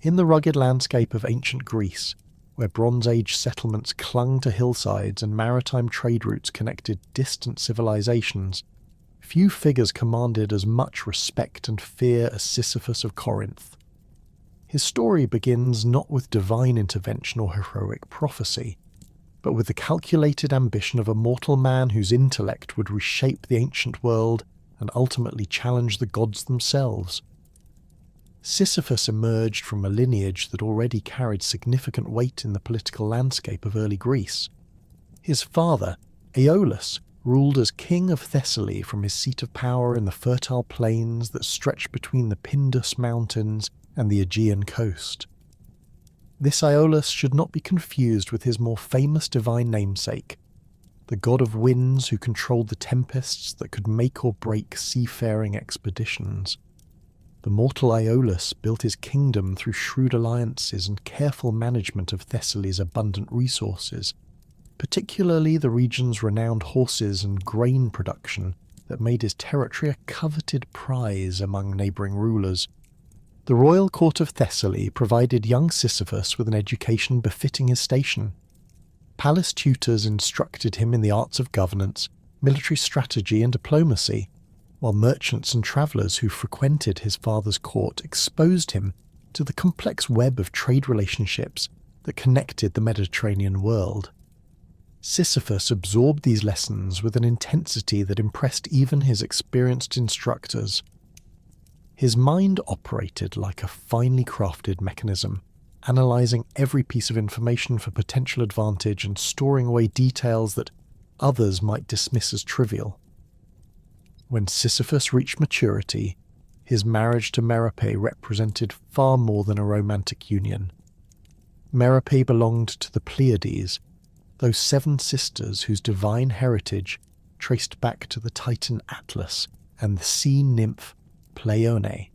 In the rugged landscape of ancient Greece, where Bronze Age settlements clung to hillsides and maritime trade routes connected distant civilizations, few figures commanded as much respect and fear as Sisyphus of Corinth. His story begins not with divine intervention or heroic prophecy, but with the calculated ambition of a mortal man whose intellect would reshape the ancient world and ultimately challenge the gods themselves. Sisyphus emerged from a lineage that already carried significant weight in the political landscape of early Greece. His father, Aeolus, ruled as king of Thessaly from his seat of power in the fertile plains that stretched between the Pindus Mountains and the Aegean coast. This Aeolus should not be confused with his more famous divine namesake, the god of winds who controlled the tempests that could make or break seafaring expeditions. The mortal Aeolus built his kingdom through shrewd alliances and careful management of Thessaly's abundant resources, particularly the region's renowned horses and grain production that made his territory a coveted prize among neighbouring rulers. The royal court of Thessaly provided young Sisyphus with an education befitting his station. Palace tutors instructed him in the arts of governance, military strategy and diplomacy, while merchants and travellers who frequented his father's court exposed him to the complex web of trade relationships that connected the Mediterranean world. Sisyphus absorbed these lessons with an intensity that impressed even his experienced instructors. His mind operated like a finely crafted mechanism, analysing every piece of information for potential advantage and storing away details that others might dismiss as trivial. When Sisyphus reached maturity, his marriage to Merope represented far more than a romantic union. Merope belonged to the Pleiades, those 7 sisters whose divine heritage traced back to the Titan Atlas and the sea nymph Pleione.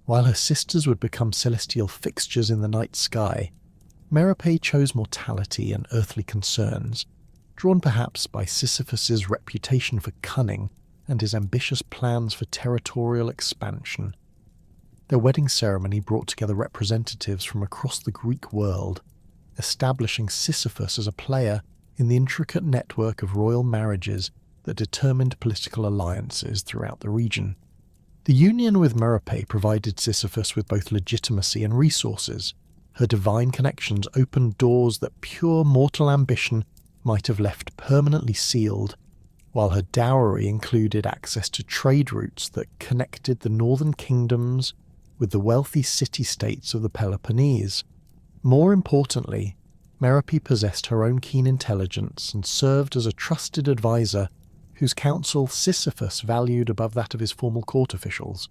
While her sisters would become celestial fixtures in the night sky, Merope chose mortality and earthly concerns, drawn perhaps by Sisyphus's reputation for cunning and his ambitious plans for territorial expansion. Their wedding ceremony brought together representatives from across the Greek world, establishing Sisyphus as a player in the intricate network of royal marriages that determined political alliances throughout the region. The union with Merope provided Sisyphus with both legitimacy and resources. Her divine connections opened doors that pure mortal ambition might have left permanently sealed, while her dowry included access to trade routes that connected the northern kingdoms with the wealthy city-states of the Peloponnese. More importantly, Merope possessed her own keen intelligence and served as a trusted advisor whose counsel Sisyphus valued above that of his formal court officials.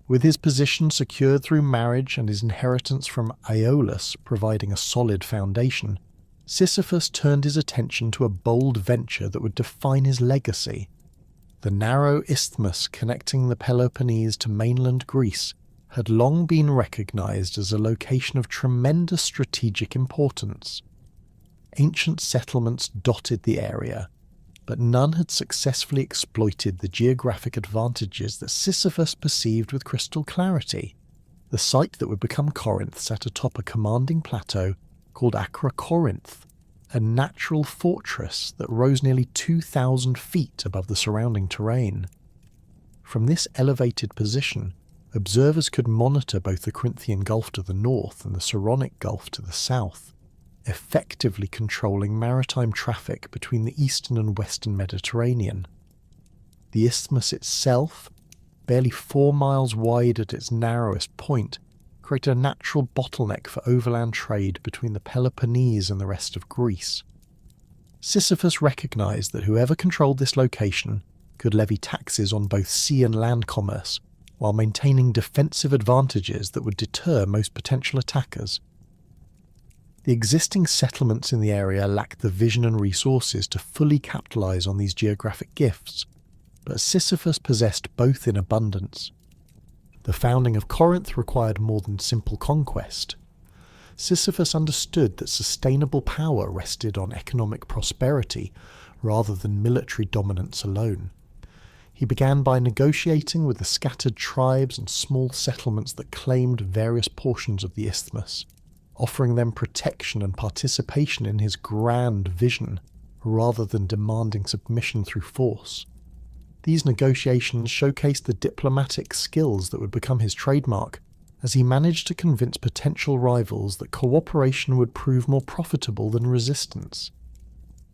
With his position secured through marriage and his inheritance from Aeolus providing a solid foundation, Sisyphus turned his attention to a bold venture that would define his legacy. The narrow isthmus connecting the Peloponnese to mainland Greece had long been recognized as a location of tremendous strategic importance. Ancient settlements dotted the area, but none had successfully exploited the geographic advantages that Sisyphus perceived with crystal clarity. The site that would become Corinth sat atop a commanding plateau called Acra Corinth, a natural fortress that rose nearly 2,000 feet above the surrounding terrain. From this elevated position, observers could monitor both the Corinthian Gulf to the north and the Saronic Gulf to the south, effectively controlling maritime traffic between the eastern and western Mediterranean. The isthmus itself, barely 4 miles wide at its narrowest point, created a natural bottleneck for overland trade between the Peloponnese and the rest of Greece. Sisyphus recognized that whoever controlled this location could levy taxes on both sea and land commerce, while maintaining defensive advantages that would deter most potential attackers. The existing settlements in the area lacked the vision and resources to fully capitalize on these geographic gifts, but Sisyphus possessed both in abundance. The founding of Corinth required more than simple conquest. Sisyphus understood that sustainable power rested on economic prosperity rather than military dominance alone. He began by negotiating with the scattered tribes and small settlements that claimed various portions of the isthmus, offering them protection and participation in his grand vision, rather than demanding submission through force. These negotiations showcased the diplomatic skills that would become his trademark, as he managed to convince potential rivals that cooperation would prove more profitable than resistance.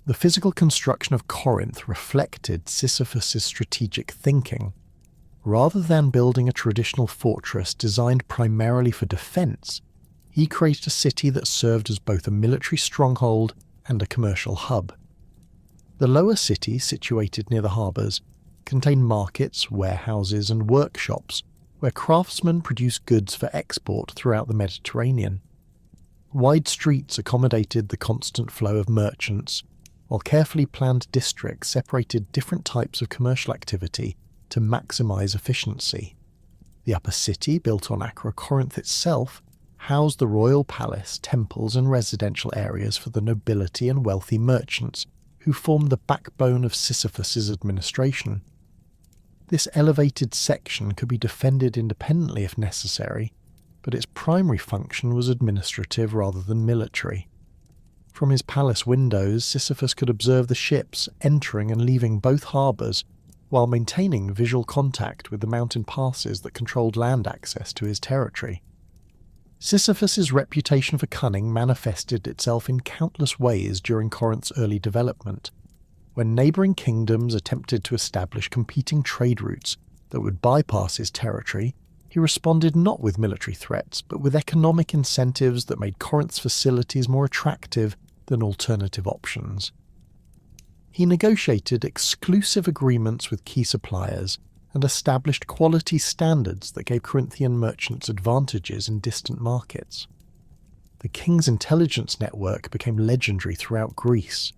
The physical construction of Corinth reflected Sisyphus's strategic thinking. Rather than building a traditional fortress designed primarily for defense, he created a city that served as both a military stronghold and a commercial hub. The lower city, situated near the harbours, contained markets, warehouses, and workshops where craftsmen produced goods for export throughout the Mediterranean. Wide streets accommodated the constant flow of merchants, while carefully planned districts separated different types of commercial activity to maximise efficiency. The upper city, built on Corinth itself, housed the royal palace, temples and residential areas for the nobility and wealthy merchants who formed the backbone of Sisyphus's administration. This elevated section could be defended independently if necessary, but its primary function was administrative rather than military. From his palace windows, Sisyphus could observe the ships entering and leaving both harbours, while maintaining visual contact with the mountain passes that controlled land access to his territory. Sisyphus's reputation for cunning manifested itself in countless ways during Corinth's early development. When neighbouring kingdoms attempted to establish competing trade routes that would bypass his territory, he responded not with military threats, but with economic incentives that made Corinth's facilities more attractive than alternative options. He negotiated exclusive agreements with key suppliers and established quality standards that gave Corinthian merchants advantages in distant markets. The king's intelligence network became legendary throughout Greece.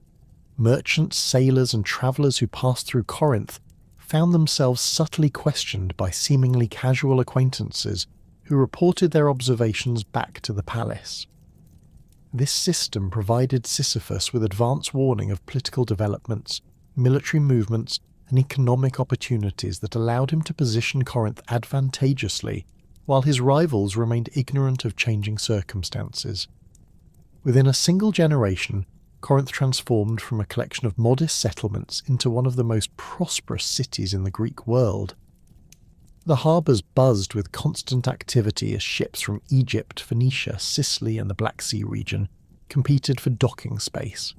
Merchants, sailors, and travellers who passed through Corinth found themselves subtly questioned by seemingly casual acquaintances who reported their observations back to the palace. This system provided Sisyphus with advance warning of political developments, military movements, and economic opportunities that allowed him to position Corinth advantageously, while his rivals remained ignorant of changing circumstances. Within a single generation, Corinth transformed from a collection of modest settlements into one of the most prosperous cities in the Greek world. The harbours buzzed with constant activity as ships from Egypt, Phoenicia, Sicily and the Black Sea region competed for docking space.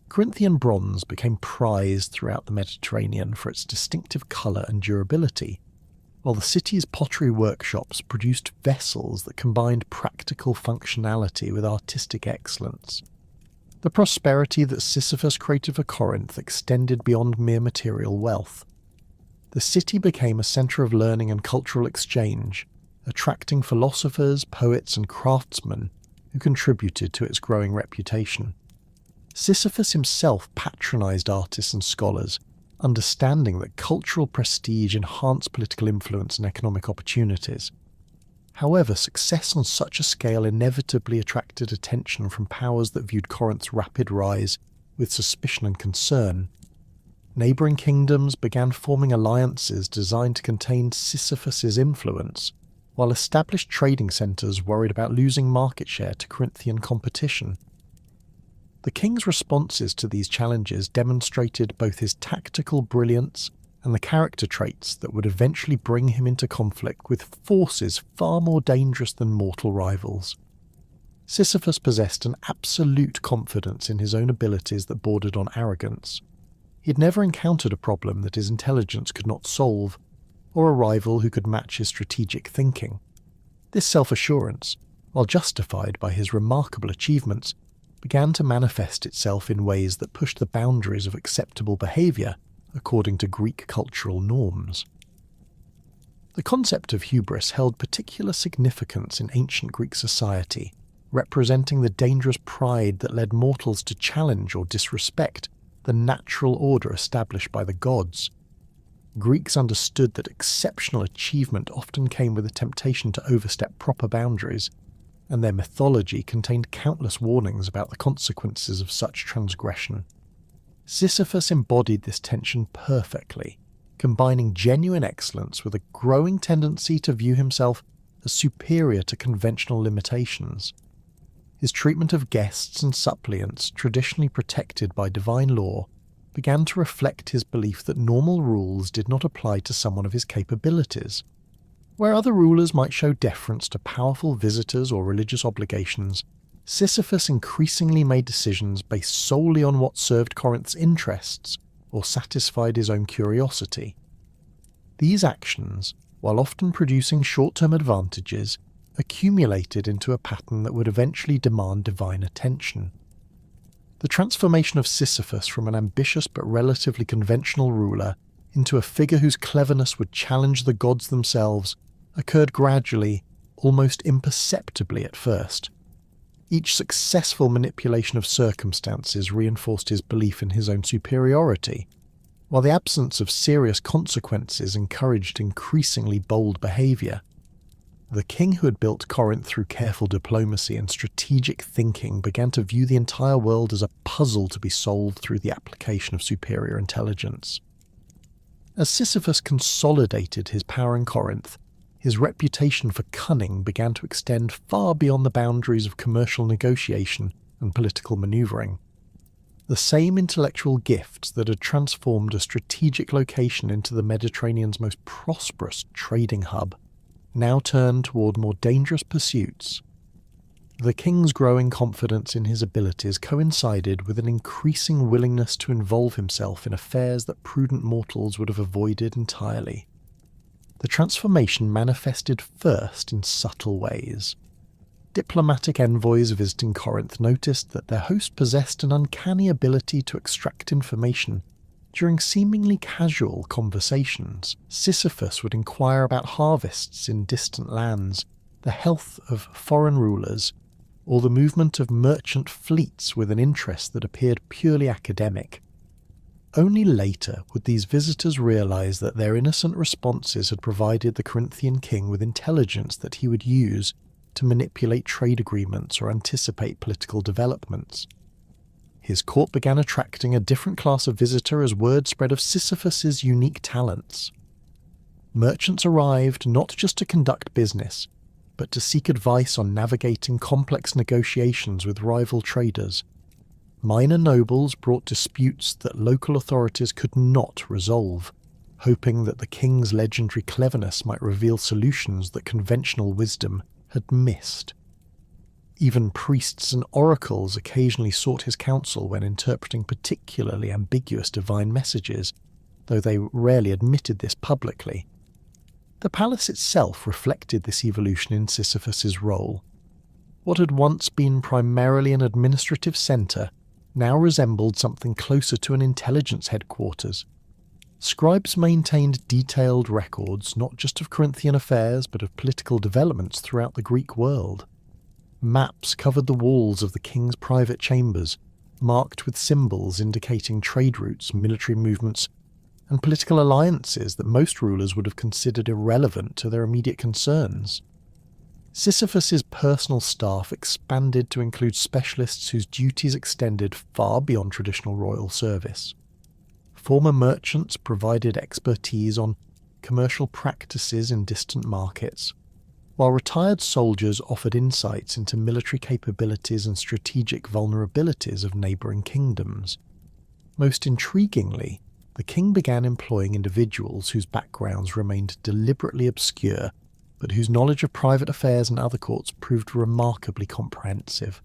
Corinthian bronze became prized throughout the Mediterranean for its distinctive colour and durability, while the city's pottery workshops produced vessels that combined practical functionality with artistic excellence. The prosperity that Sisyphus created for Corinth extended beyond mere material wealth. The city became a centre of learning and cultural exchange, attracting philosophers, poets and craftsmen who contributed to its growing reputation. Sisyphus himself patronised artists and scholars, understanding that cultural prestige enhanced political influence and economic opportunities. However, success on such a scale inevitably attracted attention from powers that viewed Corinth's rapid rise with suspicion and concern. Neighbouring kingdoms began forming alliances designed to contain Sisyphus's influence, while established trading centres worried about losing market share to Corinthian competition. The king's responses to these challenges demonstrated both his tactical brilliance and the character traits that would eventually bring him into conflict with forces far more dangerous than mortal rivals. Sisyphus possessed an absolute confidence in his own abilities that bordered on arrogance. He had never encountered a problem that his intelligence could not solve, or a rival who could match his strategic thinking. This self-assurance, while justified by his remarkable achievements, began to manifest itself in ways that pushed the boundaries of acceptable behaviour according to Greek cultural norms. The concept of hubris held particular significance in ancient Greek society, representing the dangerous pride that led mortals to challenge or disrespect the natural order established by the gods. Greeks understood that exceptional achievement often came with a temptation to overstep proper boundaries, and their mythology contained countless warnings about the consequences of such transgression. Sisyphus embodied this tension perfectly. combining genuine excellence with a growing tendency to view himself as superior to conventional limitations. His treatment of guests and suppliants, traditionally protected by divine law, began to reflect his belief that normal rules did not apply to someone of his capabilities. Where other rulers might show deference to powerful visitors or religious obligations, Sisyphus increasingly made decisions based solely on what served Corinth's interests or satisfied his own curiosity. These actions, while often producing short-term advantages, accumulated into a pattern that would eventually demand divine attention. The transformation of Sisyphus from an ambitious but relatively conventional ruler into a figure whose cleverness would challenge the gods themselves occurred gradually, almost imperceptibly at first. Each successful manipulation of circumstances reinforced his belief in his own superiority, while the absence of serious consequences encouraged increasingly bold behaviour. The king who had built Corinth through careful diplomacy and strategic thinking began to view the entire world as a puzzle to be solved through the application of superior intelligence. As Sisyphus consolidated his power in Corinth, his reputation for cunning began to extend far beyond the boundaries of commercial negotiation and political manoeuvring. The same intellectual gifts that had transformed a strategic location into the Mediterranean's most prosperous trading hub now turned toward more dangerous pursuits. The king's growing confidence in his abilities coincided with an increasing willingness to involve himself in affairs that prudent mortals would have avoided entirely. The transformation manifested first in subtle ways. Diplomatic envoys visiting Corinth noticed that their host possessed an uncanny ability to extract information during seemingly casual conversations. Sisyphus would inquire about harvests in distant lands, the health of foreign rulers, or the movement of merchant fleets with an interest that appeared purely academic. Only later would these visitors realize that their innocent responses had provided the Corinthian king with intelligence that he would use to manipulate trade agreements or anticipate political developments. His court began attracting a different class of visitor as word spread of Sisyphus's unique talents. Merchants arrived not just to conduct business, but to seek advice on navigating complex negotiations with rival traders. Minor nobles brought disputes that local authorities could not resolve, hoping that the king's legendary cleverness might reveal solutions that conventional wisdom had missed. Even priests and oracles occasionally sought his counsel when interpreting particularly ambiguous divine messages, though they rarely admitted this publicly. The palace itself reflected this evolution in Sisyphus's role. What had once been primarily an administrative centre now resembled something closer to an intelligence headquarters. Scribes maintained detailed records not just of Corinthian affairs but of political developments throughout the Greek world. Maps covered the walls of the king's private chambers, marked with symbols indicating trade routes, military movements, and political alliances that most rulers would have considered irrelevant to their immediate concerns. Sisyphus's personal staff expanded to include specialists whose duties extended far beyond traditional royal service. Former merchants provided expertise on commercial practices in distant markets, while retired soldiers offered insights into military capabilities and strategic vulnerabilities of neighbouring kingdoms. Most intriguingly, the king began employing individuals whose backgrounds remained deliberately obscure, but whose knowledge of private affairs and other courts proved remarkably comprehensive.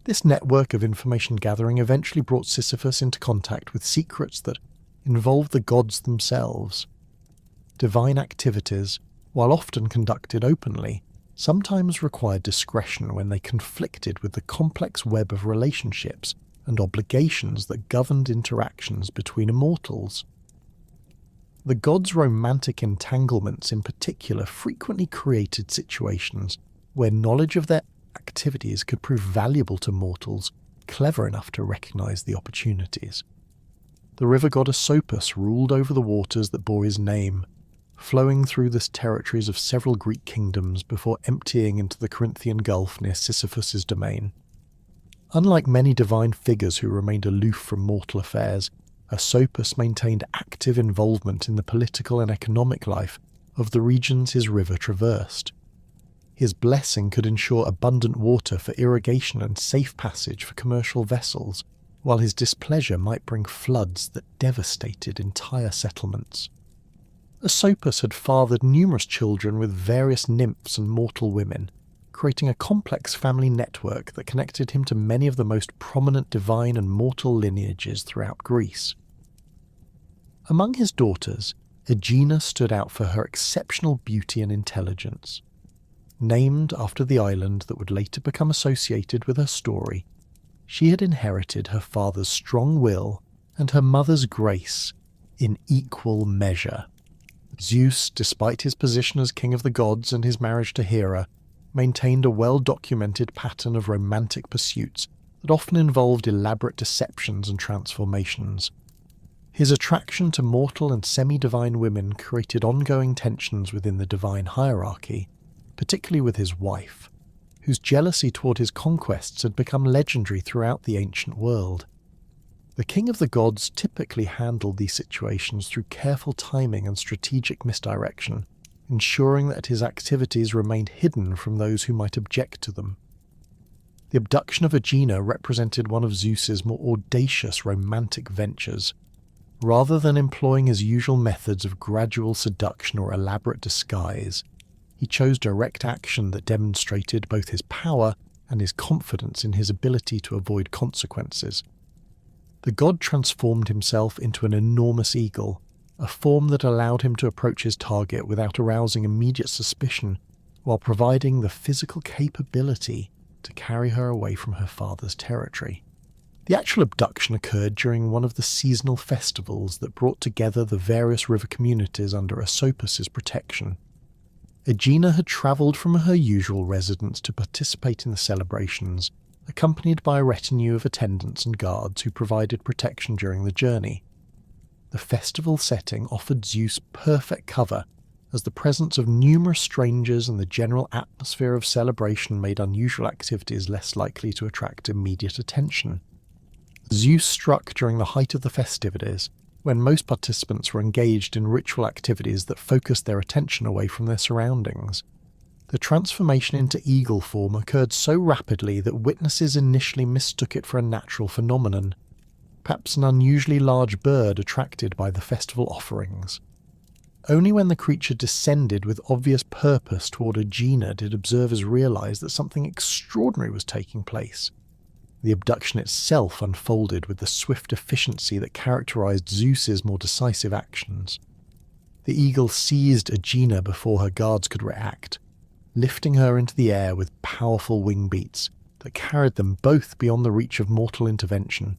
This network of information gathering eventually brought Sisyphus into contact with secrets that involved the gods themselves. Divine activities, while often conducted openly, sometimes required discretion when they conflicted with the complex web of relationships and obligations that governed interactions between immortals. The gods' romantic entanglements in particular frequently created situations where knowledge of their activities could prove valuable to mortals clever enough to recognize the opportunities. The river god Sisyphus ruled over the waters that bore his name, flowing through the territories of several Greek kingdoms before emptying into the Corinthian Gulf near Sisyphus's domain. Unlike many divine figures who remained aloof from mortal affairs, Asopus maintained active involvement in the political and economic life of the regions his river traversed. His blessing could ensure abundant water for irrigation and safe passage for commercial vessels, while his displeasure might bring floods that devastated entire settlements. Asopus had fathered numerous children with various nymphs and mortal women, creating a complex family network that connected him to many of the most prominent divine and mortal lineages throughout Greece. Among his daughters, Aegina stood out for her exceptional beauty and intelligence. Named after the island that would later become associated with her story, she had inherited her father's strong will and her mother's grace in equal measure. Zeus, despite his position as king of the gods and his marriage to Hera, maintained a well-documented pattern of romantic pursuits that often involved elaborate deceptions and transformations. His attraction to mortal and semi-divine women created ongoing tensions within the divine hierarchy, particularly with his wife, whose jealousy toward his conquests had become legendary throughout the ancient world. The king of the gods typically handled these situations through careful timing and strategic misdirection, ensuring that his activities remained hidden from those who might object to them. The abduction of Aegina represented one of Zeus's more audacious romantic ventures. Rather than employing his usual methods of gradual seduction or elaborate disguise, he chose direct action that demonstrated both his power and his confidence in his ability to avoid consequences. The god transformed himself into an enormous eagle, a form that allowed him to approach his target without arousing immediate suspicion, while providing the physical capability to carry her away from her father's territory. The actual abduction occurred during one of the seasonal festivals that brought together the various river communities under Asopus's protection. Aegina had travelled from her usual residence to participate in the celebrations, accompanied by a retinue of attendants and guards who provided protection during the journey. The festival setting offered Zeus perfect cover, as the presence of numerous strangers and the general atmosphere of celebration made unusual activities less likely to attract immediate attention. Zeus struck during the height of the festivities, when most participants were engaged in ritual activities that focused their attention away from their surroundings. The transformation into eagle form occurred so rapidly that witnesses initially mistook it for a natural phenomenon, perhaps an unusually large bird attracted by the festival offerings. Only when the creature descended with obvious purpose toward Aegina did observers realize that something extraordinary was taking place. The abduction itself unfolded with the swift efficiency that characterized Zeus's more decisive actions. The eagle seized Aegina before her guards could react, lifting her into the air with powerful wing beats that carried them both beyond the reach of mortal intervention.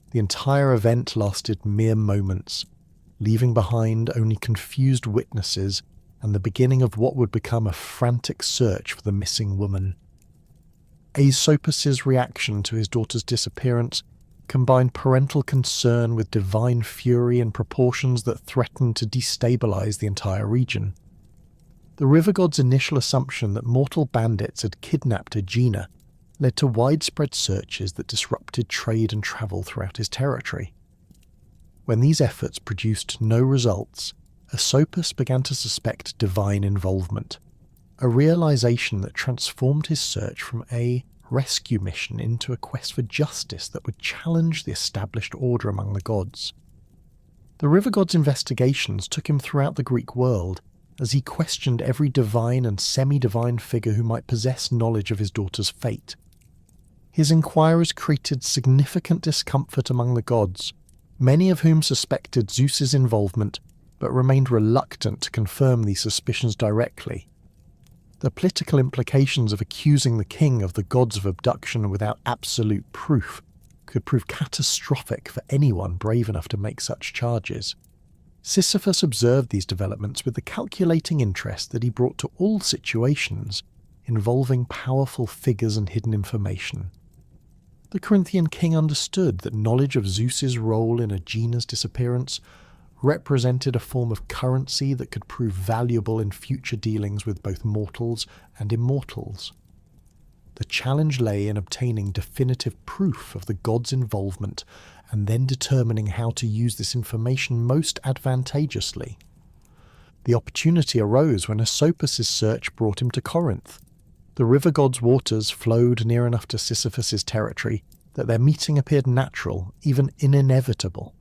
The entire event lasted mere moments, leaving behind only confused witnesses and the beginning of what would become a frantic search for the missing woman. Asopus's reaction to his daughter's disappearance combined parental concern with divine fury in proportions that threatened to destabilize the entire region. The river god's initial assumption that mortal bandits had kidnapped Aegina led to widespread searches that disrupted trade and travel throughout his territory. When these efforts produced no results, Asopus began to suspect divine involvement, a realization that transformed his search from a rescue mission into a quest for justice that would challenge the established order among the gods. The river god's investigations took him throughout the Greek world, as he questioned every divine and semi-divine figure who might possess knowledge of his daughter's fate. His inquiries created significant discomfort among the gods, many of whom suspected Zeus's involvement but remained reluctant to confirm these suspicions directly. The political implications of accusing the king of the gods of abduction without absolute proof could prove catastrophic for anyone brave enough to make such charges. Sisyphus observed these developments with the calculating interest that he brought to all situations involving powerful figures and hidden information. The Corinthian king understood that knowledge of Zeus's role in Aegina's disappearance represented a form of currency that could prove valuable in future dealings with both mortals and immortals. the challenge lay in obtaining definitive proof of the god's involvement and then determining how to use this information most advantageously. The opportunity arose when Asopus' search brought him to Corinth. The river god's waters flowed near enough to Sisyphus' territory that their meeting appeared natural, even inevitable.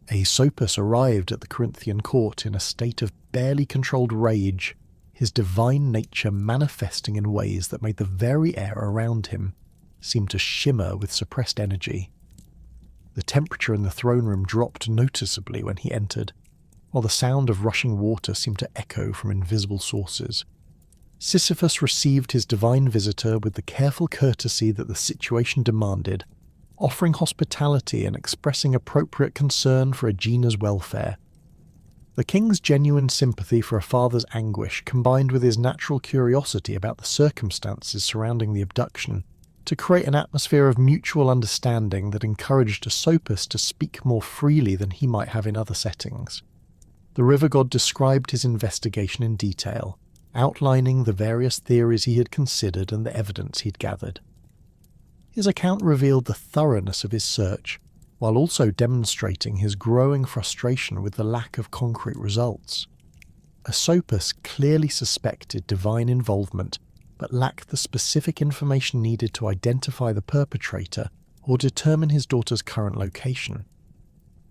Asopus arrived at the Corinthian court in a state of barely controlled rage, his divine nature manifesting in ways that made the very air around him seem to shimmer with suppressed energy. The temperature in the throne room dropped noticeably when he entered, while the sound of rushing water seemed to echo from invisible sources. Sisyphus received his divine visitor with the careful courtesy that the situation demanded, offering hospitality and expressing appropriate concern for Aegena's welfare. The king's genuine sympathy for a father's anguish combined with his natural curiosity about the circumstances surrounding the abduction to create an atmosphere of mutual understanding that encouraged Asopus to speak more freely than he might have in other settings. The river god described his investigation in detail, outlining the various theories he had considered and the evidence he'd gathered. His account revealed the thoroughness of his search, while also demonstrating his growing frustration with the lack of concrete results. Asopus clearly suspected divine involvement, but lacked the specific information needed to identify the perpetrator or determine his daughter's current location.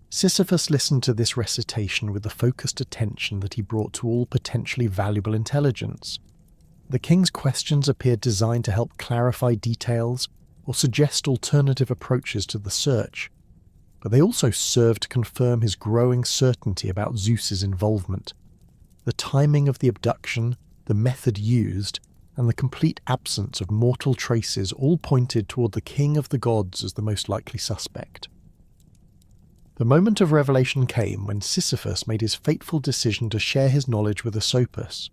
Sisyphus listened to this recitation with the focused attention that he brought to all potentially valuable intelligence. The king's questions appeared designed to help clarify details or suggest alternative approaches to the search, but they also served to confirm his growing certainty about Zeus's involvement. The timing of the abduction, the method used, and the complete absence of mortal traces all pointed toward the king of the gods as the most likely suspect. The moment of revelation came when Sisyphus made his fateful decision to share his knowledge with Asopus.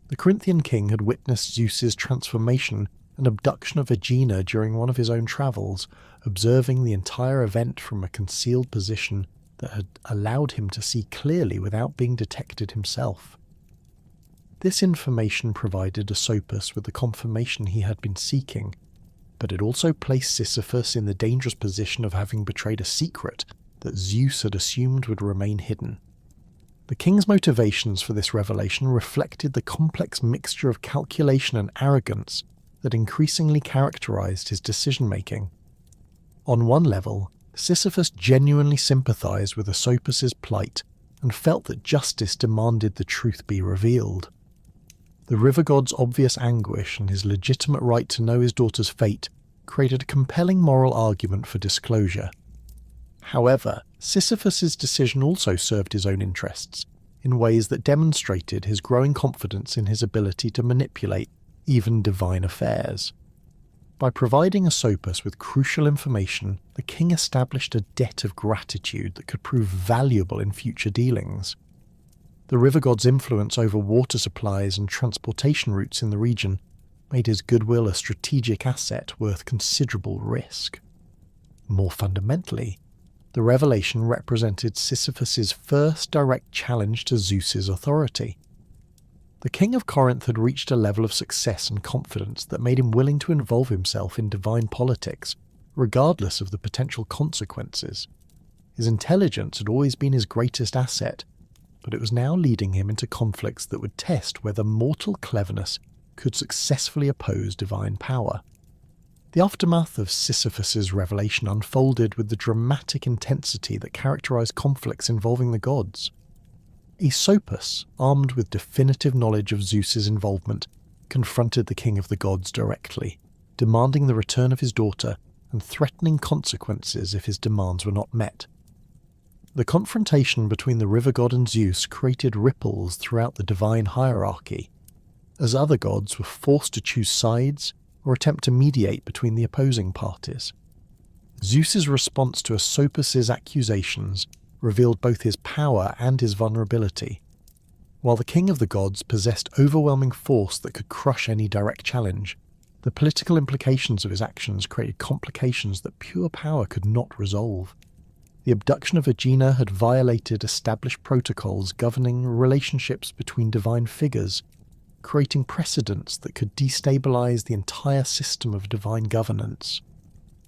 The Corinthian king had witnessed Zeus's transformation and abduction of Aegina during one of his own travels, observing the entire event from a concealed position that had allowed him to see clearly without being detected himself. This information provided Asopus with the confirmation he had been seeking, but it also placed Sisyphus in the dangerous position of having betrayed a secret that Zeus had assumed would remain hidden. The king's motivations for this revelation reflected the complex mixture of calculation and arrogance that increasingly characterized his decision-making. On one level, Sisyphus genuinely sympathized with Asopus's plight and felt that justice demanded the truth be revealed. The river god's obvious anguish and his legitimate right to know his daughter's fate created a compelling moral argument for disclosure. However, Sisyphus's decision also served his own interests, in ways that demonstrated his growing confidence in his ability to manipulate even divine affairs. By providing Asopus with crucial information, the king established a debt of gratitude that could prove valuable in future dealings. The river god's influence over water supplies and transportation routes in the region made his goodwill a strategic asset worth considerable risk. More fundamentally, the revelation represented Sisyphus's first direct challenge to Zeus's authority. The king of Corinth had reached a level of success and confidence that made him willing to involve himself in divine politics, regardless of the potential consequences. His intelligence had always been his greatest asset, but it was now leading him into conflicts that would test whether mortal cleverness could successfully oppose divine power. The aftermath of Sisyphus's revelation unfolded with the dramatic intensity that characterized conflicts involving the gods. Asopus, armed with definitive knowledge of Zeus's involvement, confronted the king of the gods directly, demanding the return of his daughter and threatening consequences if his demands were not met. The confrontation between the river god and Zeus created ripples throughout the divine hierarchy, as other gods were forced to choose sides or attempt to mediate between the opposing parties. Zeus's response to Asopus's accusations revealed both his power and his vulnerability. While the king of the gods possessed overwhelming force that could crush any direct challenge, the political implications of his actions created complications that pure power could not resolve. The abduction of Aegina had violated established protocols governing relationships between divine figures, creating precedents that could destabilize the entire system of divine governance.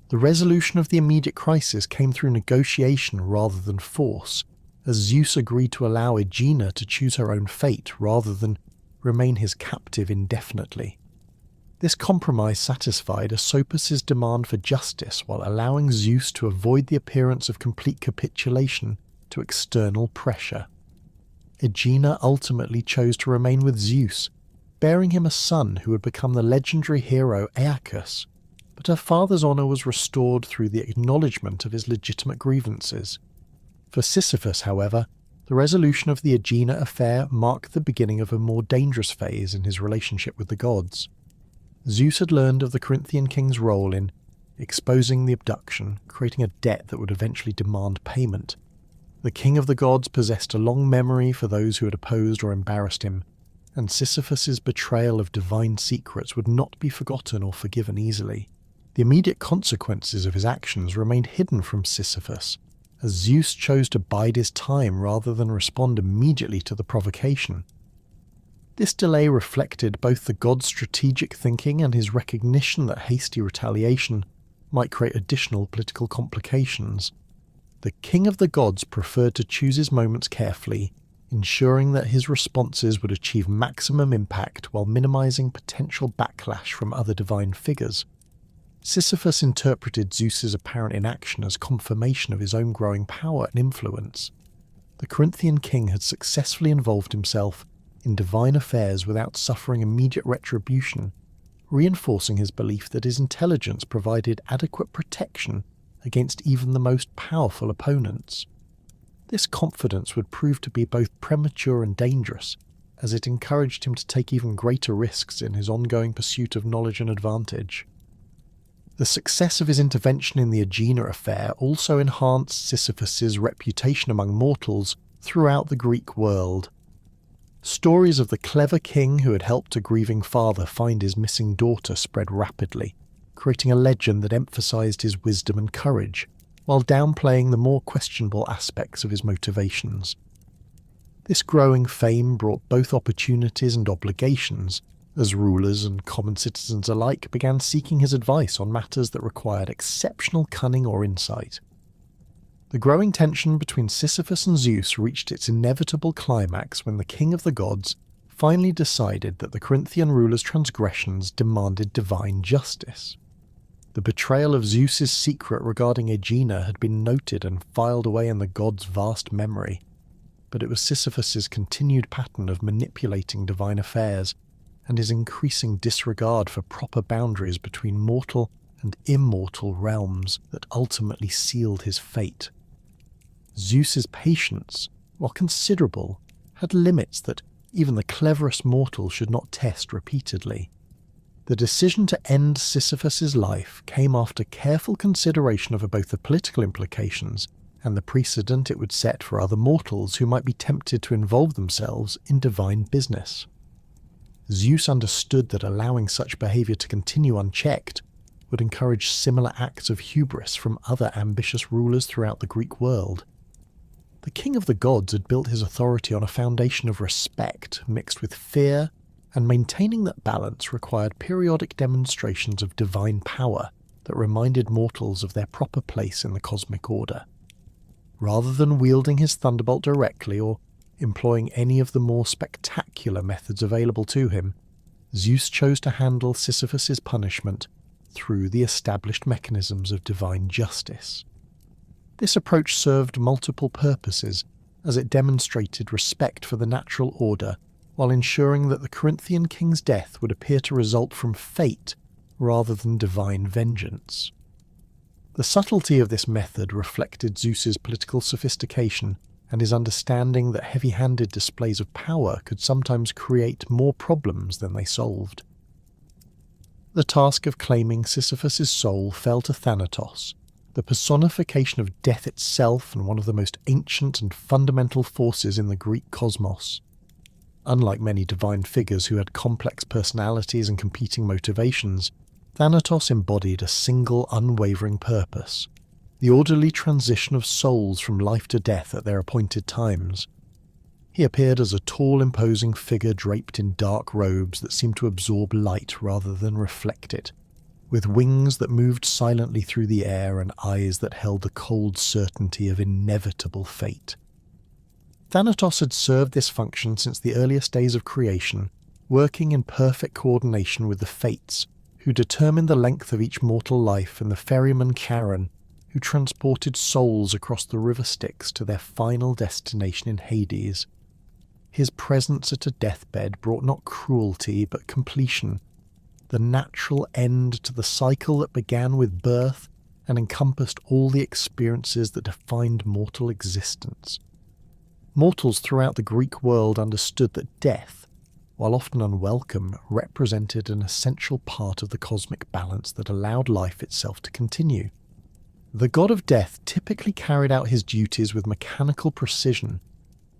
The resolution of the immediate crisis came through negotiation rather than force, as Zeus agreed to allow Aegina to choose her own fate rather than remain his captive indefinitely. This compromise satisfied Asopus' demand for justice while allowing Zeus to avoid the appearance of complete capitulation to external pressure. Aegina ultimately chose to remain with Zeus, bearing him a son who would become the legendary hero Aeacus, but her father's honour was restored through the acknowledgement of his legitimate grievances. For Sisyphus, however, the resolution of the Aegina affair marked the beginning of a more dangerous phase in his relationship with the gods. Zeus had learned of the Corinthian king's role in exposing the abduction, creating a debt that would eventually demand payment. The king of the gods possessed a long memory for those who had opposed or embarrassed him, and Sisyphus's betrayal of divine secrets would not be forgotten or forgiven easily. The immediate consequences of his actions remained hidden from Sisyphus, as Zeus chose to bide his time rather than respond immediately to the provocation. This delay reflected both the god's strategic thinking and his recognition that hasty retaliation might create additional political complications. The king of the gods preferred to choose his moments carefully, ensuring that his responses would achieve maximum impact while minimizing potential backlash from other divine figures. Sisyphus interpreted Zeus's apparent inaction as confirmation of his own growing power and influence. The Corinthian king had successfully involved himself in divine affairs without suffering immediate retribution, reinforcing his belief that his intelligence provided adequate protection against even the most powerful opponents. This confidence would prove to be both premature and dangerous, as it encouraged him to take even greater risks in his ongoing pursuit of knowledge and advantage. The success of his intervention in the Aegina affair also enhanced Sisyphus's reputation among mortals throughout the Greek world. Stories of the clever king who had helped a grieving father find his missing daughter spread rapidly, creating a legend that emphasized his wisdom and courage, while downplaying the more questionable aspects of his motivations. This growing fame brought both opportunities and obligations, as rulers and common citizens alike began seeking his advice on matters that required exceptional cunning or insight. The growing tension between Sisyphus and Zeus reached its inevitable climax when the king of the gods finally decided that the Corinthian ruler's transgressions demanded divine justice. The betrayal of Zeus's secret regarding Aegina had been noted and filed away in the god's vast memory, but it was Sisyphus's continued pattern of manipulating divine affairs and his increasing disregard for proper boundaries between mortal and immortal realms that ultimately sealed his fate. Zeus's patience, while considerable, had limits that even the cleverest mortal should not test repeatedly. The decision to end Sisyphus's life came after careful consideration of both the political implications and the precedent it would set for other mortals who might be tempted to involve themselves in divine business. Zeus understood that allowing such behavior to continue unchecked would encourage similar acts of hubris from other ambitious rulers throughout the Greek world. The king of the gods had built his authority on a foundation of respect mixed with fear, and maintaining that balance required periodic demonstrations of divine power that reminded mortals of their proper place in the cosmic order. Rather than wielding his thunderbolt directly or employing any of the more spectacular methods available to him, Zeus chose to handle Sisyphus's punishment through the established mechanisms of divine justice. This approach served multiple purposes, as it demonstrated respect for the natural order while ensuring that the Corinthian king's death would appear to result from fate rather than divine vengeance. The subtlety of this method reflected Zeus's political sophistication and his understanding that heavy-handed displays of power could sometimes create more problems than they solved. The task of claiming Sisyphus's soul fell to Thanatos, the personification of death itself and one of the most ancient and fundamental forces in the Greek cosmos. Unlike many divine figures who had complex personalities and competing motivations, Thanatos embodied a single unwavering purpose: the orderly transition of souls from life to death at their appointed times. He appeared as a tall, imposing figure draped in dark robes that seemed to absorb light rather than reflect it, with wings that moved silently through the air and eyes that held the cold certainty of inevitable fate. Thanatos had served this function since the earliest days of creation, working in perfect coordination with the Fates, who determined the length of each mortal life, and the ferryman Charon, who transported souls across the river Styx to their final destination in Hades. His presence at a deathbed brought not cruelty but completion, the natural end to the cycle that began with birth and encompassed all the experiences that defined mortal existence. Mortals throughout the Greek world understood that death, while often unwelcome, represented an essential part of the cosmic balance that allowed life itself to continue. The god of death typically carried out his duties with mechanical precision,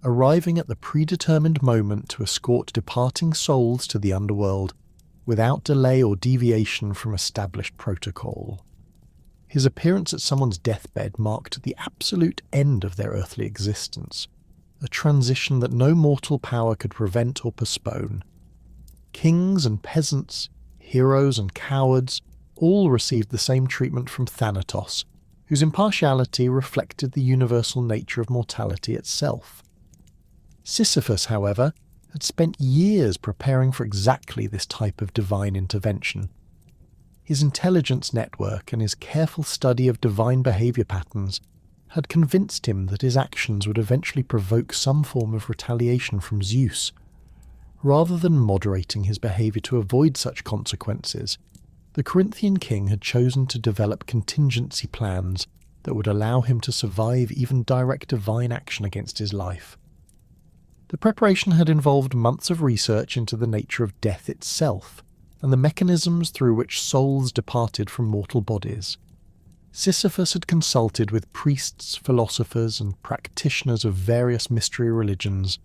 arriving at the predetermined moment to escort departing souls to the underworld without delay or deviation from established protocol. His appearance at someone's deathbed marked the absolute end of their earthly existence, a transition that no mortal power could prevent or postpone. Kings and peasants, heroes and cowards, all received the same treatment from Thanatos, whose impartiality reflected the universal nature of mortality itself. Sisyphus, however, had spent years preparing for exactly this type of divine intervention. His intelligence network and his careful study of divine behaviour patterns had convinced him that his actions would eventually provoke some form of retaliation from Zeus. Rather than moderating his behaviour to avoid such consequences, the Corinthian king had chosen to develop contingency plans that would allow him to survive even direct divine action against his life. The preparation had involved months of research into the nature of death itself, and the mechanisms through which souls departed from mortal bodies. Sisyphus had consulted with priests, philosophers, and practitioners of various mystery religions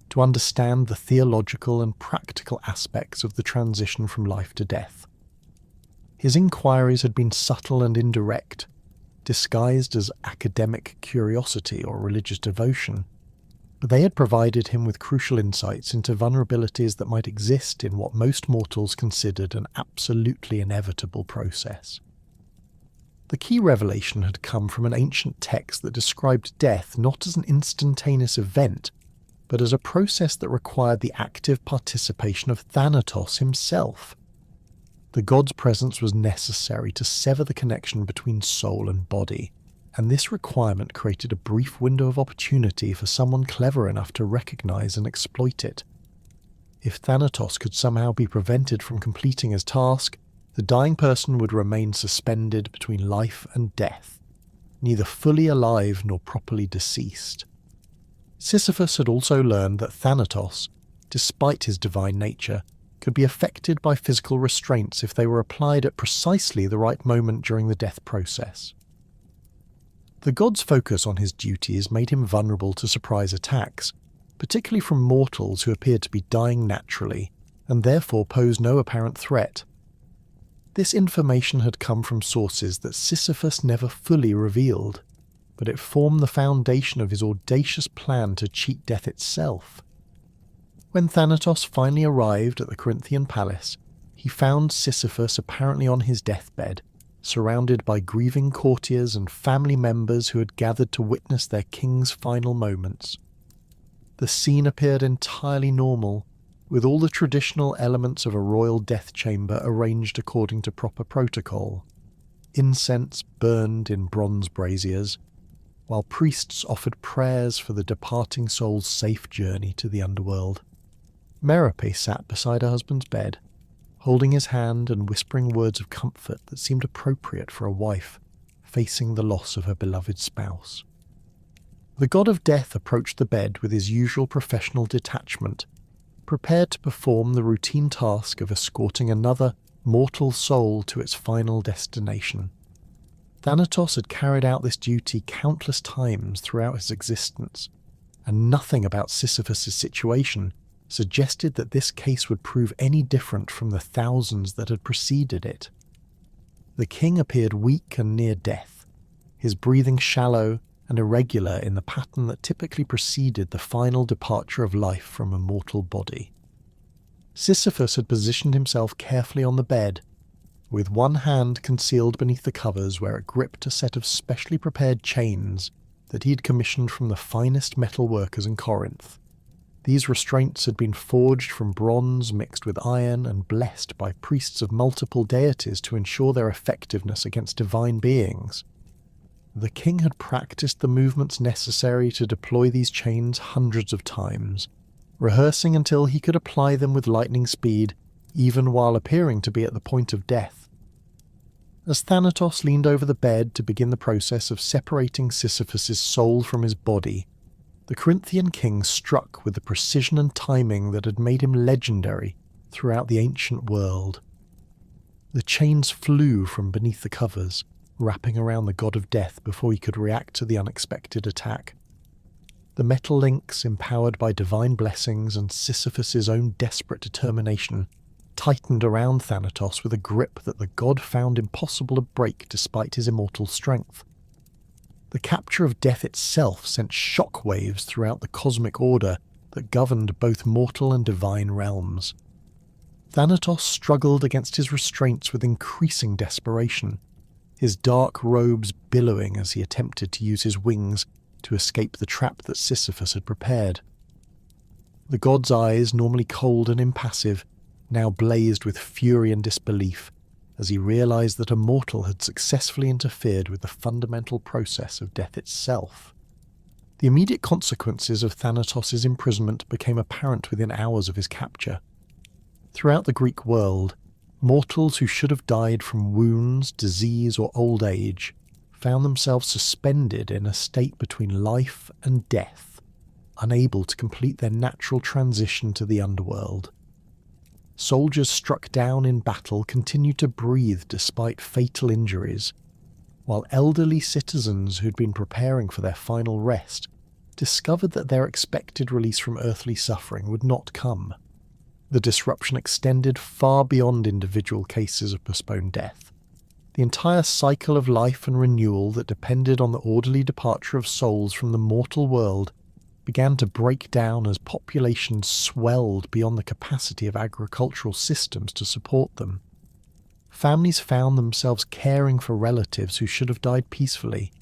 to understand the theological and practical aspects of the transition from life to death. His inquiries had been subtle and indirect, disguised as academic curiosity or religious devotion, but they had provided him with crucial insights into vulnerabilities that might exist in what most mortals considered an absolutely inevitable process. The key revelation had come from an ancient text that described death not as an instantaneous event, but as a process that required the active participation of Thanatos himself. The god's presence was necessary to sever the connection between soul and body, and this requirement created a brief window of opportunity for someone clever enough to recognize and exploit it. If Thanatos could somehow be prevented from completing his task, the dying person would remain suspended between life and death, neither fully alive nor properly deceased. Sisyphus had also learned that Thanatos, despite his divine nature, could be affected by physical restraints if they were applied at precisely the right moment during the death process. The god's focus on his duties made him vulnerable to surprise attacks, particularly from mortals who appeared to be dying naturally, and therefore posed no apparent threat. This information had come from sources that Sisyphus never fully revealed, but it formed the foundation of his audacious plan to cheat death itself. When Thanatos finally arrived at the Corinthian palace, he found Sisyphus apparently on his deathbed, surrounded by grieving courtiers and family members who had gathered to witness their king's final moments. The scene appeared entirely normal, with all the traditional elements of a royal death chamber arranged according to proper protocol. Incense burned in bronze braziers, while priests offered prayers for the departing soul's safe journey to the underworld. Merope sat beside her husband's bed, holding his hand and whispering words of comfort that seemed appropriate for a wife facing the loss of her beloved spouse. The god of death approached the bed with his usual professional detachment, prepared to perform the routine task of escorting another mortal soul to its final destination. Thanatos had carried out this duty countless times throughout his existence, and nothing about Sisyphus' situation suggested that this case would prove any different from the thousands that had preceded it. The king appeared weak and near death, his breathing shallow, and irregular in the pattern that typically preceded the final departure of life from a mortal body. Sisyphus had positioned himself carefully on the bed, with one hand concealed beneath the covers where it gripped a set of specially prepared chains that he had commissioned from the finest metal workers in Corinth. These restraints had been forged from bronze mixed with iron and blessed by priests of multiple deities to ensure their effectiveness against divine beings. The king had practiced the movements necessary to deploy these chains hundreds of times, rehearsing until he could apply them with lightning speed, even while appearing to be at the point of death. As Thanatos leaned over the bed to begin the process of separating Sisyphus's soul from his body, the Corinthian king struck with the precision and timing that had made him legendary throughout the ancient world. The chains flew from beneath the covers, wrapping around the god of death before he could react to the unexpected attack. The metal links, empowered by divine blessings and Sisyphus's own desperate determination, tightened around Thanatos with a grip that the god found impossible to break despite his immortal strength. The capture of death itself sent shockwaves throughout the cosmic order that governed both mortal and divine realms. Thanatos struggled against his restraints with increasing desperation, his dark robes billowing as he attempted to use his wings to escape the trap that Sisyphus had prepared. The god's eyes, normally cold and impassive, now blazed with fury and disbelief as he realized that a mortal had successfully interfered with the fundamental process of death itself. The immediate consequences of Thanatos' imprisonment became apparent within hours of his capture. Throughout the Greek world, mortals who should have died from wounds, disease, or old age found themselves suspended in a state between life and death, unable to complete their natural transition to the underworld. Soldiers struck down in battle continued to breathe despite fatal injuries, while elderly citizens who'd been preparing for their final rest discovered that their expected release from earthly suffering would not come. The disruption extended far beyond individual cases of postponed death. The entire cycle of life and renewal that depended on the orderly departure of souls from the mortal world began to break down as populations swelled beyond the capacity of agricultural systems to support them. Families found themselves caring for relatives who should have died peacefully,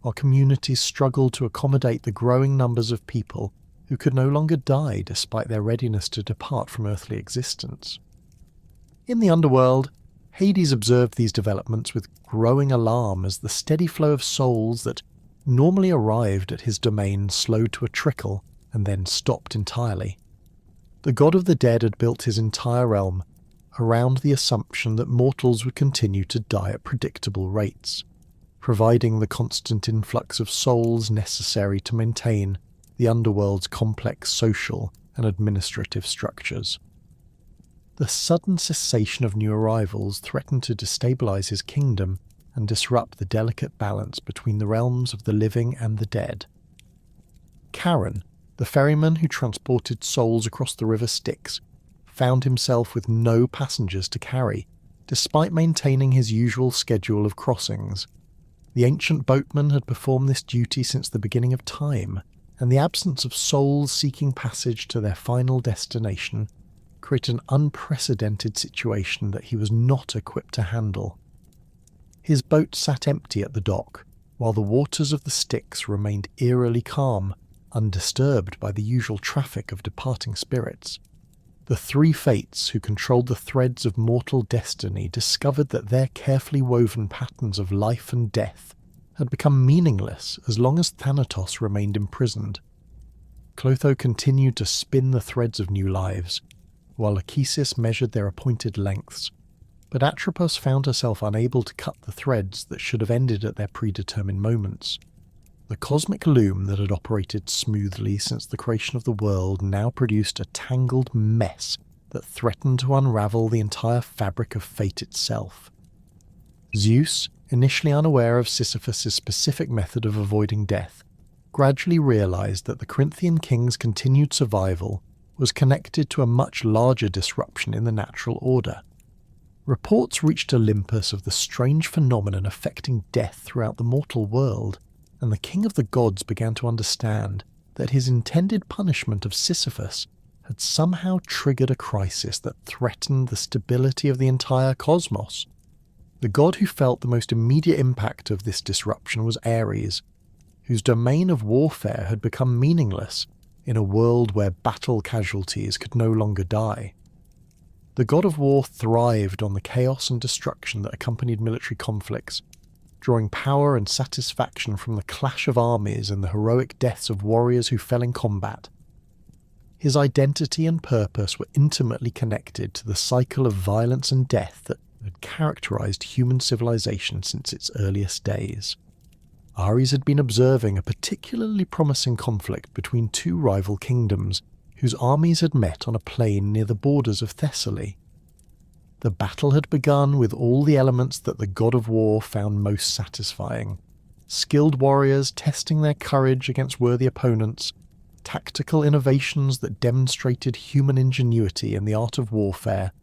while communities struggled to accommodate the growing numbers of people who could no longer die despite their readiness to depart from earthly existence. In the underworld, Hades observed these developments with growing alarm as the steady flow of souls that normally arrived at his domain slowed to a trickle and then stopped entirely. The god of the dead had built his entire realm around the assumption that mortals would continue to die at predictable rates, providing the constant influx of souls necessary to maintain the underworld's complex social and administrative structures. The sudden cessation of new arrivals threatened to destabilize his kingdom and disrupt the delicate balance between the realms of the living and the dead. Charon, the ferryman who transported souls across the river Styx, found himself with no passengers to carry, despite maintaining his usual schedule of crossings. The ancient boatman had performed this duty since the beginning of time, and the absence of souls seeking passage to their final destination created an unprecedented situation that he was not equipped to handle. His boat sat empty at the dock, while the waters of the Styx remained eerily calm, undisturbed by the usual traffic of departing spirits. The three fates who controlled the threads of mortal destiny discovered that their carefully woven patterns of life and death had become meaningless as long as Thanatos remained imprisoned. Clotho continued to spin the threads of new lives, while Lachesis measured their appointed lengths, but Atropos found herself unable to cut the threads that should have ended at their predetermined moments. The cosmic loom that had operated smoothly since the creation of the world now produced a tangled mess that threatened to unravel the entire fabric of fate itself. Zeus, initially unaware of Sisyphus' specific method of avoiding death, gradually realized that the Corinthian king's continued survival was connected to a much larger disruption in the natural order. Reports reached Olympus of the strange phenomenon affecting death throughout the mortal world, and the king of the gods began to understand that his intended punishment of Sisyphus had somehow triggered a crisis that threatened the stability of the entire cosmos. The god who felt the most immediate impact of this disruption was Ares, whose domain of warfare had become meaningless in a world where battle casualties could no longer die. The god of war thrived on the chaos and destruction that accompanied military conflicts, drawing power and satisfaction from the clash of armies and the heroic deaths of warriors who fell in combat. His identity and purpose were intimately connected to the cycle of violence and death that had characterized human civilization since its earliest days. Ares had been observing a particularly promising conflict between two rival kingdoms whose armies had met on a plain near the borders of Thessaly. The battle had begun with all the elements that the god of war found most satisfying: skilled warriors testing their courage against worthy opponents, tactical innovations that demonstrated human ingenuity in the art of warfare,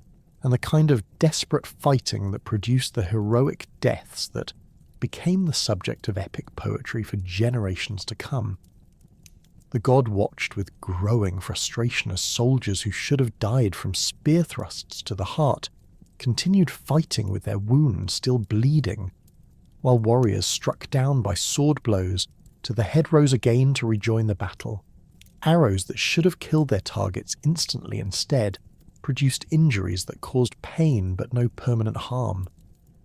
and the kind of desperate fighting that produced the heroic deaths that became the subject of epic poetry for generations to come. The god watched with growing frustration as soldiers who should have died from spear thrusts to the heart continued fighting with their wounds still bleeding, while warriors struck down by sword blows to the head rose again to rejoin the battle. Arrows that should have killed their targets instantly instead produced injuries that caused pain but no permanent harm,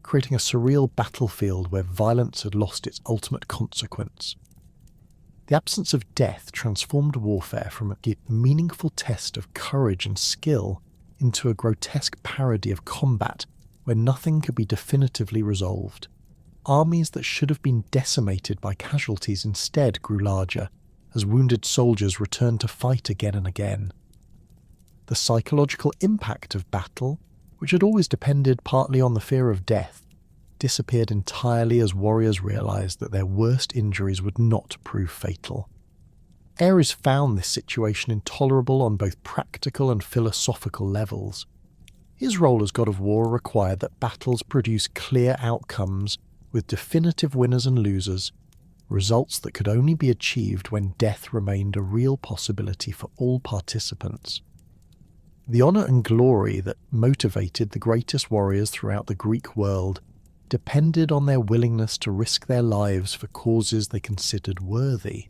creating a surreal battlefield where violence had lost its ultimate consequence. The absence of death transformed warfare from a meaningful test of courage and skill into a grotesque parody of combat where nothing could be definitively resolved. Armies that should have been decimated by casualties instead grew larger, as wounded soldiers returned to fight again and again. The psychological impact of battle, which had always depended partly on the fear of death, disappeared entirely as warriors realized that their worst injuries would not prove fatal. Ares found this situation intolerable on both practical and philosophical levels. His role as god of war required that battles produce clear outcomes with definitive winners and losers, results that could only be achieved when death remained a real possibility for all participants. The honour and glory that motivated the greatest warriors throughout the Greek world depended on their willingness to risk their lives for causes they considered worthy.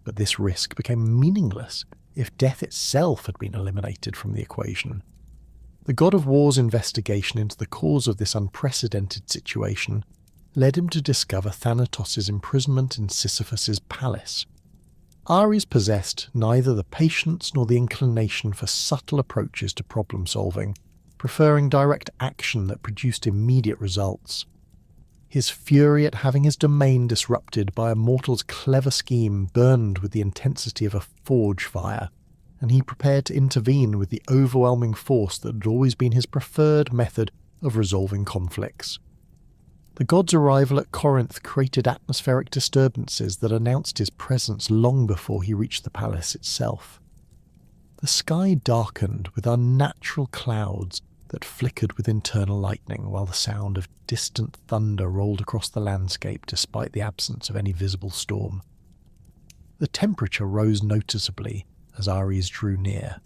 But this risk became meaningless if death itself had been eliminated from the equation. The god of war's investigation into the cause of this unprecedented situation led him to discover Thanatos' imprisonment in Sisyphus' palace. Ares possessed neither the patience nor the inclination for subtle approaches to problem-solving, preferring direct action that produced immediate results. His fury at having his domain disrupted by a mortal's clever scheme burned with the intensity of a forge fire, and he prepared to intervene with the overwhelming force that had always been his preferred method of resolving conflicts. The god's arrival at Corinth created atmospheric disturbances that announced his presence long before he reached the palace itself. The sky darkened with unnatural clouds that flickered with internal lightning, while the sound of distant thunder rolled across the landscape despite the absence of any visible storm. The temperature rose noticeably as Ares drew near,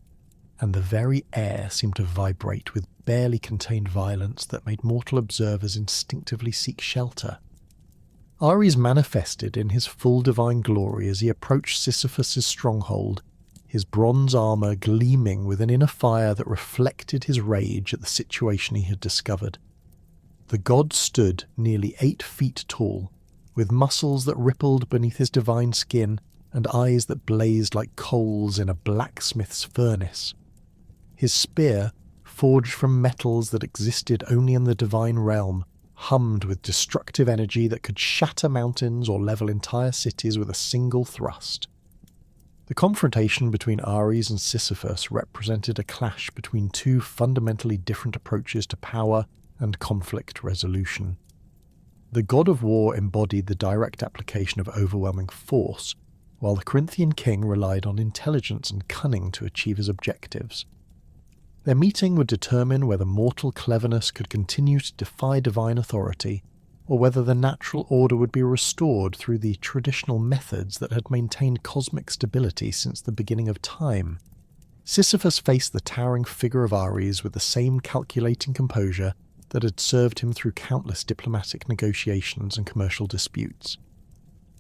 and the very air seemed to vibrate with barely contained violence that made mortal observers instinctively seek shelter. Ares manifested in his full divine glory as he approached Sisyphus' stronghold, his bronze armour gleaming with an inner fire that reflected his rage at the situation he had discovered. The god stood nearly 8 feet tall, with muscles that rippled beneath his divine skin and eyes that blazed like coals in a blacksmith's furnace. His spear, forged from metals that existed only in the divine realm, hummed with destructive energy that could shatter mountains or level entire cities with a single thrust. The confrontation between Ares and Sisyphus represented a clash between two fundamentally different approaches to power and conflict resolution. The god of war embodied the direct application of overwhelming force, while the Corinthian king relied on intelligence and cunning to achieve his objectives. Their meeting would determine whether mortal cleverness could continue to defy divine authority, or whether the natural order would be restored through the traditional methods that had maintained cosmic stability since the beginning of time. Sisyphus faced the towering figure of Ares with the same calculating composure that had served him through countless diplomatic negotiations and commercial disputes.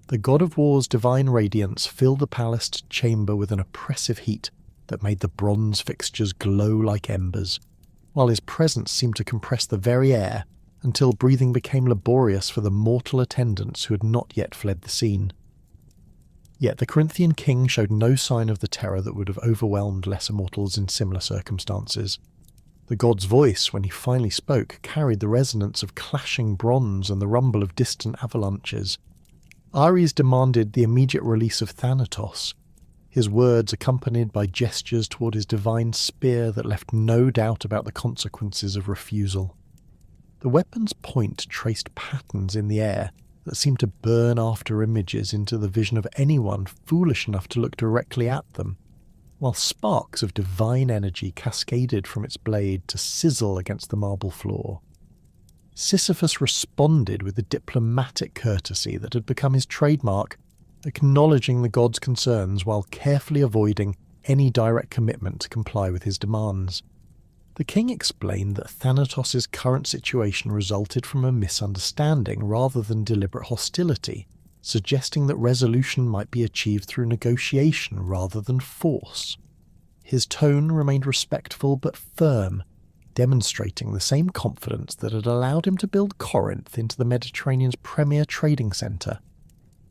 The god of war's divine radiance filled the palaced chamber with an oppressive heat that made the bronze fixtures glow like embers, while his presence seemed to compress the very air until breathing became laborious for the mortal attendants who had not yet fled the scene. Yet the Corinthian king showed no sign of the terror that would have overwhelmed lesser mortals in similar circumstances. The god's voice, when he finally spoke, carried the resonance of clashing bronze and the rumble of distant avalanches. Ares demanded the immediate release of Thanatos, his words accompanied by gestures toward his divine spear that left no doubt about the consequences of refusal. The weapon's point traced patterns in the air that seemed to burn after images into the vision of anyone foolish enough to look directly at them, while sparks of divine energy cascaded from its blade to sizzle against the marble floor. Sisyphus responded with the diplomatic courtesy that had become his trademark, acknowledging the god's concerns while carefully avoiding any direct commitment to comply with his demands. The king explained that Thanatos' current situation resulted from a misunderstanding rather than deliberate hostility, suggesting that resolution might be achieved through negotiation rather than force. His tone remained respectful but firm, demonstrating the same confidence that had allowed him to build Corinth into the Mediterranean's premier trading centre.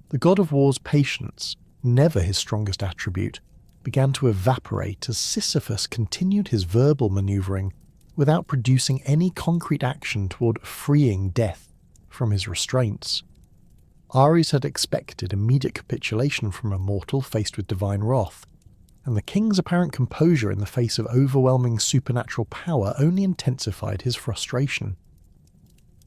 The god of war's patience, never his strongest attribute, began to evaporate as Sisyphus continued his verbal manoeuvring without producing any concrete action toward freeing death from his restraints. Ares had expected immediate capitulation from a mortal faced with divine wrath, and the king's apparent composure in the face of overwhelming supernatural power only intensified his frustration.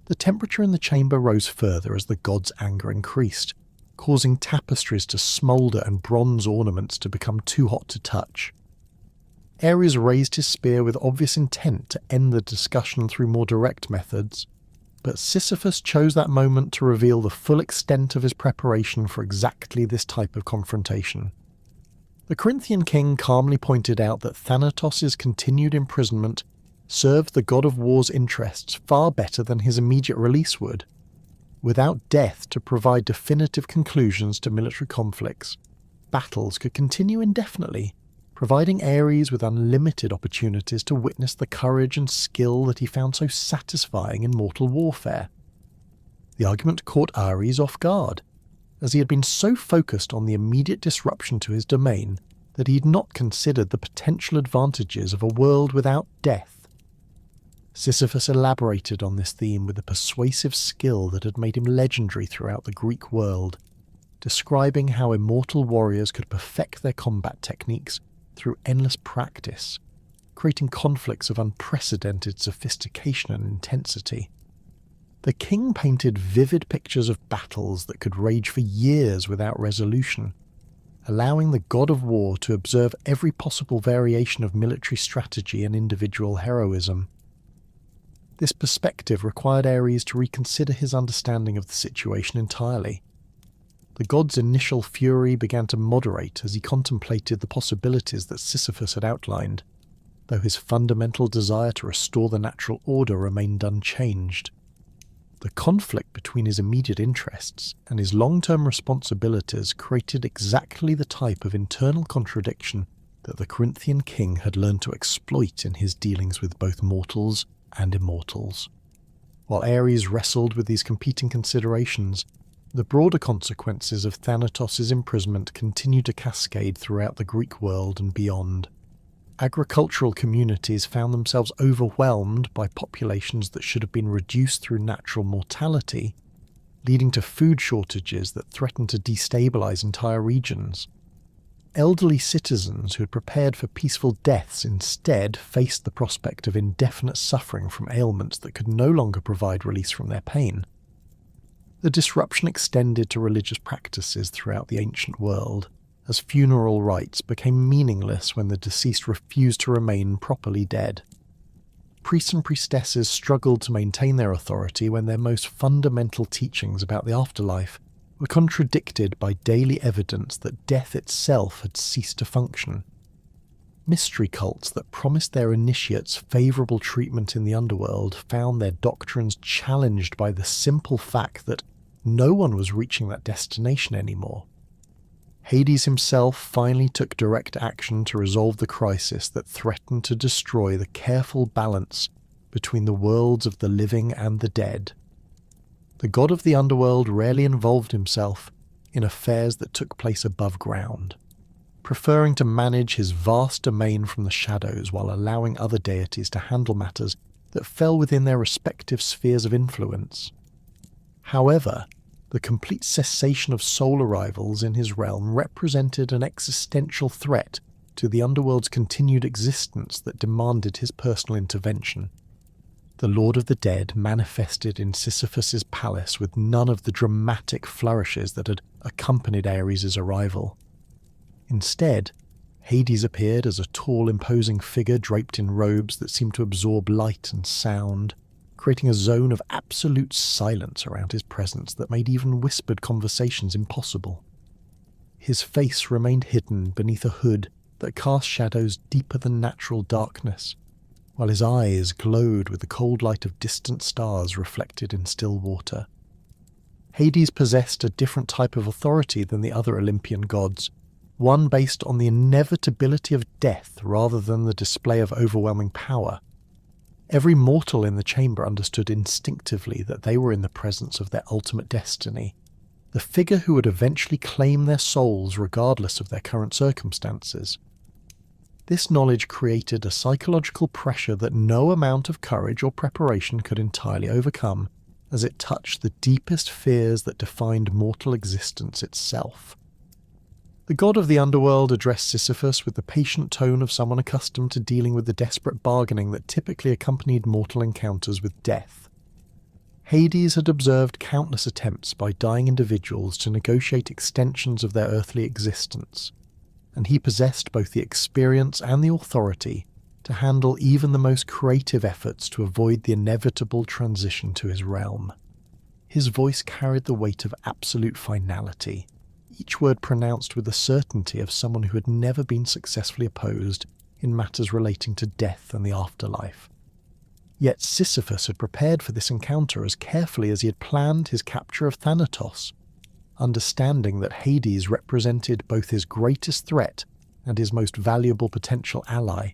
The temperature in the chamber rose further as the god's anger increased, causing tapestries to smoulder and bronze ornaments to become too hot to touch. Ares raised his spear with obvious intent to end the discussion through more direct methods, but Sisyphus chose that moment to reveal the full extent of his preparation for exactly this type of confrontation. The Corinthian king calmly pointed out that Thanatos' continued imprisonment served the god of war's interests far better than his immediate release would. Without death to provide definitive conclusions to military conflicts, battles could continue indefinitely, providing Ares with unlimited opportunities to witness the courage and skill that he found so satisfying in mortal warfare. The argument caught Ares off guard, as he had been so focused on the immediate disruption to his domain that he had not considered the potential advantages of a world without death. Sisyphus elaborated on this theme with a persuasive skill that had made him legendary throughout the Greek world, describing how immortal warriors could perfect their combat techniques through endless practice, creating conflicts of unprecedented sophistication and intensity. The king painted vivid pictures of battles that could rage for years without resolution, allowing the god of war to observe every possible variation of military strategy and individual heroism. This perspective required Ares to reconsider his understanding of the situation entirely. The god's initial fury began to moderate as he contemplated the possibilities that Sisyphus had outlined, though his fundamental desire to restore the natural order remained unchanged. The conflict between his immediate interests and his long-term responsibilities created exactly the type of internal contradiction that the Corinthian king had learned to exploit in his dealings with both mortals and immortals. While Ares wrestled with these competing considerations, the broader consequences of Thanatos' imprisonment continued to cascade throughout the Greek world and beyond. Agricultural communities found themselves overwhelmed by populations that should have been reduced through natural mortality, leading to food shortages that threatened to destabilize entire regions. Elderly citizens who had prepared for peaceful deaths instead faced the prospect of indefinite suffering from ailments that could no longer provide release from their pain. The disruption extended to religious practices throughout the ancient world, as funeral rites became meaningless when the deceased refused to remain properly dead. priests and priestesses struggled to maintain their authority when their most fundamental teachings about the afterlife were contradicted by daily evidence that death itself had ceased to function. Mystery cults that promised their initiates favourable treatment in the underworld found their doctrines challenged by the simple fact that no one was reaching that destination anymore. Hades himself finally took direct action to resolve the crisis that threatened to destroy the careful balance between the worlds of the living and the dead. The god of the underworld rarely involved himself in affairs that took place above ground, preferring to manage his vast domain from the shadows while allowing other deities to handle matters that fell within their respective spheres of influence. However, the complete cessation of soul arrivals in his realm represented an existential threat to the underworld's continued existence that demanded his personal intervention. The Lord of the Dead manifested in Sisyphus's palace with none of the dramatic flourishes that had accompanied Ares' arrival. Instead, Hades appeared as a tall, imposing figure draped in robes that seemed to absorb light and sound, creating a zone of absolute silence around his presence that made even whispered conversations impossible. His face remained hidden beneath a hood that cast shadows deeper than natural darkness, while his eyes glowed with the cold light of distant stars reflected in still water. Hades possessed a different type of authority than the other Olympian gods, one based on the inevitability of death rather than the display of overwhelming power. Every mortal in the chamber understood instinctively that they were in the presence of their ultimate destiny, the figure who would eventually claim their souls regardless of their current circumstances. This knowledge created a psychological pressure that no amount of courage or preparation could entirely overcome, as it touched the deepest fears that defined mortal existence itself. The god of the underworld addressed Sisyphus with the patient tone of someone accustomed to dealing with the desperate bargaining that typically accompanied mortal encounters with death. Hades had observed countless attempts by dying individuals to negotiate extensions of their earthly existence, and he possessed both the experience and the authority to handle even the most creative efforts to avoid the inevitable transition to his realm. His voice carried the weight of absolute finality, each word pronounced with the certainty of someone who had never been successfully opposed in matters relating to death and the afterlife. Yet Sisyphus had prepared for this encounter as carefully as he had planned his capture of Thanatos, understanding that Hades represented both his greatest threat and his most valuable potential ally.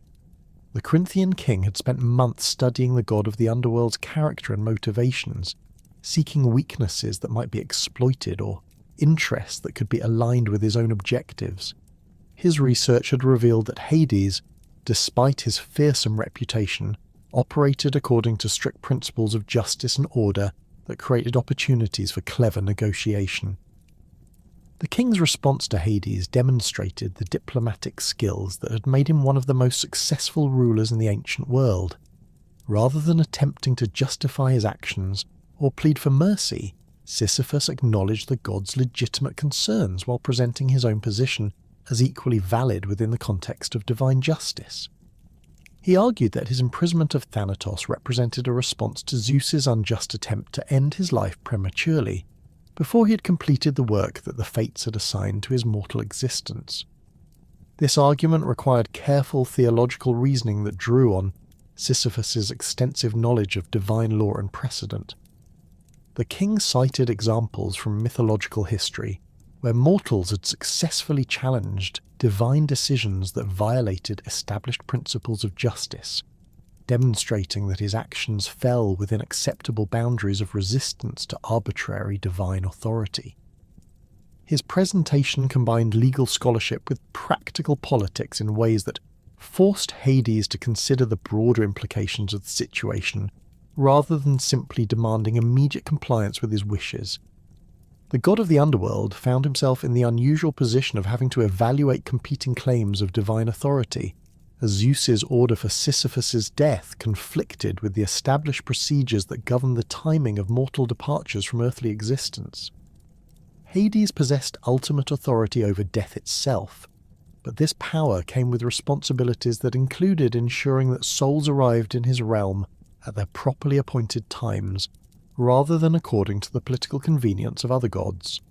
The Corinthian king had spent months studying the god of the underworld's character and motivations, seeking weaknesses that might be exploited or interests that could be aligned with his own objectives. His research had revealed that Hades, despite his fearsome reputation, operated according to strict principles of justice and order that created opportunities for clever negotiation. The king's response to Hades demonstrated the diplomatic skills that had made him one of the most successful rulers in the ancient world. Rather than attempting to justify his actions or plead for mercy, Sisyphus acknowledged the god's legitimate concerns while presenting his own position as equally valid within the context of divine justice. He argued that his imprisonment of Thanatos represented a response to Zeus's unjust attempt to end his life prematurely, before he had completed the work that the fates had assigned to his mortal existence. This argument required careful theological reasoning that drew on Sisyphus's extensive knowledge of divine law and precedent. The king cited examples from mythological history where mortals had successfully challenged divine decisions that violated established principles of justice, demonstrating that his actions fell within acceptable boundaries of resistance to arbitrary divine authority. His presentation combined legal scholarship with practical politics in ways that forced Hades to consider the broader implications of the situation rather than simply demanding immediate compliance with his wishes. The god of the underworld found himself in the unusual position of having to evaluate competing claims of divine authority, as Zeus's order for Sisyphus's death conflicted with the established procedures that govern the timing of mortal departures from earthly existence. Hades possessed ultimate authority over death itself, but this power came with responsibilities that included ensuring that souls arrived in his realm at their properly appointed times, rather than according to the political convenience of other gods.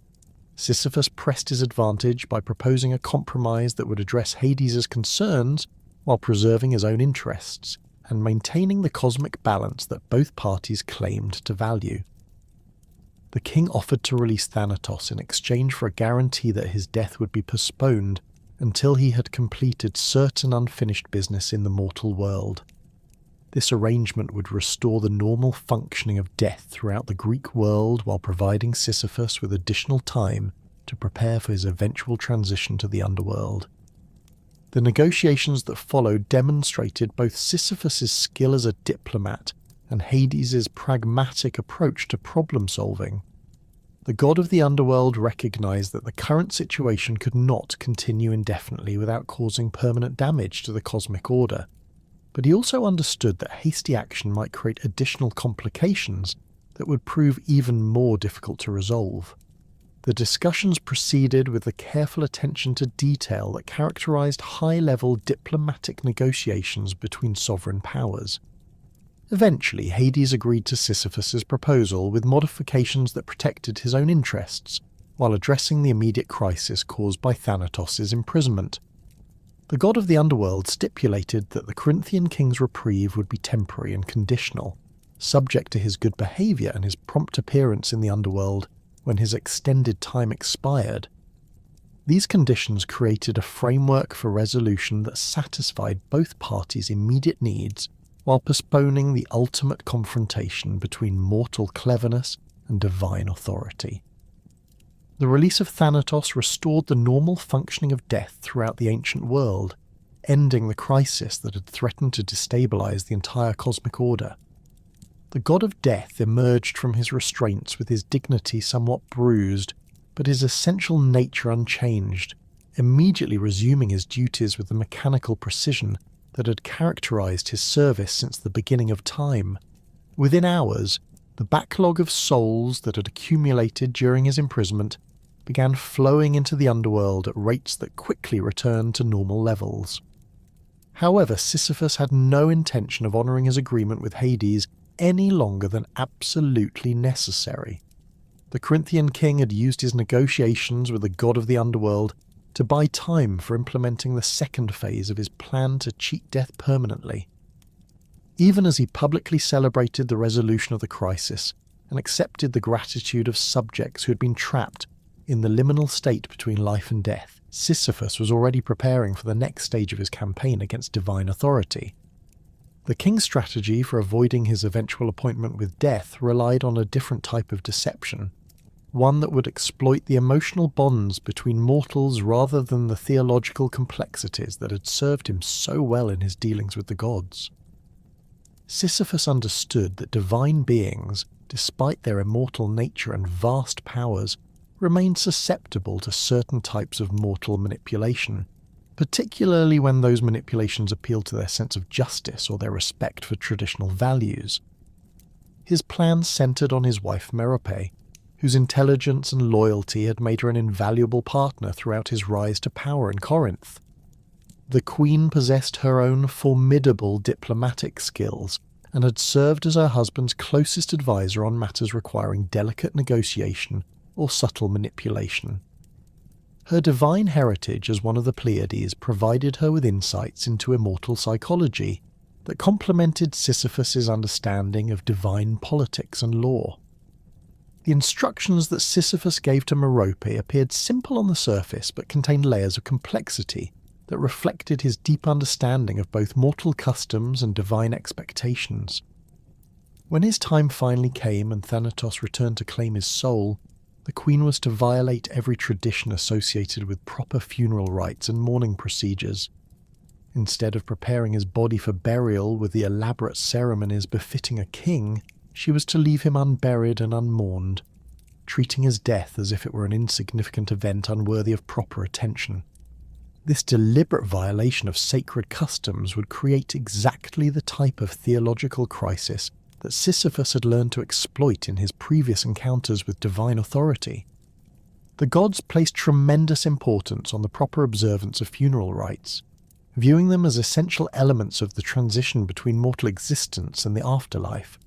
Sisyphus pressed his advantage by proposing a compromise that would address Hades' concerns while preserving his own interests and maintaining the cosmic balance that both parties claimed to value. The king offered to release Thanatos in exchange for a guarantee that his death would be postponed until he had completed certain unfinished business in the mortal world. This arrangement would restore the normal functioning of death throughout the Greek world while providing Sisyphus with additional time to prepare for his eventual transition to the underworld. The negotiations that followed demonstrated both Sisyphus' skill as a diplomat and Hades' pragmatic approach to problem-solving. The god of the underworld recognized that the current situation could not continue indefinitely without causing permanent damage to the cosmic order, but he also understood that hasty action might create additional complications that would prove even more difficult to resolve. The discussions proceeded with the careful attention to detail that characterized high-level diplomatic negotiations between sovereign powers. Eventually, Hades agreed to Sisyphus' proposal with modifications that protected his own interests, while addressing the immediate crisis caused by Thanatos' imprisonment. The god of the underworld stipulated that the Corinthian king's reprieve would be temporary and conditional, subject to his good behaviour and his prompt appearance in the underworld when his extended time expired. These conditions created a framework for resolution that satisfied both parties' immediate needs while postponing the ultimate confrontation between mortal cleverness and divine authority. The release of Thanatos restored the normal functioning of death throughout the ancient world, ending the crisis that had threatened to destabilize the entire cosmic order. The god of death emerged from his restraints with his dignity somewhat bruised, but his essential nature unchanged, immediately resuming his duties with the mechanical precision that had characterized his service since the beginning of time. Within hours, the backlog of souls that had accumulated during his imprisonment began flowing into the underworld at rates that quickly returned to normal levels. However, Sisyphus had no intention of honouring his agreement with Hades any longer than absolutely necessary. The Corinthian king had used his negotiations with the god of the underworld to buy time for implementing the second phase of his plan to cheat death permanently. Even as he publicly celebrated the resolution of the crisis and accepted the gratitude of subjects who had been trapped in the liminal state between life and death, Sisyphus was already preparing for the next stage of his campaign against divine authority. The king's strategy for avoiding his eventual appointment with death relied on a different type of deception, one that would exploit the emotional bonds between mortals rather than the theological complexities that had served him so well in his dealings with the gods. Sisyphus understood that divine beings, despite their immortal nature and vast powers, remained susceptible to certain types of mortal manipulation, particularly when those manipulations appealed to their sense of justice or their respect for traditional values. His plan centered on his wife Merope, whose intelligence and loyalty had made her an invaluable partner throughout his rise to power in Corinth. The queen possessed her own formidable diplomatic skills and had served as her husband's closest advisor on matters requiring delicate negotiation or subtle manipulation. Her divine heritage as one of the Pleiades provided her with insights into immortal psychology that complemented Sisyphus's understanding of divine politics and law. The instructions that Sisyphus gave to Merope appeared simple on the surface but contained layers of complexity that reflected his deep understanding of both mortal customs and divine expectations. When his time finally came and Thanatos returned to claim his soul, the queen was to violate every tradition associated with proper funeral rites and mourning procedures. Instead of preparing his body for burial with the elaborate ceremonies befitting a king, she was to leave him unburied and unmourned, treating his death as if it were an insignificant event unworthy of proper attention. This deliberate violation of sacred customs would create exactly the type of theological crisis that Sisyphus had learned to exploit in his previous encounters with divine authority. The gods placed tremendous importance on the proper observance of funeral rites, viewing them as essential elements of the transition between mortal existence and the afterlife.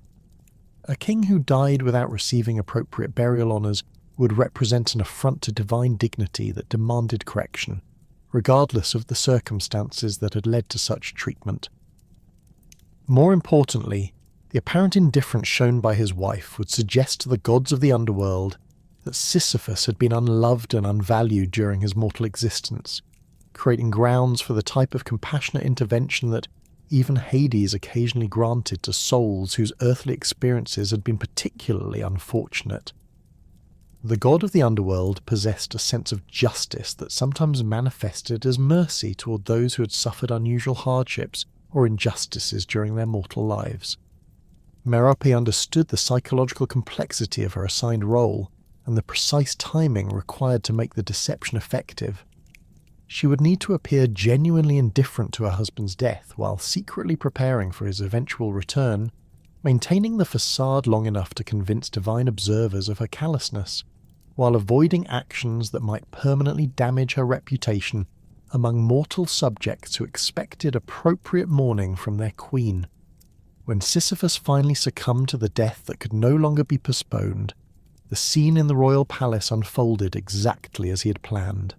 A king who died without receiving appropriate burial honours would represent an affront to divine dignity that demanded correction, regardless of the circumstances that had led to such treatment. More importantly, the apparent indifference shown by his wife would suggest to the gods of the underworld that Sisyphus had been unloved and unvalued during his mortal existence, creating grounds for the type of compassionate intervention that even Hades occasionally granted to souls whose earthly experiences had been particularly unfortunate. The god of the underworld possessed a sense of justice that sometimes manifested as mercy toward those who had suffered unusual hardships or injustices during their mortal lives. Merope understood the psychological complexity of her assigned role and the precise timing required to make the deception effective. She would need to appear genuinely indifferent to her husband's death while secretly preparing for his eventual return, maintaining the facade long enough to convince divine observers of her callousness, while avoiding actions that might permanently damage her reputation among mortal subjects who expected appropriate mourning from their queen. When Sisyphus finally succumbed to the death that could no longer be postponed, the scene in the royal palace unfolded exactly as he had planned.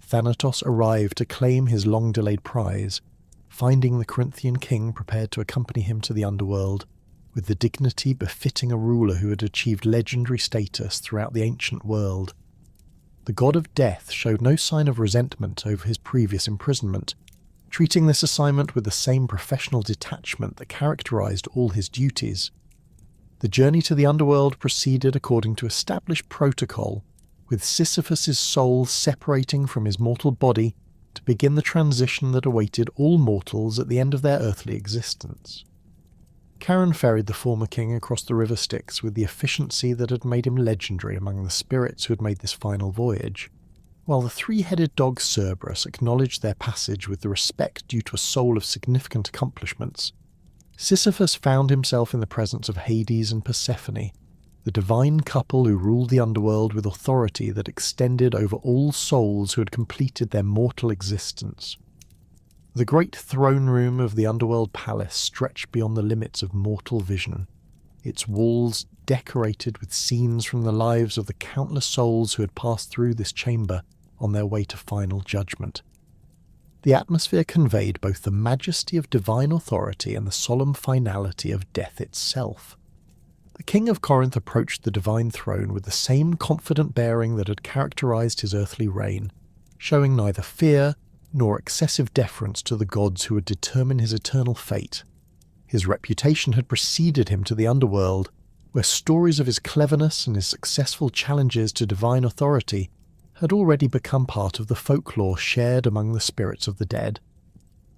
Thanatos arrived to claim his long-delayed prize, finding the Corinthian king prepared to accompany him to the underworld, with the dignity befitting a ruler who had achieved legendary status throughout the ancient world. The god of death showed no sign of resentment over his previous imprisonment, treating this assignment with the same professional detachment that characterized all his duties. The journey to the underworld proceeded according to established protocol, with Sisyphus's soul separating from his mortal body to begin the transition that awaited all mortals at the end of their earthly existence. Charon ferried the former king across the river Styx with the efficiency that had made him legendary among the spirits who had made this final voyage, while the three-headed dog Cerberus acknowledged their passage with the respect due to a soul of significant accomplishments. Sisyphus found himself in the presence of Hades and Persephone, the divine couple who ruled the underworld with authority that extended over all souls who had completed their mortal existence. The great throne room of the underworld palace stretched beyond the limits of mortal vision, its walls decorated with scenes from the lives of the countless souls who had passed through this chamber on their way to final judgment. The atmosphere conveyed both the majesty of divine authority and the solemn finality of death itself. The king of Corinth approached the divine throne with the same confident bearing that had characterized his earthly reign, showing neither fear nor excessive deference to the gods who would determine his eternal fate. His reputation had preceded him to the underworld, where stories of his cleverness and his successful challenges to divine authority had already become part of the folklore shared among the spirits of the dead.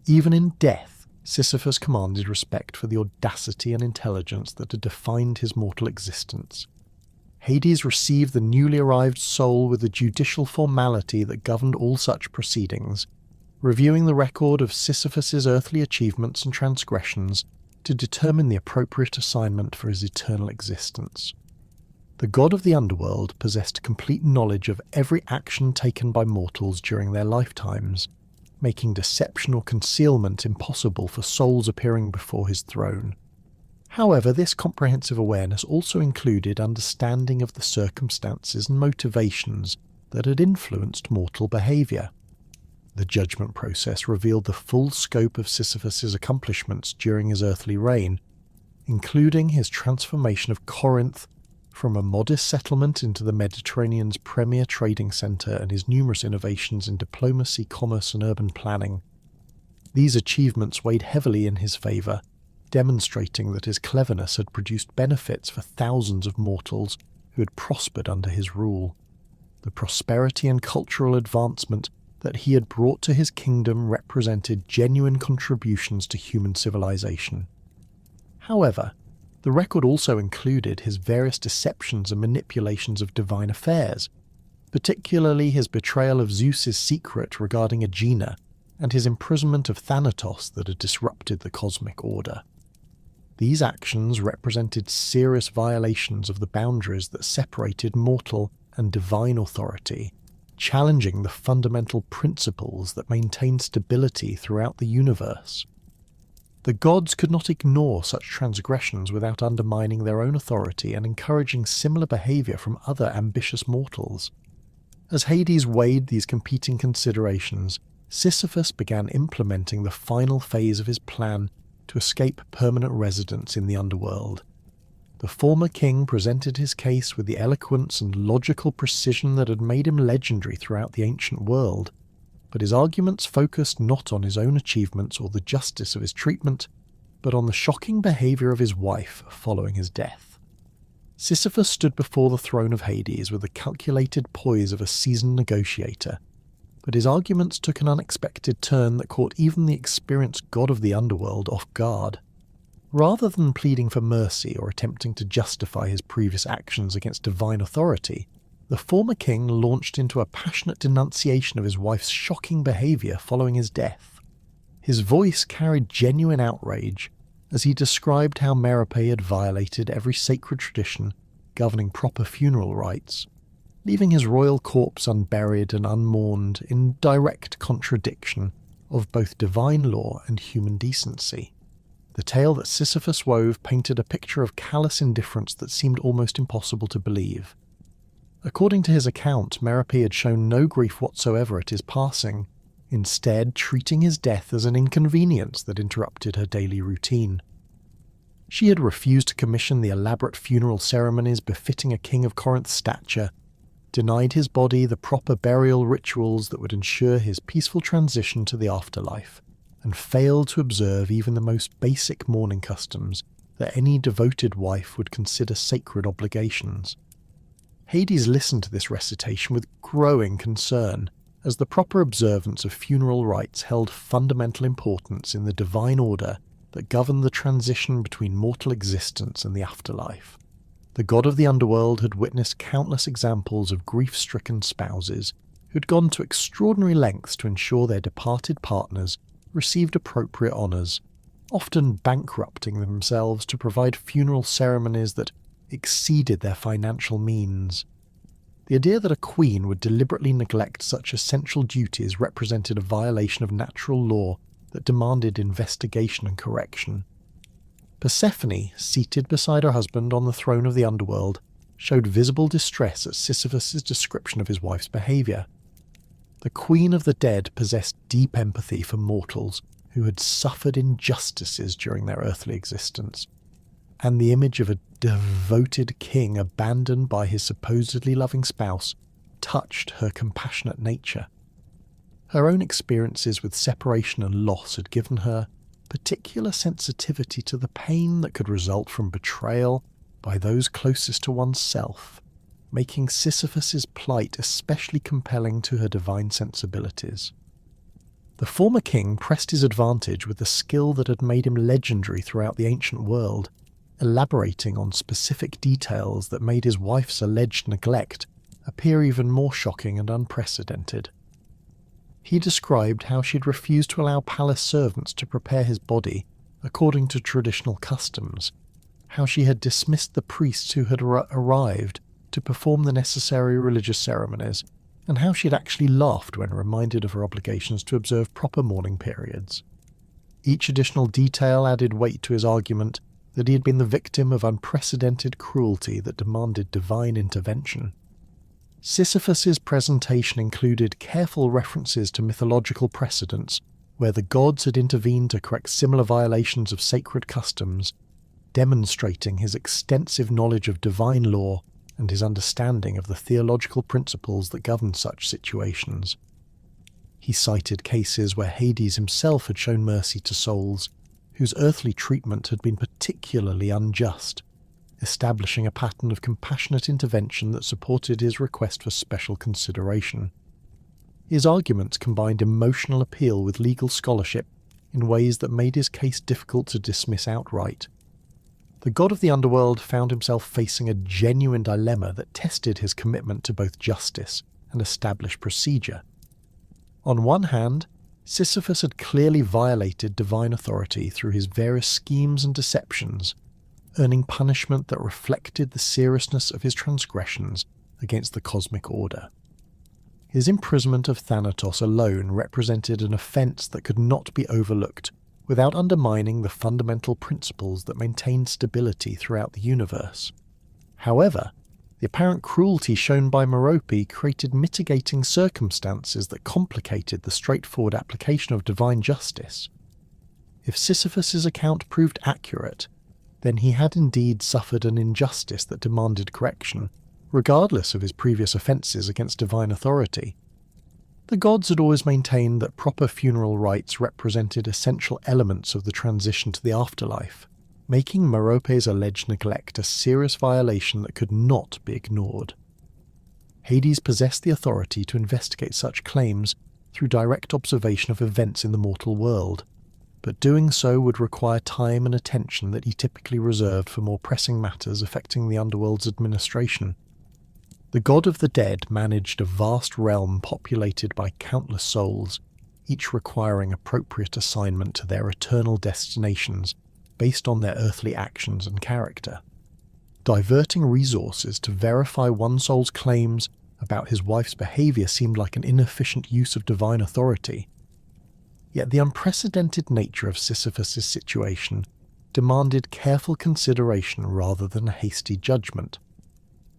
Even in death, Sisyphus commanded respect for the audacity and intelligence that had defined his mortal existence. Hades received the newly arrived soul with the judicial formality that governed all such proceedings, reviewing the record of Sisyphus's earthly achievements and transgressions to determine the appropriate assignment for his eternal existence. The god of the underworld possessed complete knowledge of every action taken by mortals during their lifetimes, making deception or concealment impossible for souls appearing before his throne. However, this comprehensive awareness also included understanding of the circumstances and motivations that had influenced mortal behaviour. The judgment process revealed the full scope of Sisyphus's accomplishments during his earthly reign, including his transformation of Corinth from a modest settlement into the Mediterranean's premier trading centre and his numerous innovations in diplomacy, commerce and urban planning. These achievements weighed heavily in his favour, demonstrating that his cleverness had produced benefits for thousands of mortals who had prospered under his rule. The prosperity and cultural advancement that he had brought to his kingdom represented genuine contributions to human civilization. However, the record also included his various deceptions and manipulations of divine affairs, particularly his betrayal of Zeus's secret regarding Aegina and his imprisonment of Thanatos that had disrupted the cosmic order. These actions represented serious violations of the boundaries that separated mortal and divine authority, challenging the fundamental principles that maintain stability throughout the universe. The gods could not ignore such transgressions without undermining their own authority and encouraging similar behaviour from other ambitious mortals. As Hades weighed these competing considerations, Sisyphus began implementing the final phase of his plan to escape permanent residence in the underworld. The former king presented his case with the eloquence and logical precision that had made him legendary throughout the ancient world, but his arguments focused not on his own achievements or the justice of his treatment, but on the shocking behaviour of his wife following his death. Sisyphus stood before the throne of Hades with the calculated poise of a seasoned negotiator, but his arguments took an unexpected turn that caught even the experienced god of the underworld off guard. Rather than pleading for mercy or attempting to justify his previous actions against divine authority, the former king launched into a passionate denunciation of his wife's shocking behaviour following his death. His voice carried genuine outrage as he described how Merope had violated every sacred tradition governing proper funeral rites, leaving his royal corpse unburied and unmourned in direct contradiction of both divine law and human decency. The tale that Sisyphus wove painted a picture of callous indifference that seemed almost impossible to believe. According to his account, Merope had shown no grief whatsoever at his passing, instead treating his death as an inconvenience that interrupted her daily routine. She had refused to commission the elaborate funeral ceremonies befitting a king of Corinth's stature, denied his body the proper burial rituals that would ensure his peaceful transition to the afterlife, and failed to observe even the most basic mourning customs that any devoted wife would consider sacred obligations. Hades listened to this recitation with growing concern, as the proper observance of funeral rites held fundamental importance in the divine order that governed the transition between mortal existence and the afterlife. The god of the underworld had witnessed countless examples of grief-stricken spouses who had gone to extraordinary lengths to ensure their departed partners received appropriate honours, often bankrupting themselves to provide funeral ceremonies that exceeded their financial means. The idea that a queen would deliberately neglect such essential duties represented a violation of natural law that demanded investigation and correction. Persephone, seated beside her husband on the throne of the underworld, showed visible distress at Sisyphus's description of his wife's behaviour. The queen of the dead possessed deep empathy for mortals who had suffered injustices during their earthly existence, and the image of a devoted king abandoned by his supposedly loving spouse touched her compassionate nature. Her own experiences with separation and loss had given her particular sensitivity to the pain that could result from betrayal by those closest to oneself, making Sisyphus's plight especially compelling to her divine sensibilities. The former king pressed his advantage with the skill that had made him legendary throughout the ancient world, elaborating on specific details that made his wife's alleged neglect appear even more shocking and unprecedented. He described how she had refused to allow palace servants to prepare his body according to traditional customs, how she had dismissed the priests who had arrived to perform the necessary religious ceremonies, and how she had actually laughed when reminded of her obligations to observe proper mourning periods. Each additional detail added weight to his argument that he had been the victim of unprecedented cruelty that demanded divine intervention. Sisyphus's presentation included careful references to mythological precedents where the gods had intervened to correct similar violations of sacred customs, demonstrating his extensive knowledge of divine law and his understanding of the theological principles that govern such situations. He cited cases where Hades himself had shown mercy to souls whose earthly treatment had been particularly unjust, establishing a pattern of compassionate intervention that supported his request for special consideration. His arguments combined emotional appeal with legal scholarship in ways that made his case difficult to dismiss outright. The god of the underworld found himself facing a genuine dilemma that tested his commitment to both justice and established procedure. On one hand, Sisyphus had clearly violated divine authority through his various schemes and deceptions, earning punishment that reflected the seriousness of his transgressions against the cosmic order. His imprisonment of Thanatos alone represented an offence that could not be overlooked without undermining the fundamental principles that maintained stability throughout the universe. However, the apparent cruelty shown by Merope created mitigating circumstances that complicated the straightforward application of divine justice. If Sisyphus's account proved accurate, then he had indeed suffered an injustice that demanded correction, regardless of his previous offences against divine authority. The gods had always maintained that proper funeral rites represented essential elements of the transition to the afterlife, making Merope's alleged neglect a serious violation that could not be ignored. Hades possessed the authority to investigate such claims through direct observation of events in the mortal world, but doing so would require time and attention that he typically reserved for more pressing matters affecting the underworld's administration. The god of the dead managed a vast realm populated by countless souls, each requiring appropriate assignment to their eternal destinations based on their earthly actions and character. Diverting resources to verify one soul's claims about his wife's behaviour seemed like an inefficient use of divine authority. Yet the unprecedented nature of Sisyphus's situation demanded careful consideration rather than a hasty judgment.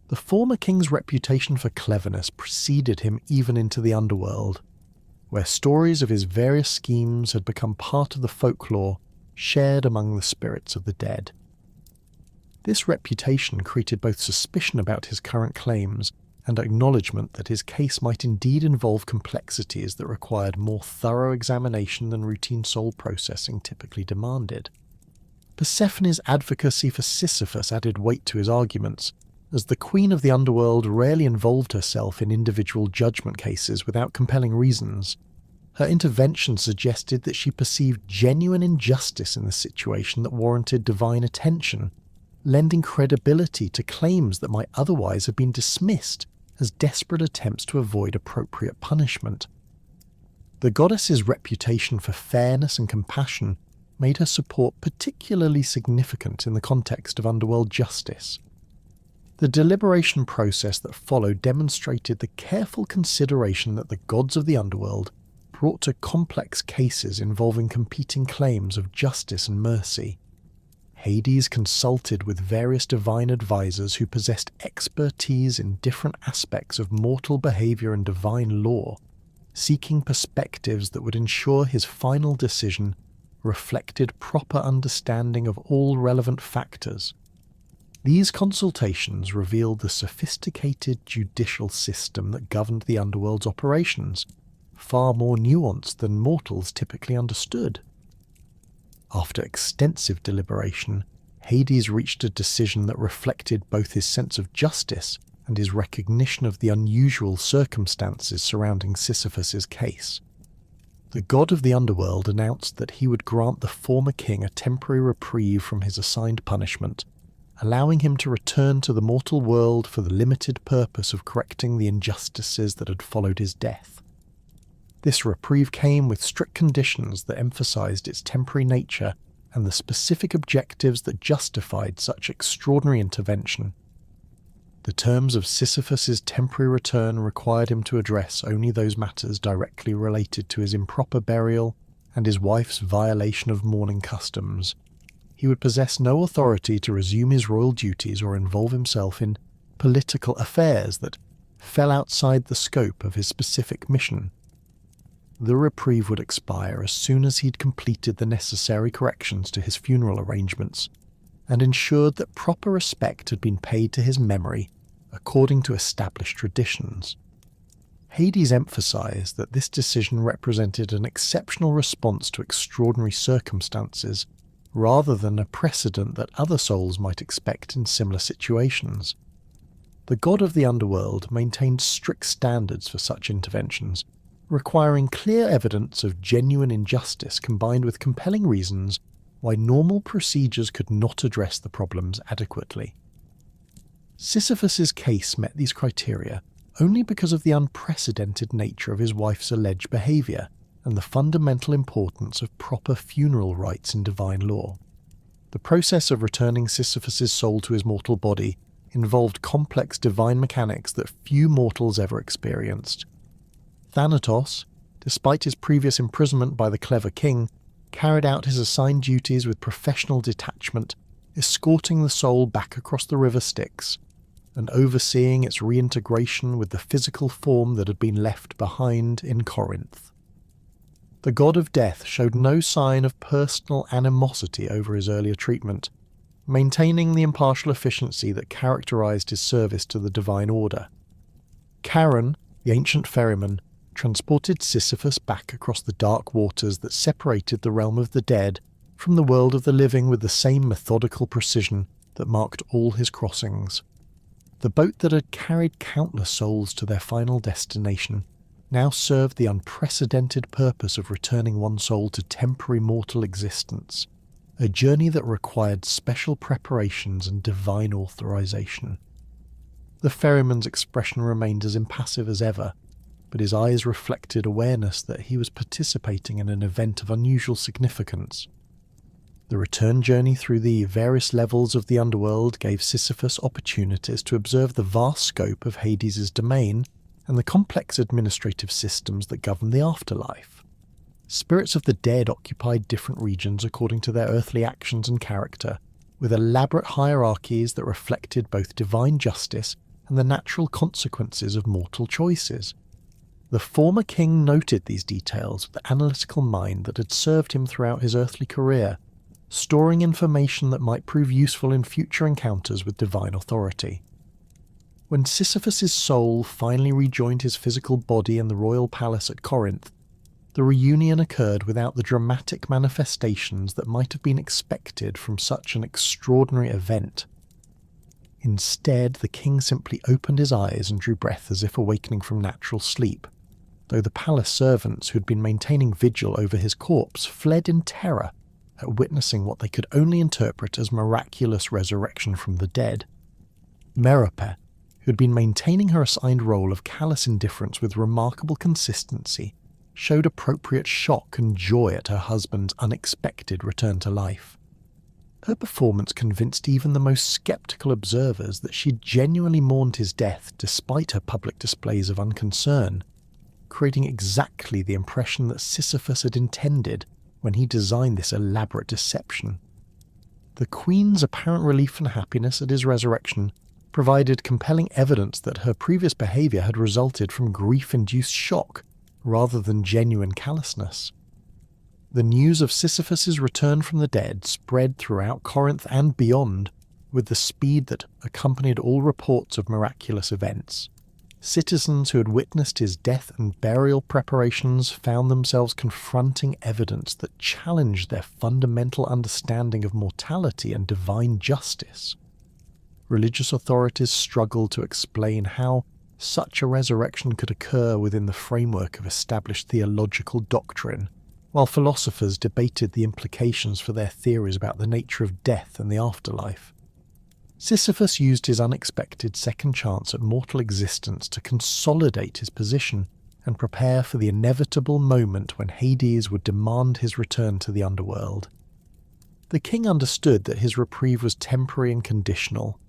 The former king's reputation for cleverness preceded him even into the underworld, where stories of his various schemes had become part of the folklore shared among the spirits of the dead. This reputation created both suspicion about his current claims and acknowledgement that his case might indeed involve complexities that required more thorough examination than routine soul processing typically demanded. Persephone's advocacy for Sisyphus added weight to his arguments, as the queen of the underworld rarely involved herself in individual judgment cases without compelling reasons. Her intervention suggested that she perceived genuine injustice in the situation that warranted divine attention, lending credibility to claims that might otherwise have been dismissed as desperate attempts to avoid appropriate punishment. The goddess's reputation for fairness and compassion made her support particularly significant in the context of underworld justice. The deliberation process that followed demonstrated the careful consideration that the gods of the underworld brought to complex cases involving competing claims of justice and mercy. Hades consulted with various divine advisors who possessed expertise in different aspects of mortal behavior and divine law, seeking perspectives that would ensure his final decision reflected proper understanding of all relevant factors. These consultations revealed the sophisticated judicial system that governed the underworld's operations, far more nuanced than mortals typically understood. After extensive deliberation, Hades reached a decision that reflected both his sense of justice and his recognition of the unusual circumstances surrounding Sisyphus's case. The god of the underworld announced that he would grant the former king a temporary reprieve from his assigned punishment, allowing him to return to the mortal world for the limited purpose of correcting the injustices that had followed his death. This reprieve came with strict conditions that emphasized its temporary nature and the specific objectives that justified such extraordinary intervention. The terms of Sisyphus's temporary return required him to address only those matters directly related to his improper burial and his wife's violation of mourning customs. He would possess no authority to resume his royal duties or involve himself in political affairs that fell outside the scope of his specific mission. The reprieve would expire as soon as he'd completed the necessary corrections to his funeral arrangements and ensured that proper respect had been paid to his memory according to established traditions. Hades emphasized that this decision represented an exceptional response to extraordinary circumstances rather than a precedent that other souls might expect in similar situations. The god of the underworld maintained strict standards for such interventions, requiring clear evidence of genuine injustice combined with compelling reasons why normal procedures could not address the problems adequately. Sisyphus's case met these criteria only because of the unprecedented nature of his wife's alleged behaviour and the fundamental importance of proper funeral rites in divine law. The process of returning Sisyphus's soul to his mortal body involved complex divine mechanics that few mortals ever experienced. Thanatos, despite his previous imprisonment by the clever king, carried out his assigned duties with professional detachment, escorting the soul back across the river Styx, and overseeing its reintegration with the physical form that had been left behind in Corinth. The god of death showed no sign of personal animosity over his earlier treatment, maintaining the impartial efficiency that characterized his service to the divine order. Charon, the ancient ferryman, transported Sisyphus back across the dark waters that separated the realm of the dead from the world of the living with the same methodical precision that marked all his crossings. The boat that had carried countless souls to their final destination now served the unprecedented purpose of returning one soul to temporary mortal existence, a journey that required special preparations and divine authorization. The ferryman's expression remained as impassive as ever, but his eyes reflected awareness that he was participating in an event of unusual significance. The return journey through the various levels of the underworld gave Sisyphus opportunities to observe the vast scope of Hades' domain and the complex administrative systems that govern the afterlife. Spirits of the dead occupied different regions according to their earthly actions and character, with elaborate hierarchies that reflected both divine justice and the natural consequences of mortal choices. The former king noted these details with the analytical mind that had served him throughout his earthly career, storing information that might prove useful in future encounters with divine authority. When Sisyphus's soul finally rejoined his physical body in the royal palace at Corinth, the reunion occurred without the dramatic manifestations that might have been expected from such an extraordinary event. Instead, the king simply opened his eyes and drew breath as if awakening from natural sleep, though the palace servants who had been maintaining vigil over his corpse fled in terror at witnessing what they could only interpret as miraculous resurrection from the dead. Merope, who had been maintaining her assigned role of callous indifference with remarkable consistency, showed appropriate shock and joy at her husband's unexpected return to life. Her performance convinced even the most skeptical observers that she genuinely mourned his death despite her public displays of unconcern, creating exactly the impression that Sisyphus had intended when he designed this elaborate deception. The queen's apparent relief and happiness at his resurrection provided compelling evidence that her previous behaviour had resulted from grief-induced shock rather than genuine callousness. The news of Sisyphus's return from the dead spread throughout Corinth and beyond with the speed that accompanied all reports of miraculous events. Citizens who had witnessed his death and burial preparations found themselves confronting evidence that challenged their fundamental understanding of mortality and divine justice. Religious authorities struggled to explain how such a resurrection could occur within the framework of established theological doctrine, while philosophers debated the implications for their theories about the nature of death and the afterlife. Sisyphus used his unexpected second chance at mortal existence to consolidate his position and prepare for the inevitable moment when Hades would demand his return to the underworld. The king understood that his reprieve was temporary and conditional,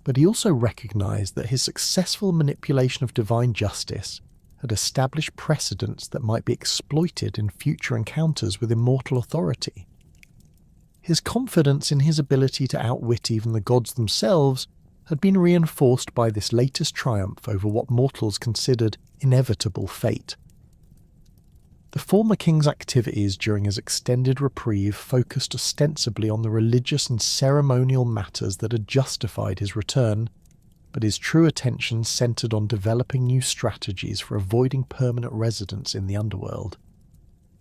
but he also recognized that his successful manipulation of divine justice had established precedents that might be exploited in future encounters with immortal authority. His confidence in his ability to outwit even the gods themselves had been reinforced by this latest triumph over what mortals considered inevitable fate. The former king's activities during his extended reprieve focused ostensibly on the religious and ceremonial matters that had justified his return, but his true attention centered on developing new strategies for avoiding permanent residence in the underworld.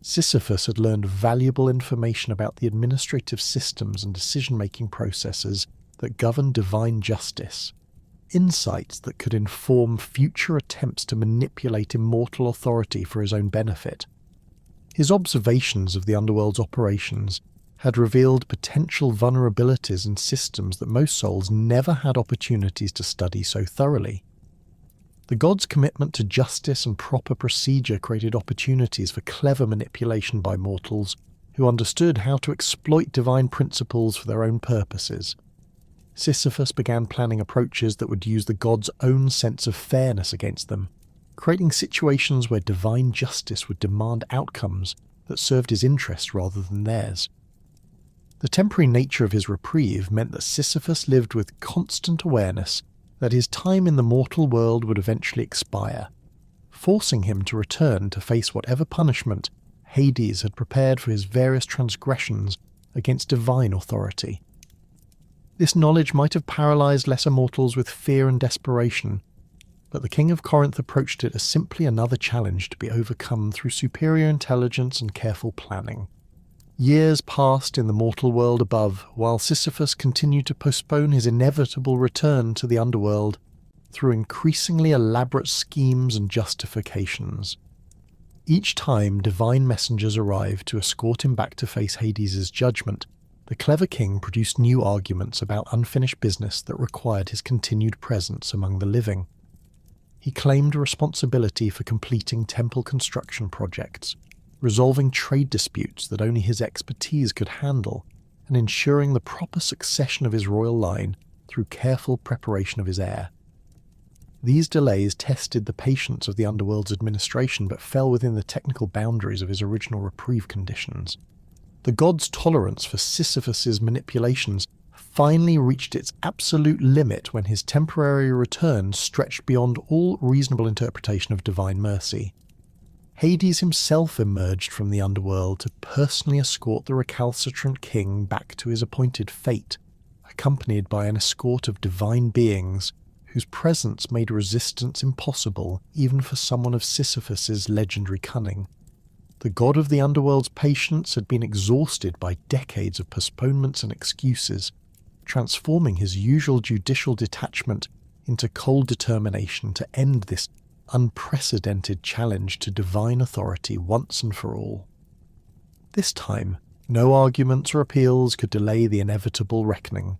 Sisyphus had learned valuable information about the administrative systems and decision-making processes that govern divine justice, insights that could inform future attempts to manipulate immortal authority for his own benefit. His observations of the underworld's operations had revealed potential vulnerabilities in systems that most souls never had opportunities to study so thoroughly. The gods' commitment to justice and proper procedure created opportunities for clever manipulation by mortals who understood how to exploit divine principles for their own purposes. Sisyphus began planning approaches that would use the gods' own sense of fairness against them, creating situations where divine justice would demand outcomes that served his interests rather than theirs. The temporary nature of his reprieve meant that Sisyphus lived with constant awareness that his time in the mortal world would eventually expire, forcing him to return to face whatever punishment Hades had prepared for his various transgressions against divine authority. This knowledge might have paralysed lesser mortals with fear and desperation, but the King of Corinth approached it as simply another challenge to be overcome through superior intelligence and careful planning. Years passed in the mortal world above, while Sisyphus continued to postpone his inevitable return to the underworld through increasingly elaborate schemes and justifications. Each time divine messengers arrived to escort him back to face Hades' judgment, the clever king produced new arguments about unfinished business that required his continued presence among the living. He claimed responsibility for completing temple construction projects, resolving trade disputes that only his expertise could handle, and ensuring the proper succession of his royal line through careful preparation of his heir. These delays tested the patience of the underworld's administration but fell within the technical boundaries of his original reprieve conditions. The gods' tolerance for Sisyphus's manipulations finally reached its absolute limit when his temporary return stretched beyond all reasonable interpretation of divine mercy. Hades himself emerged from the underworld to personally escort the recalcitrant king back to his appointed fate, accompanied by an escort of divine beings whose presence made resistance impossible even for someone of Sisyphus's legendary cunning. The god of the underworld's patience had been exhausted by decades of postponements and excuses, transforming his usual judicial detachment into cold determination to end this unprecedented challenge to divine authority once and for all. This time, no arguments or appeals could delay the inevitable reckoning.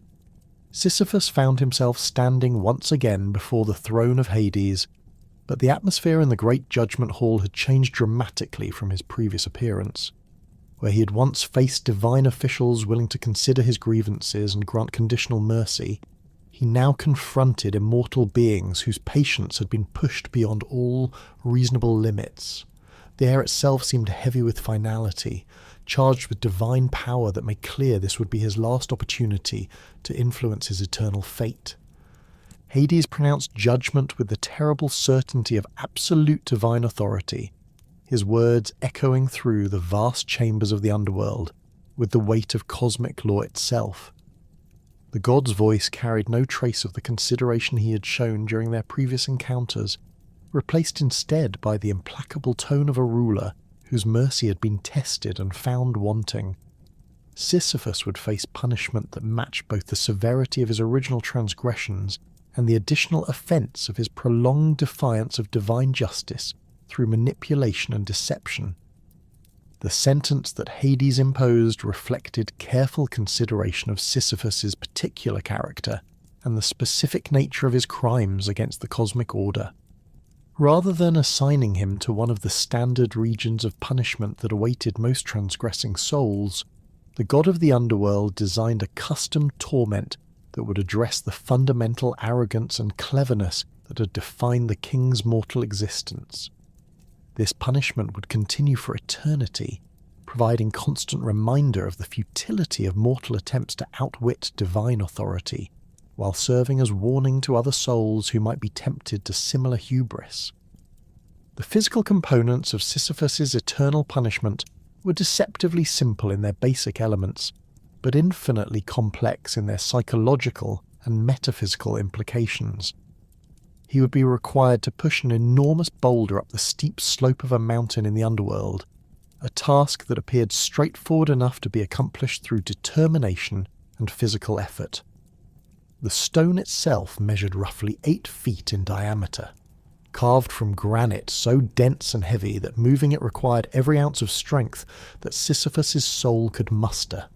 Sisyphus found himself standing once again before the throne of Hades, but the atmosphere in the great judgment hall had changed dramatically from his previous appearance. Where he had once faced divine officials willing to consider his grievances and grant conditional mercy, he now confronted immortal beings whose patience had been pushed beyond all reasonable limits. The air itself seemed heavy with finality, charged with divine power that made clear this would be his last opportunity to influence his eternal fate. Hades pronounced judgment with the terrible certainty of absolute divine authority, his words echoing through the vast chambers of the underworld with the weight of cosmic law itself. The god's voice carried no trace of the consideration he had shown during their previous encounters, replaced instead by the implacable tone of a ruler whose mercy had been tested and found wanting. Sisyphus would face punishment that matched both the severity of his original transgressions and the additional offence of his prolonged defiance of divine justice through manipulation and deception. The sentence that Hades imposed reflected careful consideration of Sisyphus's particular character and the specific nature of his crimes against the cosmic order. Rather than assigning him to one of the standard regions of punishment that awaited most transgressing souls, the god of the underworld designed a custom torment that would address the fundamental arrogance and cleverness that had defined the king's mortal existence. This punishment would continue for eternity, providing constant reminder of the futility of mortal attempts to outwit divine authority, while serving as warning to other souls who might be tempted to similar hubris. The physical components of Sisyphus's eternal punishment were deceptively simple in their basic elements, but infinitely complex in their psychological and metaphysical implications. He would be required to push an enormous boulder up the steep slope of a mountain in the underworld, a task that appeared straightforward enough to be accomplished through determination and physical effort. The stone itself measured roughly 8 feet in diameter, carved from granite so dense and heavy that moving it required every ounce of strength that Sisyphus's soul could muster,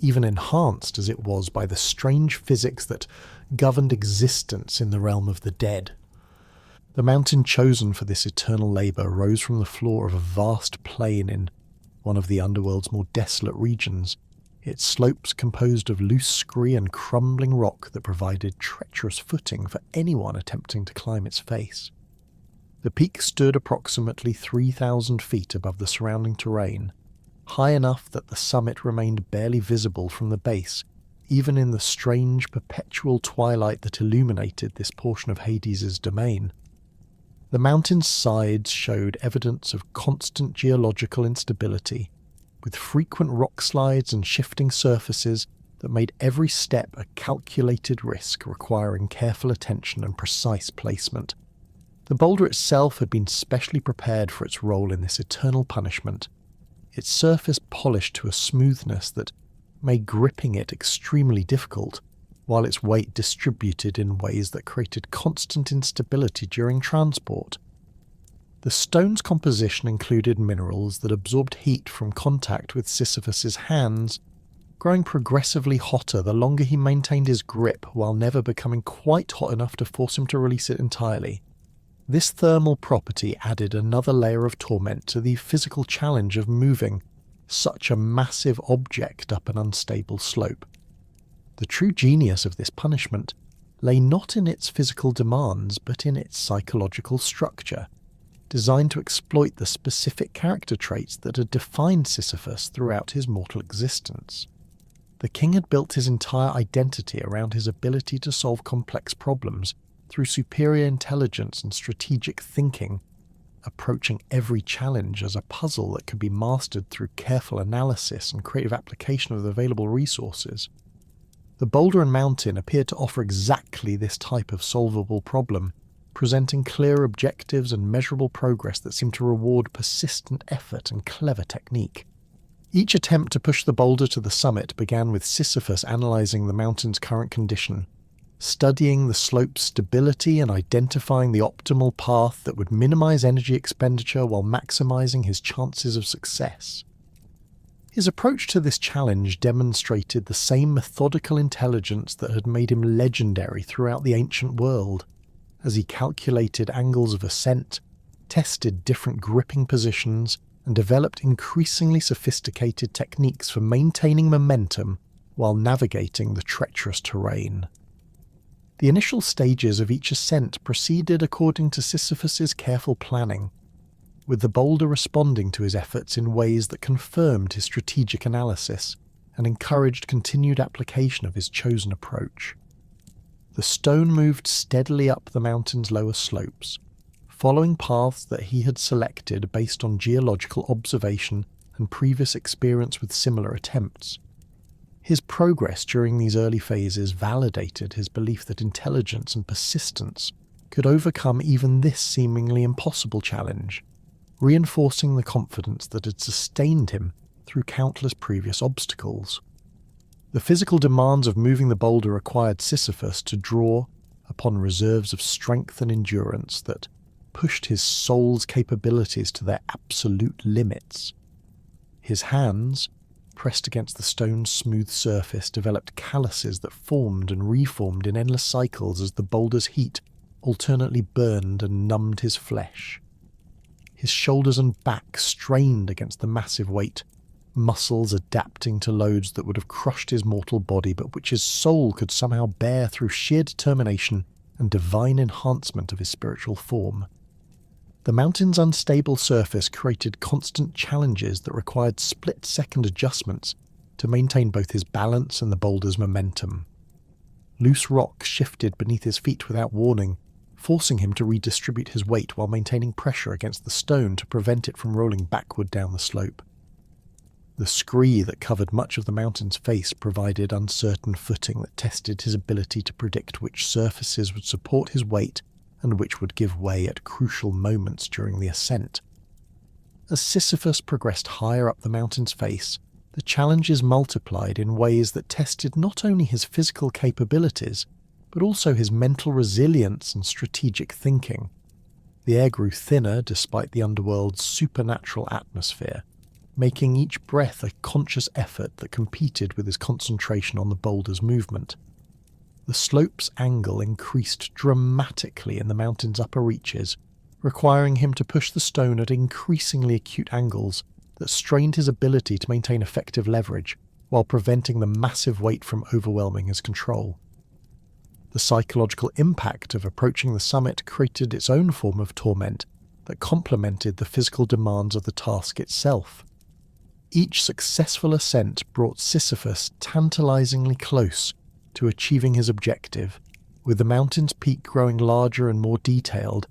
even enhanced as it was by the strange physics that governed existence in the realm of the dead. The mountain chosen for this eternal labour rose from the floor of a vast plain in one of the underworld's more desolate regions, its slopes composed of loose scree and crumbling rock that provided treacherous footing for anyone attempting to climb its face. The peak stood approximately 3,000 feet above the surrounding terrain, high enough that the summit remained barely visible from the base, even in the strange perpetual twilight that illuminated this portion of Hades's domain. The mountain's sides showed evidence of constant geological instability, with frequent rock slides and shifting surfaces that made every step a calculated risk requiring careful attention and precise placement. The boulder itself had been specially prepared for its role in this eternal punishment, its surface polished to a smoothness that made gripping it extremely difficult, while its weight distributed in ways that created constant instability during transport. The stone's composition included minerals that absorbed heat from contact with Sisyphus's hands, growing progressively hotter the longer he maintained his grip while never becoming quite hot enough to force him to release it entirely. This thermal property added another layer of torment to the physical challenge of moving such a massive object up an unstable slope. The true genius of this punishment lay not in its physical demands but in its psychological structure, designed to exploit the specific character traits that had defined Sisyphus throughout his mortal existence. The king had built his entire identity around his ability to solve complex problems through superior intelligence and strategic thinking, approaching every challenge as a puzzle that could be mastered through careful analysis and creative application of the available resources. The boulder and mountain appeared to offer exactly this type of solvable problem, presenting clear objectives and measurable progress that seemed to reward persistent effort and clever technique. Each attempt to push the boulder to the summit began with Sisyphus analysing the mountain's current condition, studying the slope's stability and identifying the optimal path that would minimise energy expenditure while maximising his chances of success. His approach to this challenge demonstrated the same methodical intelligence that had made him legendary throughout the ancient world, as he calculated angles of ascent, tested different gripping positions, and developed increasingly sophisticated techniques for maintaining momentum while navigating the treacherous terrain. The initial stages of each ascent proceeded according to Sisyphus's careful planning, with the boulder responding to his efforts in ways that confirmed his strategic analysis and encouraged continued application of his chosen approach. The stone moved steadily up the mountain's lower slopes, following paths that he had selected based on geological observation and previous experience with similar attempts. His progress during these early phases validated his belief that intelligence and persistence could overcome even this seemingly impossible challenge, reinforcing the confidence that had sustained him through countless previous obstacles. The physical demands of moving the boulder required Sisyphus to draw upon reserves of strength and endurance that pushed his soul's capabilities to their absolute limits. His hands, pressed against the stone's smooth surface, developed calluses that formed and reformed in endless cycles as the boulder's heat alternately burned and numbed his flesh. His shoulders and back strained against the massive weight, muscles adapting to loads that would have crushed his mortal body, but which his soul could somehow bear through sheer determination and divine enhancement of his spiritual form. The mountain's unstable surface created constant challenges that required split-second adjustments to maintain both his balance and the boulder's momentum. Loose rock shifted beneath his feet without warning, forcing him to redistribute his weight while maintaining pressure against the stone to prevent it from rolling backward down the slope. The scree that covered much of the mountain's face provided uncertain footing that tested his ability to predict which surfaces would support his weight and which would give way at crucial moments during the ascent. As Sisyphus progressed higher up the mountain's face, the challenges multiplied in ways that tested not only his physical capabilities, but also his mental resilience and strategic thinking. The air grew thinner despite the underworld's supernatural atmosphere, making each breath a conscious effort that competed with his concentration on the boulder's movement. The slope's angle increased dramatically in the mountain's upper reaches, requiring him to push the stone at increasingly acute angles that strained his ability to maintain effective leverage, while preventing the massive weight from overwhelming his control. The psychological impact of approaching the summit created its own form of torment that complemented the physical demands of the task itself. Each successful ascent brought Sisyphus tantalizingly close to achieving his objective, with the mountain's peak growing larger and more detailed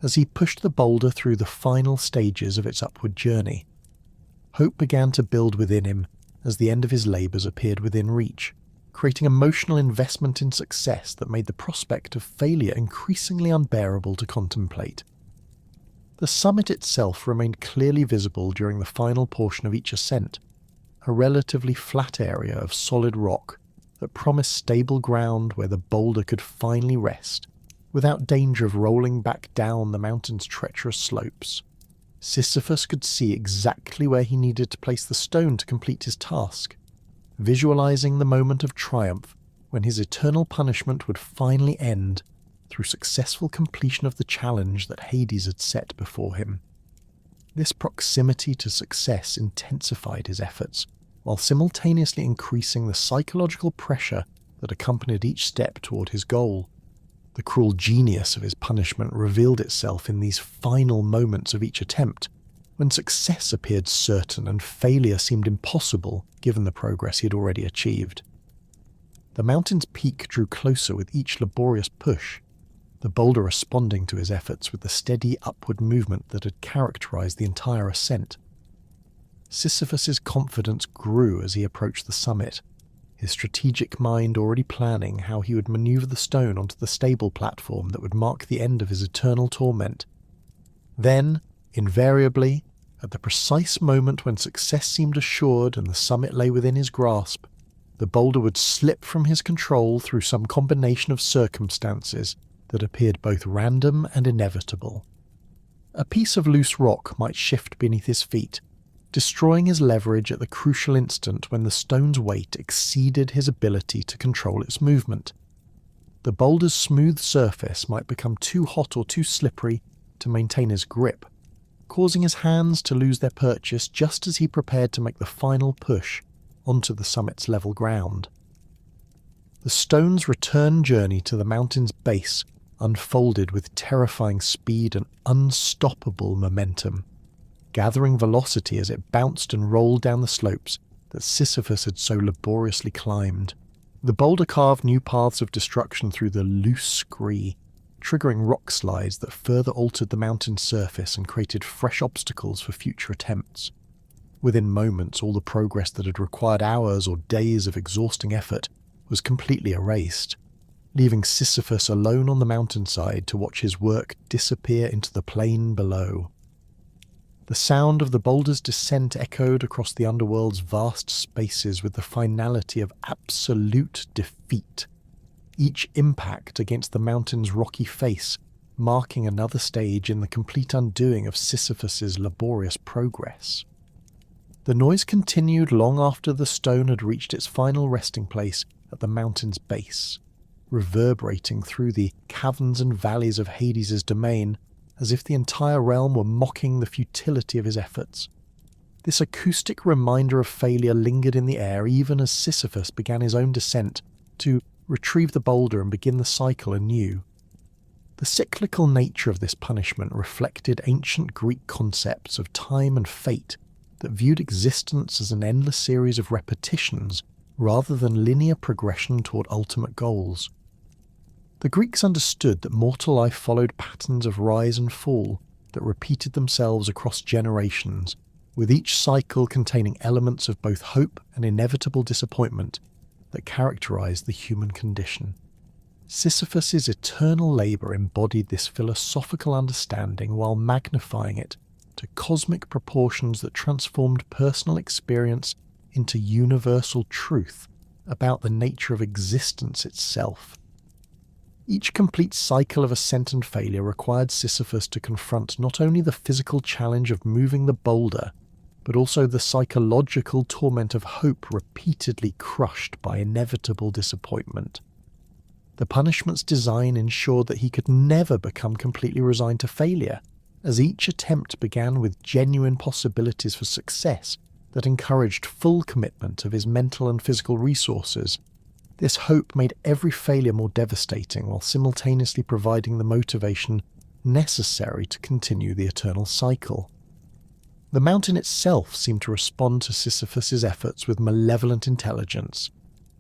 as he pushed the boulder through the final stages of its upward journey. Hope began to build within him as the end of his labours appeared within reach, creating emotional investment in success that made the prospect of failure increasingly unbearable to contemplate. The summit itself remained clearly visible during the final portion of each ascent, a relatively flat area of solid rock that promised stable ground where the boulder could finally rest, without danger of rolling back down the mountain's treacherous slopes. Sisyphus could see exactly where he needed to place the stone to complete his task, visualizing the moment of triumph when his eternal punishment would finally end through successful completion of the challenge that Hades had set before him. This proximity to success intensified his efforts, while simultaneously increasing the psychological pressure that accompanied each step toward his goal. The cruel genius of his punishment revealed itself in these final moments of each attempt, when success appeared certain and failure seemed impossible given the progress he had already achieved. The mountain's peak drew closer with each laborious push, the boulder responding to his efforts with the steady upward movement that had characterized the entire ascent. Sisyphus's confidence grew as he approached the summit, his strategic mind already planning how he would maneuver the stone onto the stable platform that would mark the end of his eternal torment. Then, invariably, at the precise moment when success seemed assured and the summit lay within his grasp, the boulder would slip from his control through some combination of circumstances that appeared both random and inevitable. A piece of loose rock might shift beneath his feet, destroying his leverage at the crucial instant when the stone's weight exceeded his ability to control its movement. The boulder's smooth surface might become too hot or too slippery to maintain his grip, causing his hands to lose their purchase just as he prepared to make the final push onto the summit's level ground. The stone's return journey to the mountain's base unfolded with terrifying speed and unstoppable momentum, gathering velocity as it bounced and rolled down the slopes that Sisyphus had so laboriously climbed. The boulder carved new paths of destruction through the loose scree, triggering rock slides that further altered the mountain's surface and created fresh obstacles for future attempts. Within moments, all the progress that had required hours or days of exhausting effort was completely erased, leaving Sisyphus alone on the mountainside to watch his work disappear into the plain below. The sound of the boulder's descent echoed across the underworld's vast spaces with the finality of absolute defeat, each impact against the mountain's rocky face marking another stage in the complete undoing of Sisyphus's laborious progress. The noise continued long after the stone had reached its final resting place at the mountain's base, reverberating through the caverns and valleys of Hades' domain as if the entire realm were mocking the futility of his efforts. This acoustic reminder of failure lingered in the air even as Sisyphus began his own descent to retrieve the boulder and begin the cycle anew. The cyclical nature of this punishment reflected ancient Greek concepts of time and fate that viewed existence as an endless series of repetitions rather than linear progression toward ultimate goals. The Greeks understood that mortal life followed patterns of rise and fall that repeated themselves across generations, with each cycle containing elements of both hope and inevitable disappointment that characterized the human condition. Sisyphus's eternal labor embodied this philosophical understanding while magnifying it to cosmic proportions that transformed personal experience into universal truth about the nature of existence itself. Each complete cycle of ascent and failure required Sisyphus to confront not only the physical challenge of moving the boulder, but also the psychological torment of hope repeatedly crushed by inevitable disappointment. The punishment's design ensured that he could never become completely resigned to failure, as each attempt began with genuine possibilities for success that encouraged full commitment of his mental and physical resources. This hope made every failure more devastating while simultaneously providing the motivation necessary to continue the eternal cycle. The mountain itself seemed to respond to Sisyphus's efforts with malevolent intelligence,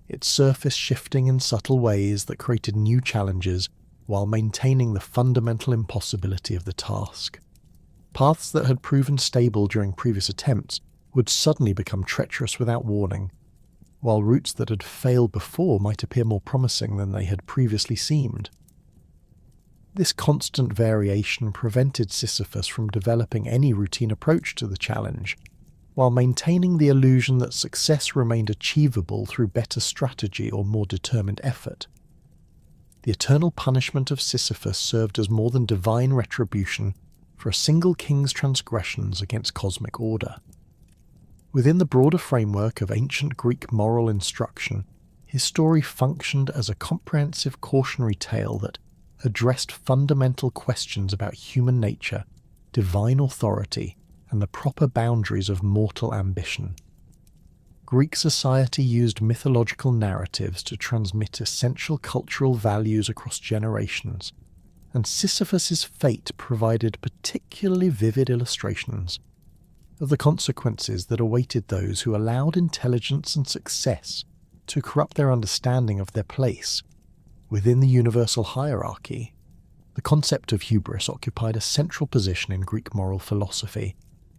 its surface shifting in subtle ways that created new challenges while maintaining the fundamental impossibility of the task. Paths that had proven stable during previous attempts would suddenly become treacherous without warning, while routes that had failed before might appear more promising than they had previously seemed. This constant variation prevented Sisyphus from developing any routine approach to the challenge, while maintaining the illusion that success remained achievable through better strategy or more determined effort. The eternal punishment of Sisyphus served as more than divine retribution for a single king's transgressions against cosmic order. Within the broader framework of ancient Greek moral instruction, his story functioned as a comprehensive cautionary tale that addressed fundamental questions about human nature, divine authority, and the proper boundaries of mortal ambition. Greek society used mythological narratives to transmit essential cultural values across generations, and Sisyphus's fate provided particularly vivid illustrations of the consequences that awaited those who allowed intelligence and success to corrupt their understanding of their place within the universal hierarchy. The concept of hubris occupied a central position in Greek moral philosophy,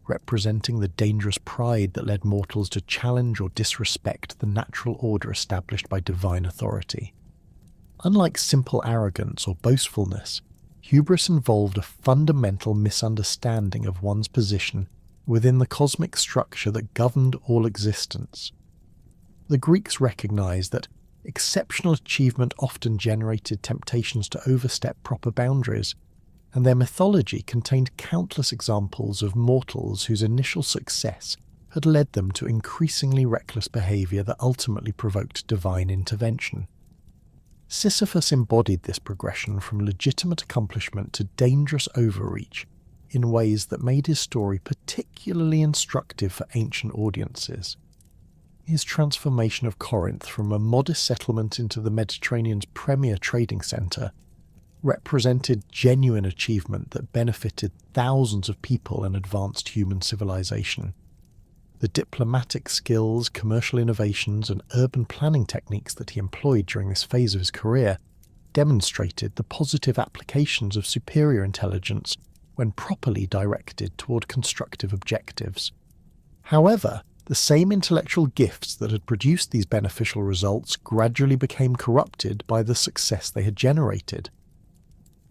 representing the dangerous pride that led mortals to challenge or disrespect the natural order established by divine authority. Unlike simple arrogance or boastfulness, hubris involved a fundamental misunderstanding of one's position within the cosmic structure that governed all existence. The Greeks recognized that exceptional achievement often generated temptations to overstep proper boundaries, and their mythology contained countless examples of mortals whose initial success had led them to increasingly reckless behavior that ultimately provoked divine intervention. Sisyphus embodied this progression from legitimate accomplishment to dangerous overreach in ways that made his story particularly instructive for ancient audiences. His transformation of Corinth from a modest settlement into the Mediterranean's premier trading centre represented genuine achievement that benefited thousands of people and advanced human civilization. The diplomatic skills, commercial innovations, and urban planning techniques that he employed during this phase of his career demonstrated the positive applications of superior intelligence when properly directed toward constructive objectives. However, the same intellectual gifts that had produced these beneficial results gradually became corrupted by the success they had generated.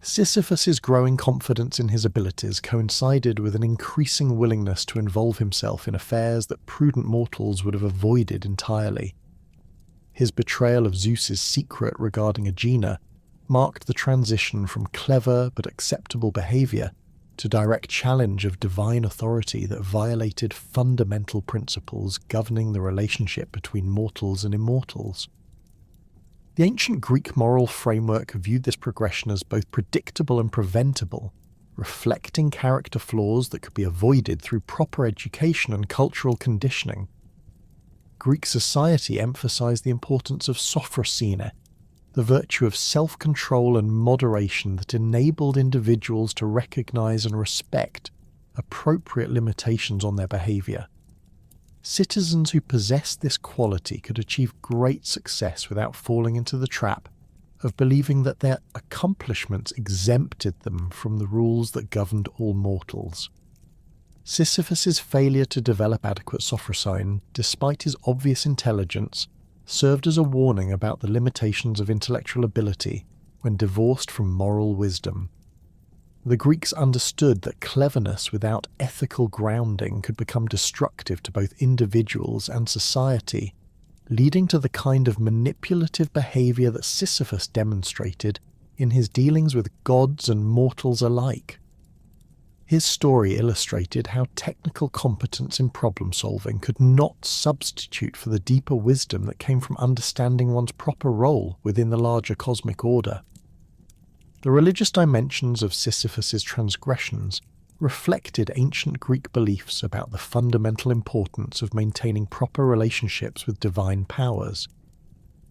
Sisyphus's growing confidence in his abilities coincided with an increasing willingness to involve himself in affairs that prudent mortals would have avoided entirely. His betrayal of Zeus's secret regarding Aegina marked the transition from clever but acceptable behavior to direct challenge of divine authority that violated fundamental principles governing the relationship between mortals and immortals. The ancient Greek moral framework viewed this progression as both predictable and preventable, reflecting character flaws that could be avoided through proper education and cultural conditioning. Greek society emphasized the importance of sophrosine, the virtue of self-control and moderation that enabled individuals to recognize and respect appropriate limitations on their behavior. Citizens who possessed this quality could achieve great success without falling into the trap of believing that their accomplishments exempted them from the rules that governed all mortals. Sisyphus's failure to develop adequate sophrosine, despite his obvious intelligence, served as a warning about the limitations of intellectual ability when divorced from moral wisdom. The Greeks understood that cleverness without ethical grounding could become destructive to both individuals and society, leading to the kind of manipulative behavior that Sisyphus demonstrated in his dealings with gods and mortals alike. His story illustrated how technical competence in problem-solving could not substitute for the deeper wisdom that came from understanding one's proper role within the larger cosmic order. The religious dimensions of Sisyphus's transgressions reflected ancient Greek beliefs about the fundamental importance of maintaining proper relationships with divine powers.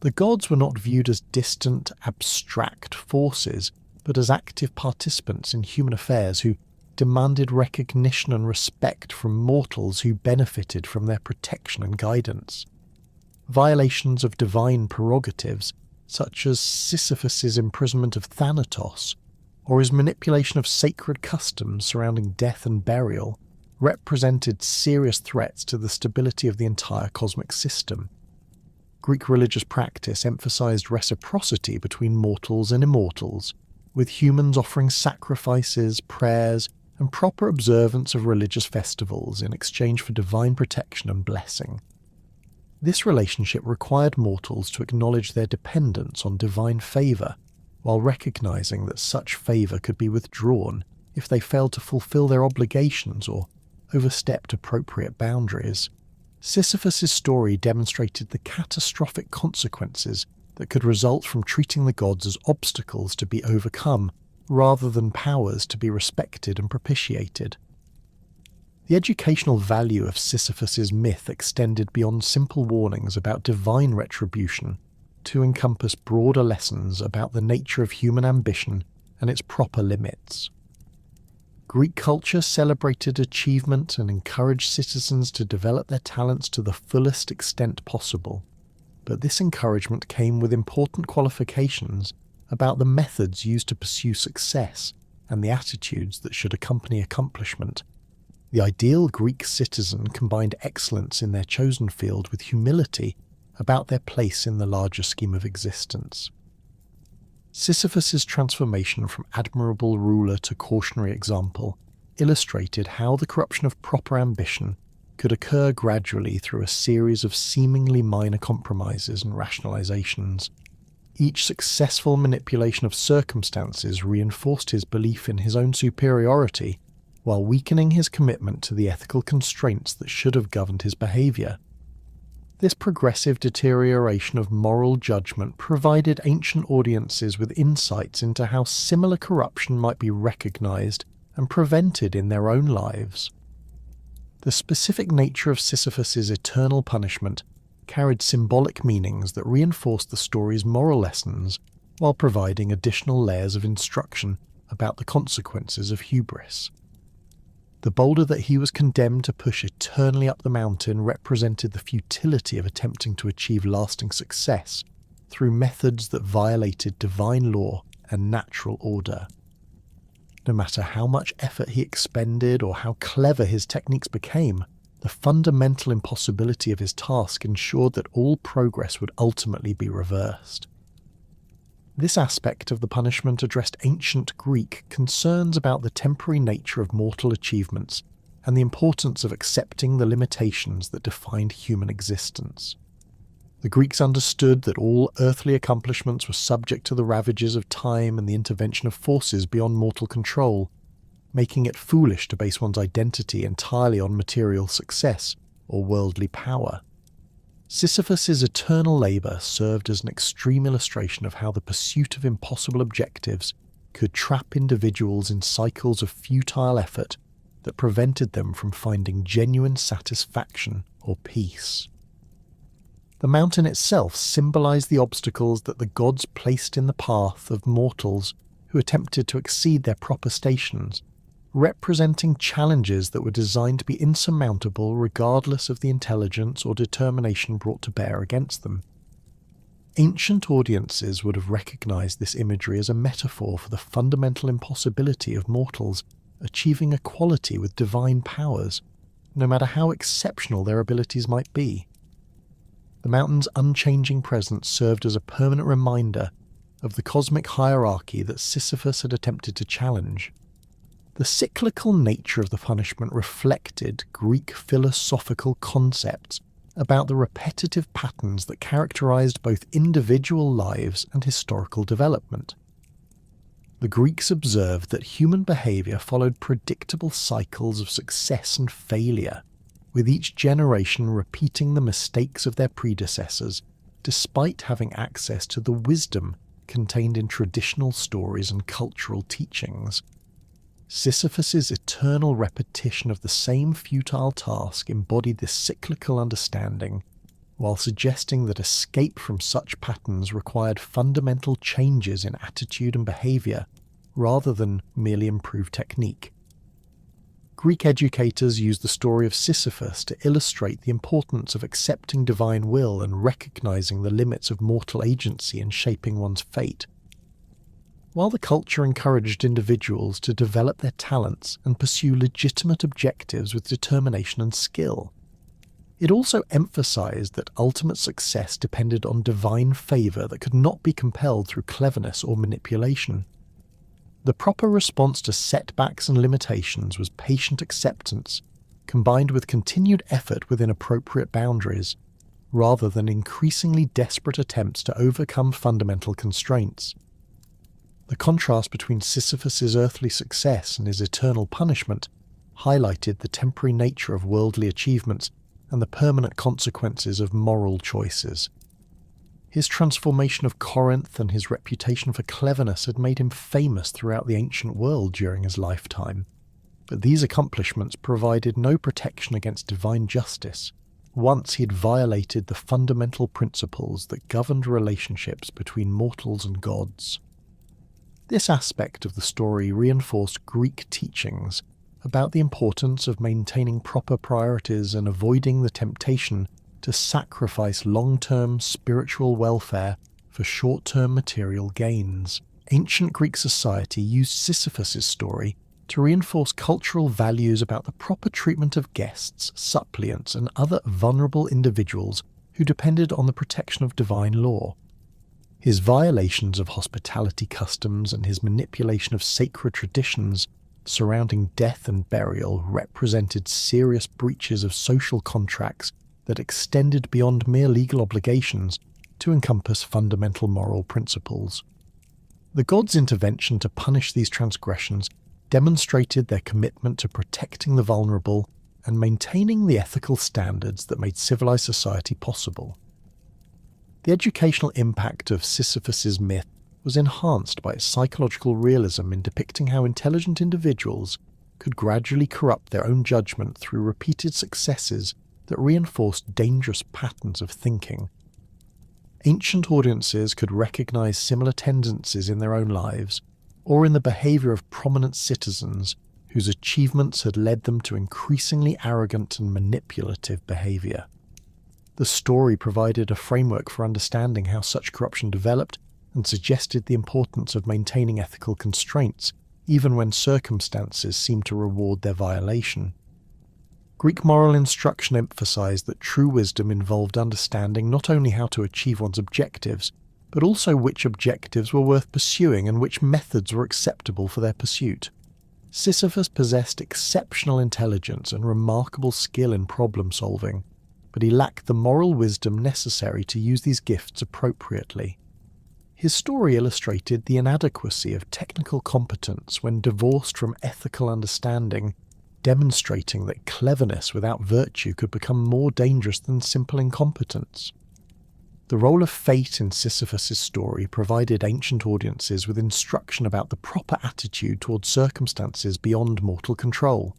The gods were not viewed as distant, abstract forces, but as active participants in human affairs who demanded recognition and respect from mortals who benefited from their protection and guidance. Violations of divine prerogatives, such as Sisyphus's imprisonment of Thanatos, or his manipulation of sacred customs surrounding death and burial, represented serious threats to the stability of the entire cosmic system. Greek religious practice emphasized reciprocity between mortals and immortals, with humans offering sacrifices, prayers, and proper observance of religious festivals in exchange for divine protection and blessing. This relationship required mortals to acknowledge their dependence on divine favour, while recognizing that such favour could be withdrawn if they failed to fulfill their obligations or overstepped appropriate boundaries. Sisyphus's story demonstrated the catastrophic consequences that could result from treating the gods as obstacles to be overcome rather than powers to be respected and propitiated. The educational value of Sisyphus's myth extended beyond simple warnings about divine retribution to encompass broader lessons about the nature of human ambition and its proper limits. Greek culture celebrated achievement and encouraged citizens to develop their talents to the fullest extent possible, but this encouragement came with important qualifications about the methods used to pursue success and the attitudes that should accompany accomplishment. The ideal Greek citizen combined excellence in their chosen field with humility about their place in the larger scheme of existence. Sisyphus's transformation from admirable ruler to cautionary example illustrated how the corruption of proper ambition could occur gradually through a series of seemingly minor compromises and rationalizations. Each successful manipulation of circumstances reinforced his belief in his own superiority, while weakening his commitment to the ethical constraints that should have governed his behavior. This progressive deterioration of moral judgment provided ancient audiences with insights into how similar corruption might be recognized and prevented in their own lives. The specific nature of Sisyphus's eternal punishment carried symbolic meanings that reinforced the story's moral lessons while providing additional layers of instruction about the consequences of hubris. The boulder that he was condemned to push eternally up the mountain represented the futility of attempting to achieve lasting success through methods that violated divine law and natural order. No matter how much effort he expended or how clever his techniques became, the fundamental impossibility of his task ensured that all progress would ultimately be reversed. This aspect of the punishment addressed ancient Greek concerns about the temporary nature of mortal achievements and the importance of accepting the limitations that defined human existence. The Greeks understood that all earthly accomplishments were subject to the ravages of time and the intervention of forces beyond mortal control, making it foolish to base one's identity entirely on material success or worldly power. Sisyphus's eternal labour served as an extreme illustration of how the pursuit of impossible objectives could trap individuals in cycles of futile effort that prevented them from finding genuine satisfaction or peace. The mountain itself symbolised the obstacles that the gods placed in the path of mortals who attempted to exceed their proper stations, representing challenges that were designed to be insurmountable regardless of the intelligence or determination brought to bear against them. Ancient audiences would have recognized this imagery as a metaphor for the fundamental impossibility of mortals achieving equality with divine powers, no matter how exceptional their abilities might be. The mountain's unchanging presence served as a permanent reminder of the cosmic hierarchy that Sisyphus had attempted to challenge. The cyclical nature of the punishment reflected Greek philosophical concepts about the repetitive patterns that characterized both individual lives and historical development. The Greeks observed that human behavior followed predictable cycles of success and failure, with each generation repeating the mistakes of their predecessors, despite having access to the wisdom contained in traditional stories and cultural teachings. Sisyphus's eternal repetition of the same futile task embodied this cyclical understanding, while suggesting that escape from such patterns required fundamental changes in attitude and behaviour, rather than merely improved technique. Greek educators use the story of Sisyphus to illustrate the importance of accepting divine will and recognizing the limits of mortal agency in shaping one's fate. While the culture encouraged individuals to develop their talents and pursue legitimate objectives with determination and skill, it also emphasized that ultimate success depended on divine favor that could not be compelled through cleverness or manipulation. The proper response to setbacks and limitations was patient acceptance, combined with continued effort within appropriate boundaries, rather than increasingly desperate attempts to overcome fundamental constraints. The contrast between Sisyphus's earthly success and his eternal punishment highlighted the temporary nature of worldly achievements and the permanent consequences of moral choices. His transformation of Corinth and his reputation for cleverness had made him famous throughout the ancient world during his lifetime, but these accomplishments provided no protection against divine justice once he had violated the fundamental principles that governed relationships between mortals and gods. This aspect of the story reinforced Greek teachings about the importance of maintaining proper priorities and avoiding the temptation to sacrifice long-term spiritual welfare for short-term material gains. Ancient Greek society used Sisyphus's story to reinforce cultural values about the proper treatment of guests, suppliants, and other vulnerable individuals who depended on the protection of divine law. His violations of hospitality customs and his manipulation of sacred traditions surrounding death and burial represented serious breaches of social contracts that extended beyond mere legal obligations to encompass fundamental moral principles. The gods' intervention to punish these transgressions demonstrated their commitment to protecting the vulnerable and maintaining the ethical standards that made civilized society possible. The educational impact of Sisyphus's myth was enhanced by its psychological realism in depicting how intelligent individuals could gradually corrupt their own judgment through repeated successes that reinforced dangerous patterns of thinking. Ancient audiences could recognize similar tendencies in their own lives, or in the behavior of prominent citizens whose achievements had led them to increasingly arrogant and manipulative behavior. The story provided a framework for understanding how such corruption developed and suggested the importance of maintaining ethical constraints, even when circumstances seemed to reward their violation. Greek moral instruction emphasized that true wisdom involved understanding not only how to achieve one's objectives, but also which objectives were worth pursuing and which methods were acceptable for their pursuit. Sisyphus possessed exceptional intelligence and remarkable skill in problem-solving, but he lacked the moral wisdom necessary to use these gifts appropriately. His story illustrated the inadequacy of technical competence when divorced from ethical understanding, demonstrating that cleverness without virtue could become more dangerous than simple incompetence. The role of fate in Sisyphus's story provided ancient audiences with instruction about the proper attitude towards circumstances beyond mortal control.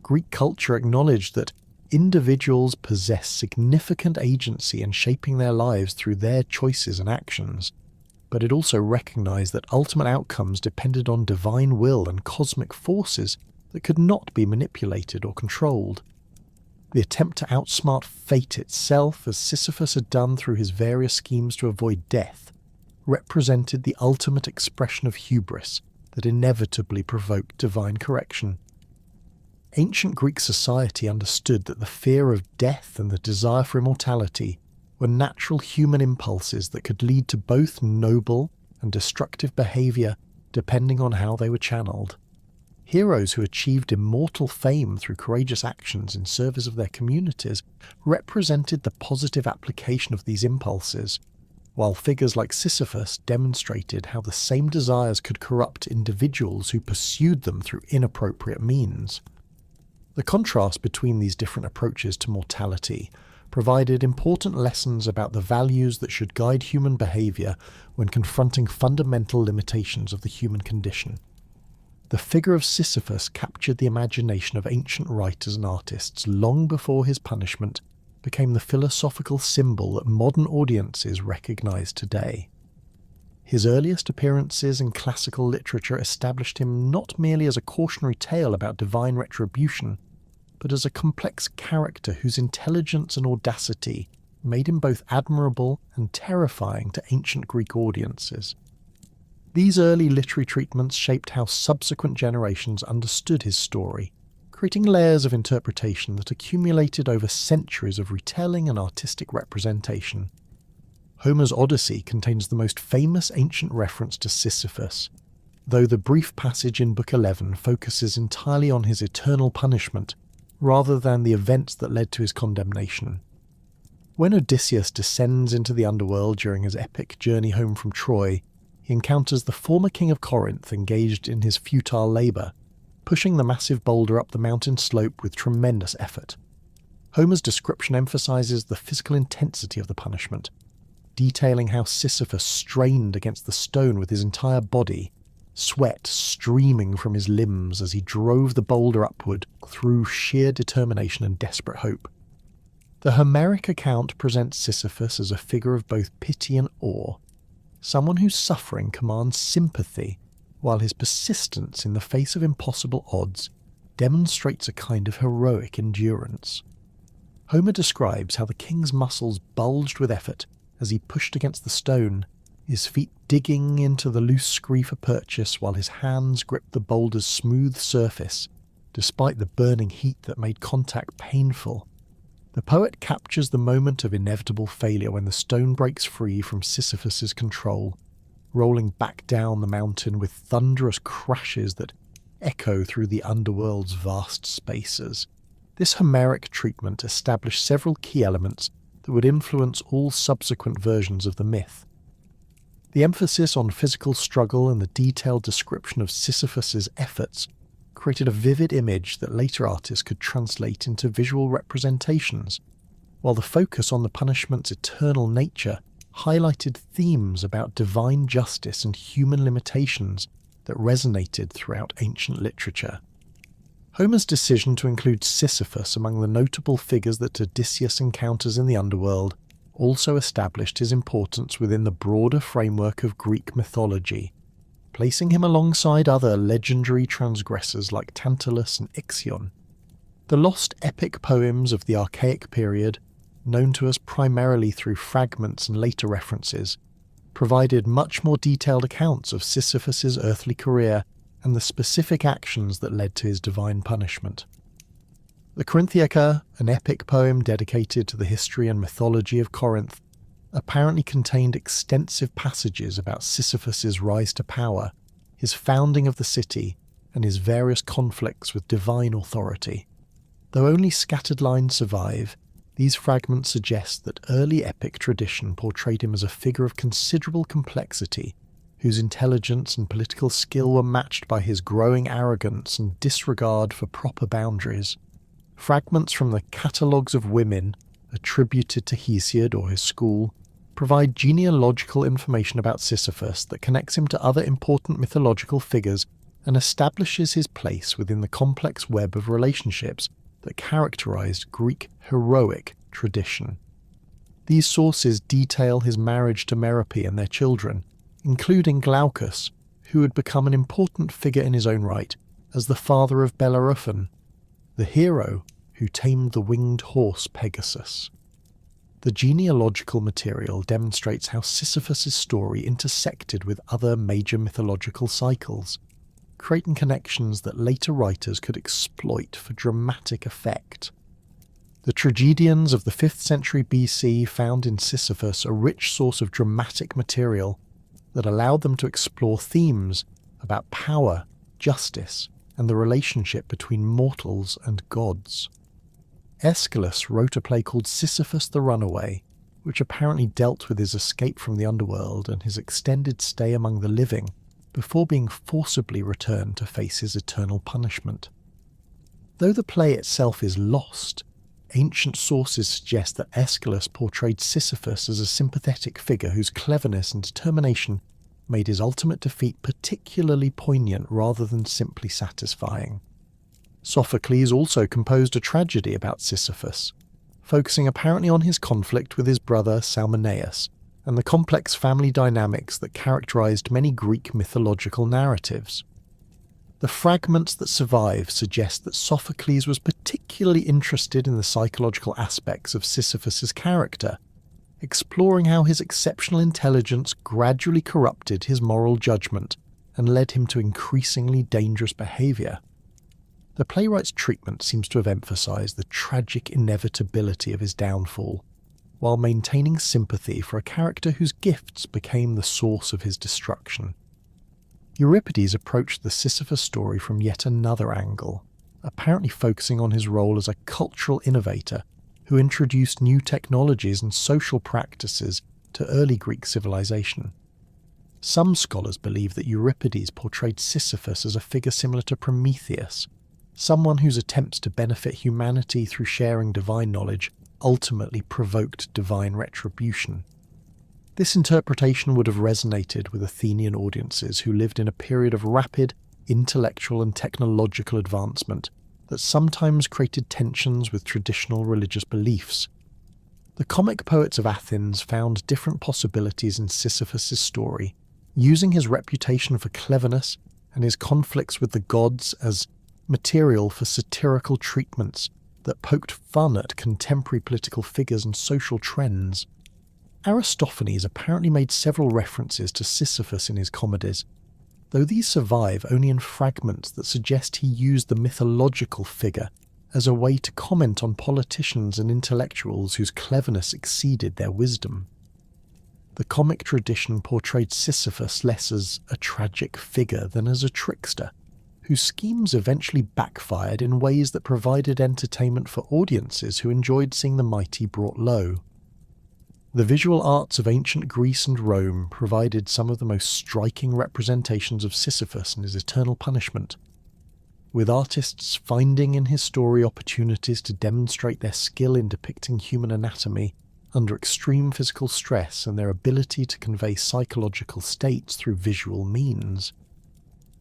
Greek culture acknowledged that individuals possess significant agency in shaping their lives through their choices and actions, but it also recognized that ultimate outcomes depended on divine will and cosmic forces that could not be manipulated or controlled. The attempt to outsmart fate itself, as Sisyphus had done through his various schemes to avoid death, represented the ultimate expression of hubris that inevitably provoked divine correction. Ancient Greek society understood that the fear of death and the desire for immortality were natural human impulses that could lead to both noble and destructive behavior depending on how they were channeled. Heroes who achieved immortal fame through courageous actions in service of their communities represented the positive application of these impulses, while figures like Sisyphus demonstrated how the same desires could corrupt individuals who pursued them through inappropriate means. The contrast between these different approaches to mortality provided important lessons about the values that should guide human behavior when confronting fundamental limitations of the human condition. The figure of Sisyphus captured the imagination of ancient writers and artists long before his punishment became the philosophical symbol that modern audiences recognise today. His earliest appearances in classical literature established him not merely as a cautionary tale about divine retribution, but as a complex character whose intelligence and audacity made him both admirable and terrifying to ancient Greek audiences. These early literary treatments shaped how subsequent generations understood his story, creating layers of interpretation that accumulated over centuries of retelling and artistic representation. Homer's Odyssey contains the most famous ancient reference to Sisyphus, though the brief passage in Book 11 focuses entirely on his eternal punishment, rather than the events that led to his condemnation. When Odysseus descends into the underworld during his epic journey home from Troy, he encounters the former king of Corinth engaged in his futile labour, pushing the massive boulder up the mountain slope with tremendous effort. Homer's description emphasises the physical intensity of the punishment, detailing how Sisyphus strained against the stone with his entire body, sweat streaming from his limbs as he drove the boulder upward through sheer determination and desperate hope. The Homeric account presents Sisyphus as a figure of both pity and awe, someone whose suffering commands sympathy, while his persistence in the face of impossible odds demonstrates a kind of heroic endurance. Homer describes how the king's muscles bulged with effort as he pushed against the stone, his feet digging into the loose scree for purchase while his hands gripped the boulder's smooth surface, despite the burning heat that made contact painful. The poet captures the moment of inevitable failure when the stone breaks free from Sisyphus's control, rolling back down the mountain with thunderous crashes that echo through the underworld's vast spaces. This Homeric treatment established several key elements that would influence all subsequent versions of the myth. The emphasis on physical struggle and the detailed description of Sisyphus's efforts created a vivid image that later artists could translate into visual representations, while the focus on the punishment's eternal nature highlighted themes about divine justice and human limitations that resonated throughout ancient literature. Homer's decision to include Sisyphus among the notable figures that Odysseus encounters in the underworld also established his importance within the broader framework of Greek mythology, placing him alongside other legendary transgressors like Tantalus and Ixion. The lost epic poems of the Archaic period, known to us primarily through fragments and later references, provided much more detailed accounts of Sisyphus's earthly career and the specific actions that led to his divine punishment. The Corinthiaca, an epic poem dedicated to the history and mythology of Corinth, apparently contained extensive passages about Sisyphus's rise to power, his founding of the city, and his various conflicts with divine authority. Though only scattered lines survive, these fragments suggest that early epic tradition portrayed him as a figure of considerable complexity, whose intelligence and political skill were matched by his growing arrogance and disregard for proper boundaries. Fragments from the catalogues of women, attributed to Hesiod or his school, provide genealogical information about Sisyphus that connects him to other important mythological figures and establishes his place within the complex web of relationships that characterized Greek heroic tradition. These sources detail his marriage to Merope and their children, including Glaucus, who had become an important figure in his own right as the father of Bellerophon, the hero who tamed the winged horse Pegasus. The genealogical material demonstrates how Sisyphus's story intersected with other major mythological cycles, creating connections that later writers could exploit for dramatic effect. The tragedians of the 5th century BC found in Sisyphus a rich source of dramatic material that allowed them to explore themes about power, justice, and the relationship between mortals and gods. Aeschylus wrote a play called Sisyphus the Runaway, which apparently dealt with his escape from the underworld and his extended stay among the living before being forcibly returned to face his eternal punishment. Though the play itself is lost, ancient sources suggest that Aeschylus portrayed Sisyphus as a sympathetic figure whose cleverness and determination made his ultimate defeat particularly poignant rather than simply satisfying. Sophocles also composed a tragedy about Sisyphus, focusing apparently on his conflict with his brother Salmoneus and the complex family dynamics that characterized many Greek mythological narratives. The fragments that survive suggest that Sophocles was particularly interested in the psychological aspects of Sisyphus's character, exploring how his exceptional intelligence gradually corrupted his moral judgment and led him to increasingly dangerous behaviour. The playwright's treatment seems to have emphasised the tragic inevitability of his downfall, while maintaining sympathy for a character whose gifts became the source of his destruction. Euripides approached the Sisyphus story from yet another angle, apparently focusing on his role as a cultural innovator who introduced new technologies and social practices to early Greek civilization. Some scholars believe that Euripides portrayed Sisyphus as a figure similar to Prometheus, someone whose attempts to benefit humanity through sharing divine knowledge ultimately provoked divine retribution. This interpretation would have resonated with Athenian audiences who lived in a period of rapid intellectual and technological advancement that sometimes created tensions with traditional religious beliefs. The comic poets of Athens found different possibilities in Sisyphus' story, using his reputation for cleverness and his conflicts with the gods as material for satirical treatments that poked fun at contemporary political figures and social trends. Aristophanes apparently made several references to Sisyphus in his comedies, though these survive only in fragments that suggest he used the mythological figure as a way to comment on politicians and intellectuals whose cleverness exceeded their wisdom. The comic tradition portrayed Sisyphus less as a tragic figure than as a trickster, whose schemes eventually backfired in ways that provided entertainment for audiences who enjoyed seeing the mighty brought low. The visual arts of ancient Greece and Rome provided some of the most striking representations of Sisyphus and his eternal punishment, with artists finding in his story opportunities to demonstrate their skill in depicting human anatomy under extreme physical stress and their ability to convey psychological states through visual means.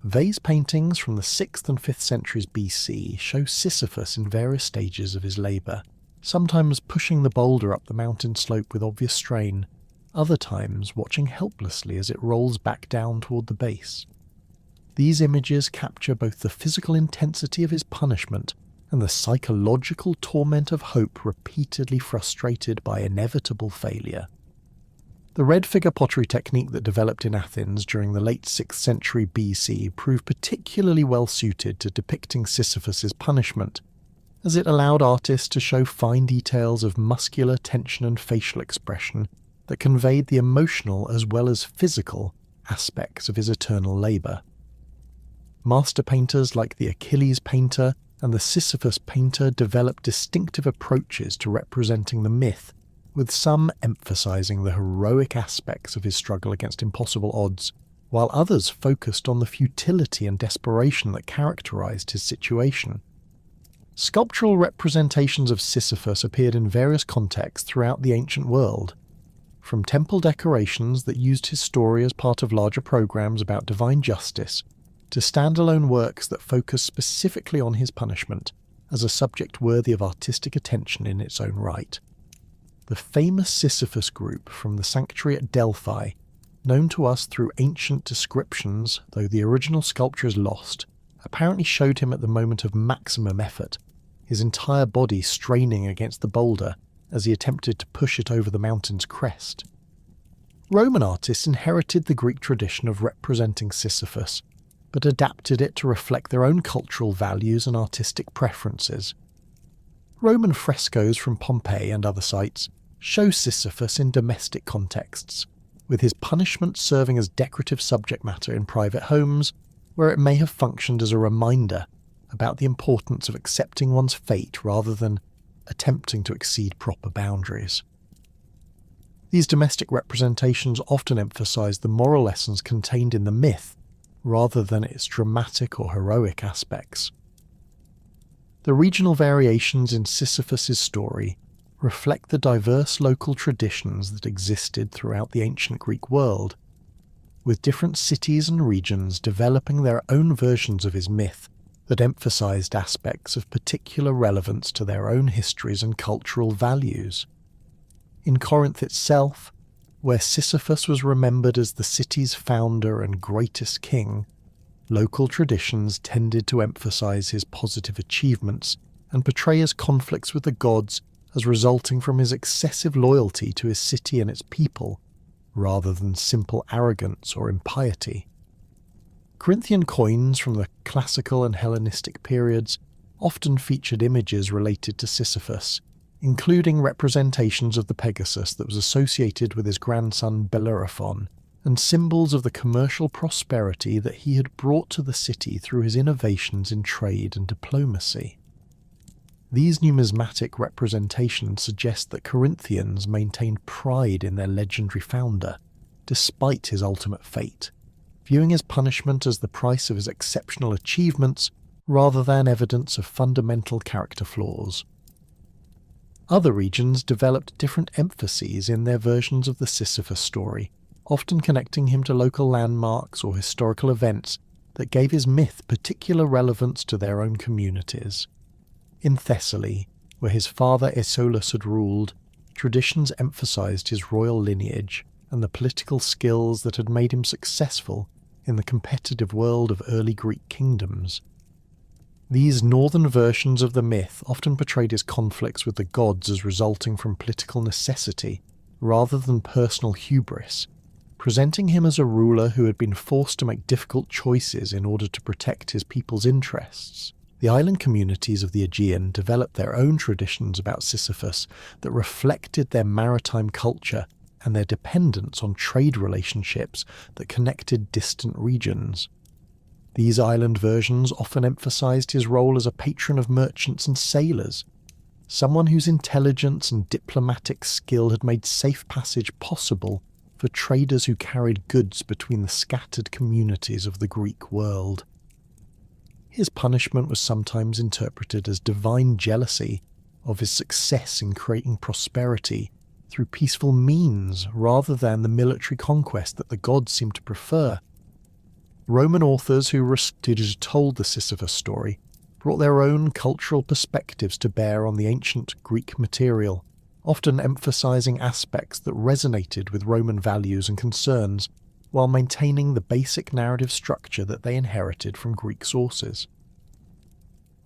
Vase paintings from the 6th and 5th centuries BC show Sisyphus in various stages of his labour, sometimes pushing the boulder up the mountain slope with obvious strain, other times watching helplessly as it rolls back down toward the base. These images capture both the physical intensity of his punishment and the psychological torment of hope repeatedly frustrated by inevitable failure. The red figure pottery technique that developed in Athens during the late 6th century BC proved particularly well suited to depicting Sisyphus's punishment, as it allowed artists to show fine details of muscular tension and facial expression that conveyed the emotional as well as physical aspects of his eternal labour. Master painters like the Achilles painter and the Sisyphus painter developed distinctive approaches to representing the myth, with some emphasising the heroic aspects of his struggle against impossible odds, while others focused on the futility and desperation that characterised his situation. Sculptural representations of Sisyphus appeared in various contexts throughout the ancient world, from temple decorations that used his story as part of larger programs about divine justice, to standalone works that focus specifically on his punishment as a subject worthy of artistic attention in its own right. The famous Sisyphus group from the sanctuary at Delphi, known to us through ancient descriptions, though the original sculpture is lost, apparently showed him at the moment of maximum effort, his entire body straining against the boulder as he attempted to push it over the mountain's crest. Roman artists inherited the Greek tradition of representing Sisyphus, but adapted it to reflect their own cultural values and artistic preferences. Roman frescoes from Pompeii and other sites show Sisyphus in domestic contexts, with his punishment serving as decorative subject matter in private homes, where it may have functioned as a reminder about the importance of accepting one's fate rather than attempting to exceed proper boundaries. These domestic representations often emphasize the moral lessons contained in the myth, rather than its dramatic or heroic aspects. The regional variations in Sisyphus's story reflect the diverse local traditions that existed throughout the ancient Greek world. with different cities and regions developing their own versions of his myth that emphasized aspects of particular relevance to their own histories and cultural values. In Corinth itself, where Sisyphus was remembered as the city's founder and greatest king, local traditions tended to emphasize his positive achievements and portray his conflicts with the gods as resulting from his excessive loyalty to his city and its people, rather than simple arrogance or impiety. Corinthian coins from the classical and Hellenistic periods often featured images related to Sisyphus, including representations of the Pegasus that was associated with his grandson Bellerophon, and symbols of the commercial prosperity that he had brought to the city through his innovations in trade and diplomacy. These numismatic representations suggest that Corinthians maintained pride in their legendary founder, despite his ultimate fate, viewing his punishment as the price of his exceptional achievements rather than evidence of fundamental character flaws. Other regions developed different emphases in their versions of the Sisyphus story, often connecting him to local landmarks or historical events that gave his myth particular relevance to their own communities. In Thessaly, where his father Aesolus had ruled, traditions emphasized his royal lineage and the political skills that had made him successful in the competitive world of early Greek kingdoms. These northern versions of the myth often portrayed his conflicts with the gods as resulting from political necessity rather than personal hubris, presenting him as a ruler who had been forced to make difficult choices in order to protect his people's interests. The island communities of the Aegean developed their own traditions about Sisyphus that reflected their maritime culture and their dependence on trade relationships that connected distant regions. These island versions often emphasized his role as a patron of merchants and sailors, someone whose intelligence and diplomatic skill had made safe passage possible for traders who carried goods between the scattered communities of the Greek world. His punishment was sometimes interpreted as divine jealousy of his success in creating prosperity through peaceful means rather than the military conquest that the gods seemed to prefer. Roman authors who told the Sisyphus story brought their own cultural perspectives to bear on the ancient Greek material, often emphasizing aspects that resonated with Roman values and concerns, while maintaining the basic narrative structure that they inherited from Greek sources.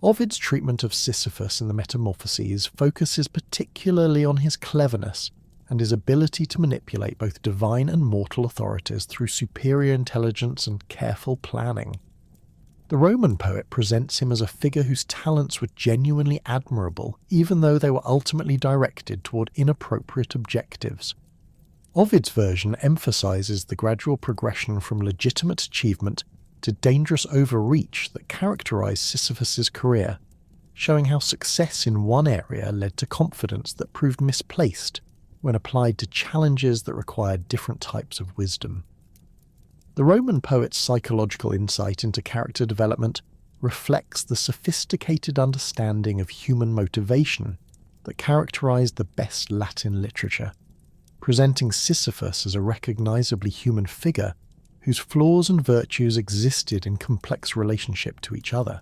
Ovid's treatment of Sisyphus in the Metamorphoses focuses particularly on his cleverness and his ability to manipulate both divine and mortal authorities through superior intelligence and careful planning. The Roman poet presents him as a figure whose talents were genuinely admirable, even though they were ultimately directed toward inappropriate objectives. Ovid's version emphasizes the gradual progression from legitimate achievement to dangerous overreach that characterized Sisyphus's career, showing how success in one area led to confidence that proved misplaced when applied to challenges that required different types of wisdom. The Roman poet's psychological insight into character development reflects the sophisticated understanding of human motivation that characterized the best Latin literature, presenting Sisyphus as a recognizably human figure whose flaws and virtues existed in complex relationship to each other.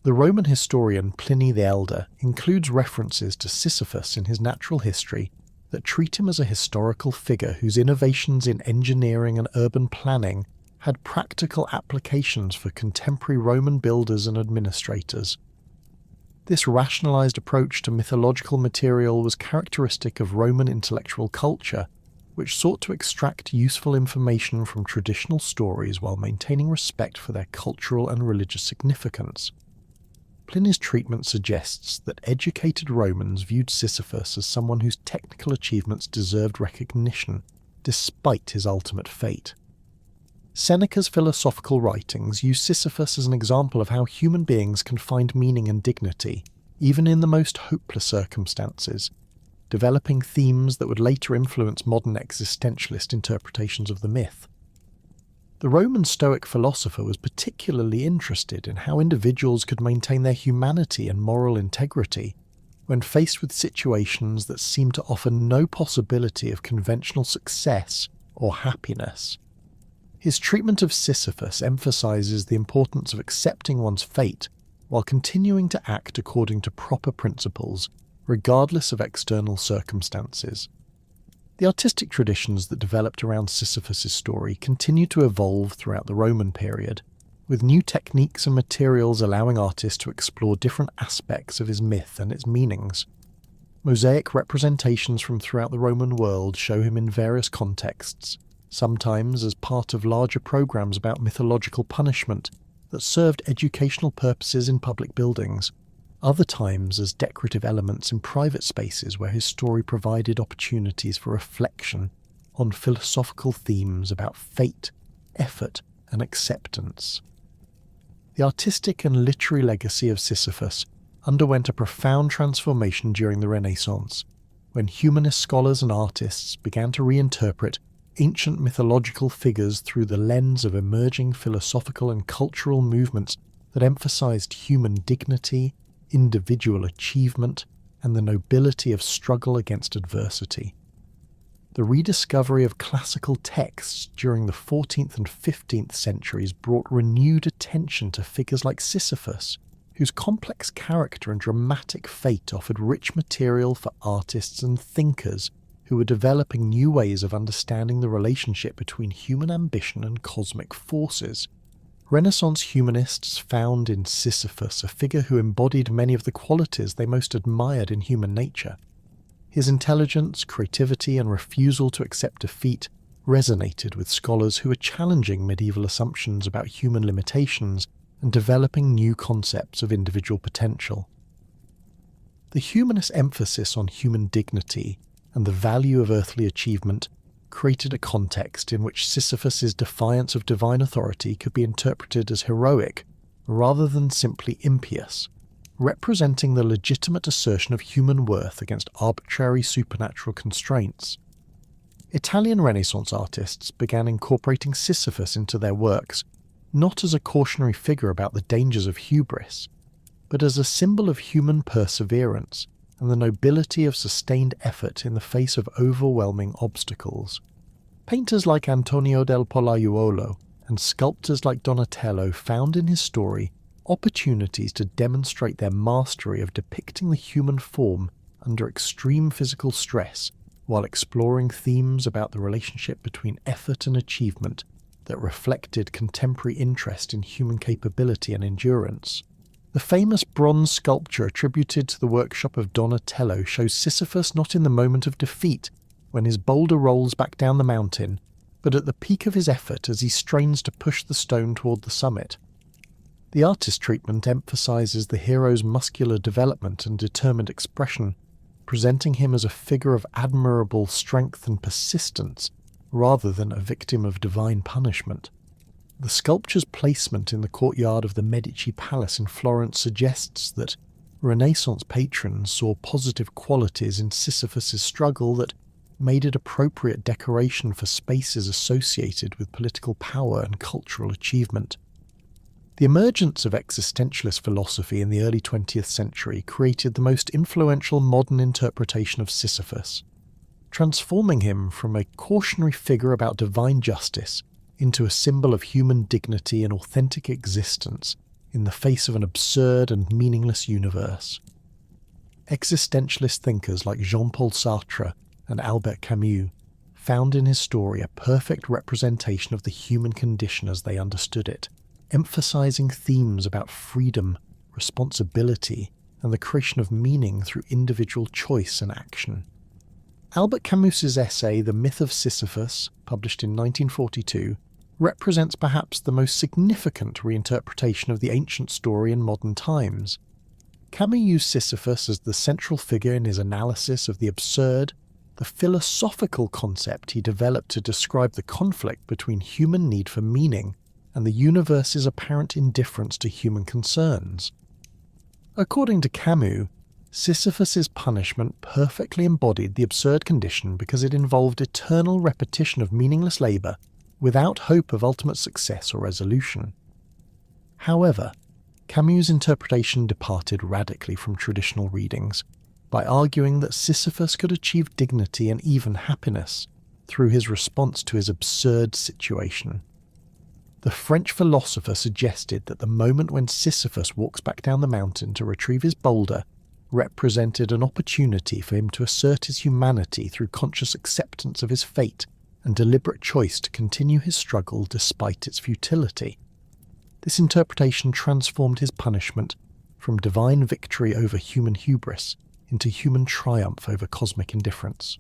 The Roman historian Pliny the Elder includes references to Sisyphus in his natural history that treat him as a historical figure whose innovations in engineering and urban planning had practical applications for contemporary Roman builders and administrators. This rationalized approach to mythological material was characteristic of Roman intellectual culture, which sought to extract useful information from traditional stories while maintaining respect for their cultural and religious significance. Pliny's treatment suggests that educated Romans viewed Sisyphus as someone whose technical achievements deserved recognition, despite his ultimate fate. Seneca's philosophical writings use Sisyphus as an example of how human beings can find meaning and dignity, even in the most hopeless circumstances, developing themes that would later influence modern existentialist interpretations of the myth. The Roman Stoic philosopher was particularly interested in how individuals could maintain their humanity and moral integrity when faced with situations that seemed to offer no possibility of conventional success or happiness. His treatment of Sisyphus emphasizes the importance of accepting one's fate while continuing to act according to proper principles, regardless of external circumstances. The artistic traditions that developed around Sisyphus' story continued to evolve throughout the Roman period, with new techniques and materials allowing artists to explore different aspects of his myth and its meanings. Mosaic representations from throughout the Roman world show him in various contexts, sometimes as part of larger programs about mythological punishment that served educational purposes in public buildings, other times as decorative elements in private spaces where his story provided opportunities for reflection on philosophical themes about fate, effort, and acceptance. The artistic and literary legacy of Sisyphus underwent a profound transformation during the Renaissance, when humanist scholars and artists began to reinterpret ancient mythological figures through the lens of emerging philosophical and cultural movements that emphasized human dignity, individual achievement, and the nobility of struggle against adversity. The rediscovery of classical texts during the 14th and 15th centuries brought renewed attention to figures like Sisyphus, whose complex character and dramatic fate offered rich material for artists and thinkers who were developing new ways of understanding the relationship between human ambition and cosmic forces. Renaissance humanists found in Sisyphus a figure who embodied many of the qualities they most admired in human nature. His intelligence, creativity, and refusal to accept defeat resonated with scholars who were challenging medieval assumptions about human limitations and developing new concepts of individual potential. The humanist emphasis on human dignity and the value of earthly achievement created a context in which Sisyphus's defiance of divine authority could be interpreted as heroic rather than simply impious, representing the legitimate assertion of human worth against arbitrary supernatural constraints. Italian Renaissance artists began incorporating Sisyphus into their works, not as a cautionary figure about the dangers of hubris, but as a symbol of human perseverance and the nobility of sustained effort in the face of overwhelming obstacles. Painters like Antonio del Pollaiuolo and sculptors like Donatello found in his story opportunities to demonstrate their mastery of depicting the human form under extreme physical stress while exploring themes about the relationship between effort and achievement that reflected contemporary interest in human capability and endurance. The famous bronze sculpture attributed to the workshop of Donatello shows Sisyphus not in the moment of defeat, when his boulder rolls back down the mountain, but at the peak of his effort as he strains to push the stone toward the summit. The artist treatment emphasizes the hero's muscular development and determined expression, presenting him as a figure of admirable strength and persistence, rather than a victim of divine punishment. The sculpture's placement in the courtyard of the Medici Palace in Florence suggests that Renaissance patrons saw positive qualities in Sisyphus's struggle that made it appropriate decoration for spaces associated with political power and cultural achievement. The emergence of existentialist philosophy in the early 20th century created the most influential modern interpretation of Sisyphus, transforming him from a cautionary figure about divine justice into a symbol of human dignity and authentic existence in the face of an absurd and meaningless universe. Existentialist thinkers like Jean-Paul Sartre and Albert Camus found in his story a perfect representation of the human condition as they understood it, emphasizing themes about freedom, responsibility, and the creation of meaning through individual choice and action. Albert Camus's essay The Myth of Sisyphus, published in 1942, represents perhaps the most significant reinterpretation of the ancient story in modern times. Camus used Sisyphus as the central figure in his analysis of the absurd, the philosophical concept he developed to describe the conflict between human need for meaning and the universe's apparent indifference to human concerns. According to Camus, Sisyphus's punishment perfectly embodied the absurd condition because it involved eternal repetition of meaningless labour without hope of ultimate success or resolution. However, Camus' interpretation departed radically from traditional readings by arguing that Sisyphus could achieve dignity and even happiness through his response to his absurd situation. The French philosopher suggested that the moment when Sisyphus walks back down the mountain to retrieve his boulder represented an opportunity for him to assert his humanity through conscious acceptance of his fate and deliberate choice to continue his struggle despite its futility. This interpretation transformed his punishment from divine victory over human hubris into human triumph over cosmic indifference.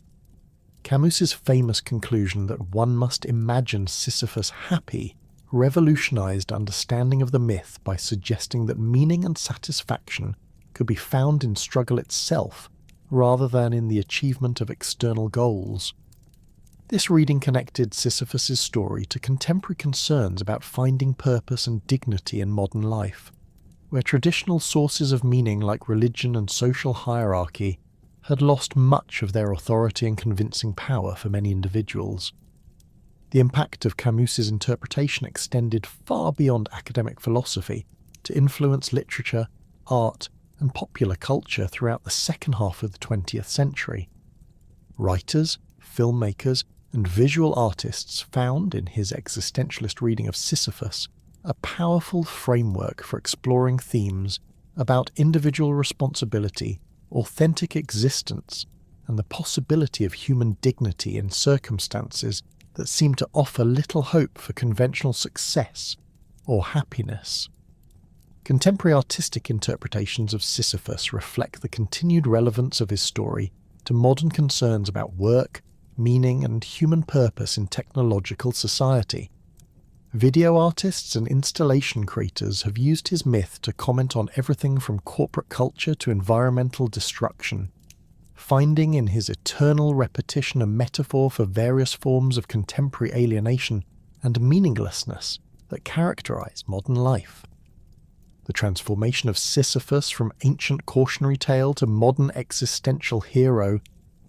Camus's famous conclusion that one must imagine Sisyphus happy revolutionized understanding of the myth by suggesting that meaning and satisfaction could be found in struggle itself rather than in the achievement of external goals. This reading connected Sisyphus's story to contemporary concerns about finding purpose and dignity in modern life, where traditional sources of meaning like religion and social hierarchy had lost much of their authority and convincing power for many individuals. The impact of Camus's interpretation extended far beyond academic philosophy to influence literature, art, and popular culture throughout the second half of the 20th century. Writers, filmmakers, and visual artists found in his existentialist reading of Sisyphus a powerful framework for exploring themes about individual responsibility, authentic existence, and the possibility of human dignity in circumstances that seem to offer little hope for conventional success or happiness. Contemporary artistic interpretations of Sisyphus reflect the continued relevance of his story to modern concerns about work, meaning, and human purpose in technological society. Video artists and installation creators have used his myth to comment on everything from corporate culture to environmental destruction, finding in his eternal repetition a metaphor for various forms of contemporary alienation and meaninglessness that characterize modern life. The transformation of Sisyphus from ancient cautionary tale to modern existential hero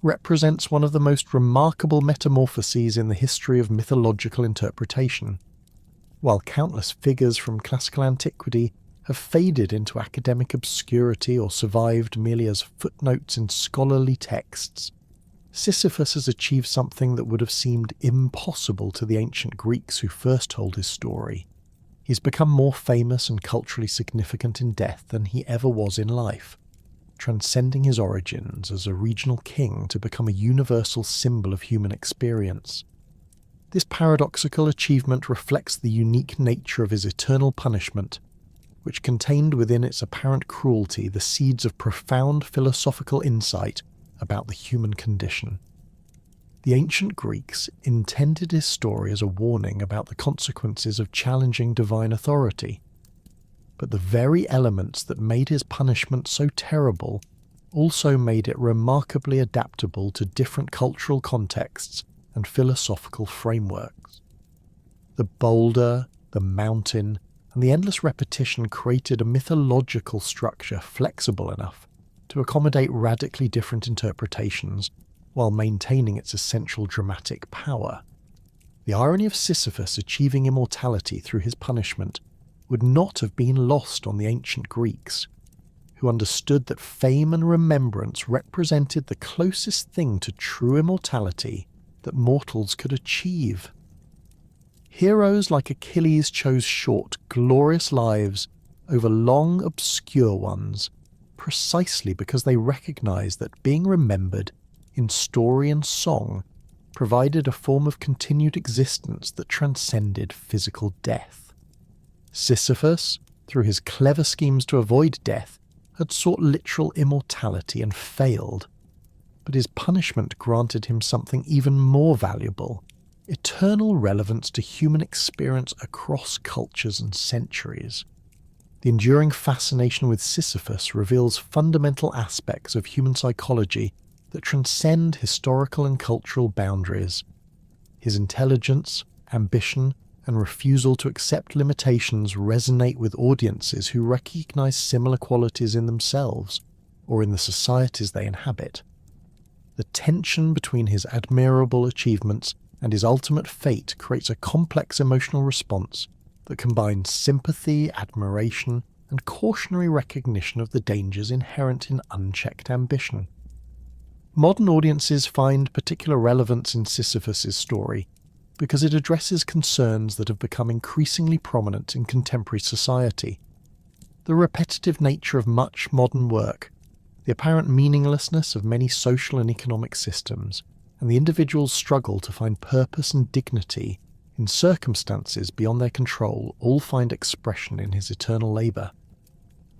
represents one of the most remarkable metamorphoses in the history of mythological interpretation. While countless figures from classical antiquity have faded into academic obscurity or survived merely as footnotes in scholarly texts, Sisyphus has achieved something that would have seemed impossible to the ancient Greeks who first told his story. He's become more famous and culturally significant in death than he ever was in life, transcending his origins as a regional king to become a universal symbol of human experience. This paradoxical achievement reflects the unique nature of his eternal punishment, which contained within its apparent cruelty the seeds of profound philosophical insight about the human condition. The ancient Greeks intended his story as a warning about the consequences of challenging divine authority, but the very elements that made his punishment so terrible also made it remarkably adaptable to different cultural contexts and philosophical frameworks. The boulder, the mountain, and the endless repetition created a mythological structure flexible enough to accommodate radically different interpretations while maintaining its essential dramatic power. The irony of Sisyphus achieving immortality through his punishment would not have been lost on the ancient Greeks, who understood that fame and remembrance represented the closest thing to true immortality that mortals could achieve. Heroes like Achilles chose short, glorious lives over long, obscure ones, precisely because they recognized that being remembered in story and song provided a form of continued existence that transcended physical death. Sisyphus, through his clever schemes to avoid death, had sought literal immortality and failed, but his punishment granted him something even more valuable: eternal relevance to human experience across cultures and centuries. The enduring fascination with Sisyphus reveals fundamental aspects of human psychology that transcend historical and cultural boundaries. His intelligence, ambition, and refusal to accept limitations resonate with audiences who recognize similar qualities in themselves or in the societies they inhabit. The tension between his admirable achievements and his ultimate fate creates a complex emotional response that combines sympathy, admiration, and cautionary recognition of the dangers inherent in unchecked ambition. Modern audiences find particular relevance in Sisyphus's story because it addresses concerns that have become increasingly prominent in contemporary society. The repetitive nature of much modern work, the apparent meaninglessness of many social and economic systems, and the individual's struggle to find purpose and dignity in circumstances beyond their control all find expression in his eternal labour.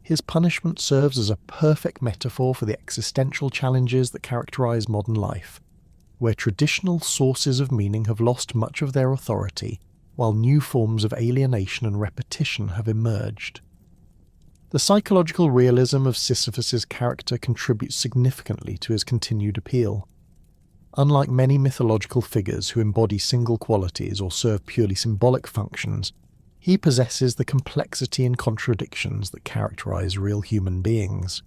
His punishment serves as a perfect metaphor for the existential challenges that characterise modern life, where traditional sources of meaning have lost much of their authority, while new forms of alienation and repetition have emerged. The psychological realism of Sisyphus's character contributes significantly to his continued appeal. Unlike many mythological figures who embody single qualities or serve purely symbolic functions, he possesses the complexity and contradictions that characterize real human beings.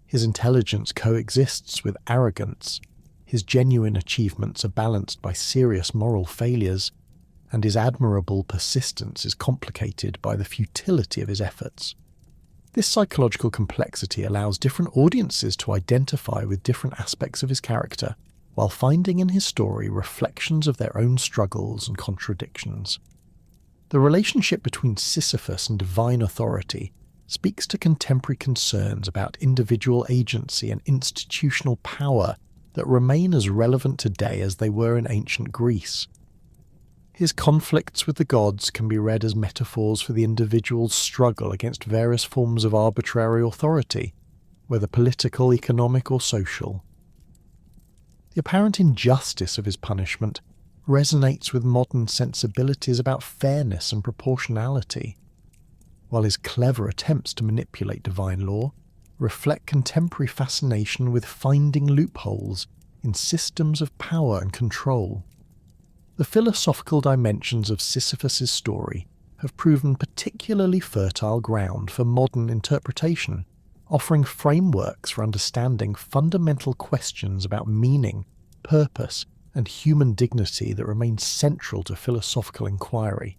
His intelligence coexists with arrogance, his genuine achievements are balanced by serious moral failures, and his admirable persistence is complicated by the futility of his efforts. This psychological complexity allows different audiences to identify with different aspects of his character, while finding in his story reflections of their own struggles and contradictions. The relationship between Sisyphus and divine authority speaks to contemporary concerns about individual agency and institutional power that remain as relevant today as they were in ancient Greece. His conflicts with the gods can be read as metaphors for the individual's struggle against various forms of arbitrary authority, whether political, economic, or social. The apparent injustice of his punishment resonates with modern sensibilities about fairness and proportionality, while his clever attempts to manipulate divine law reflect contemporary fascination with finding loopholes in systems of power and control. The philosophical dimensions of Sisyphus's story have proven particularly fertile ground for modern interpretation, offering frameworks for understanding fundamental questions about meaning, purpose, and human dignity that remain central to philosophical inquiry.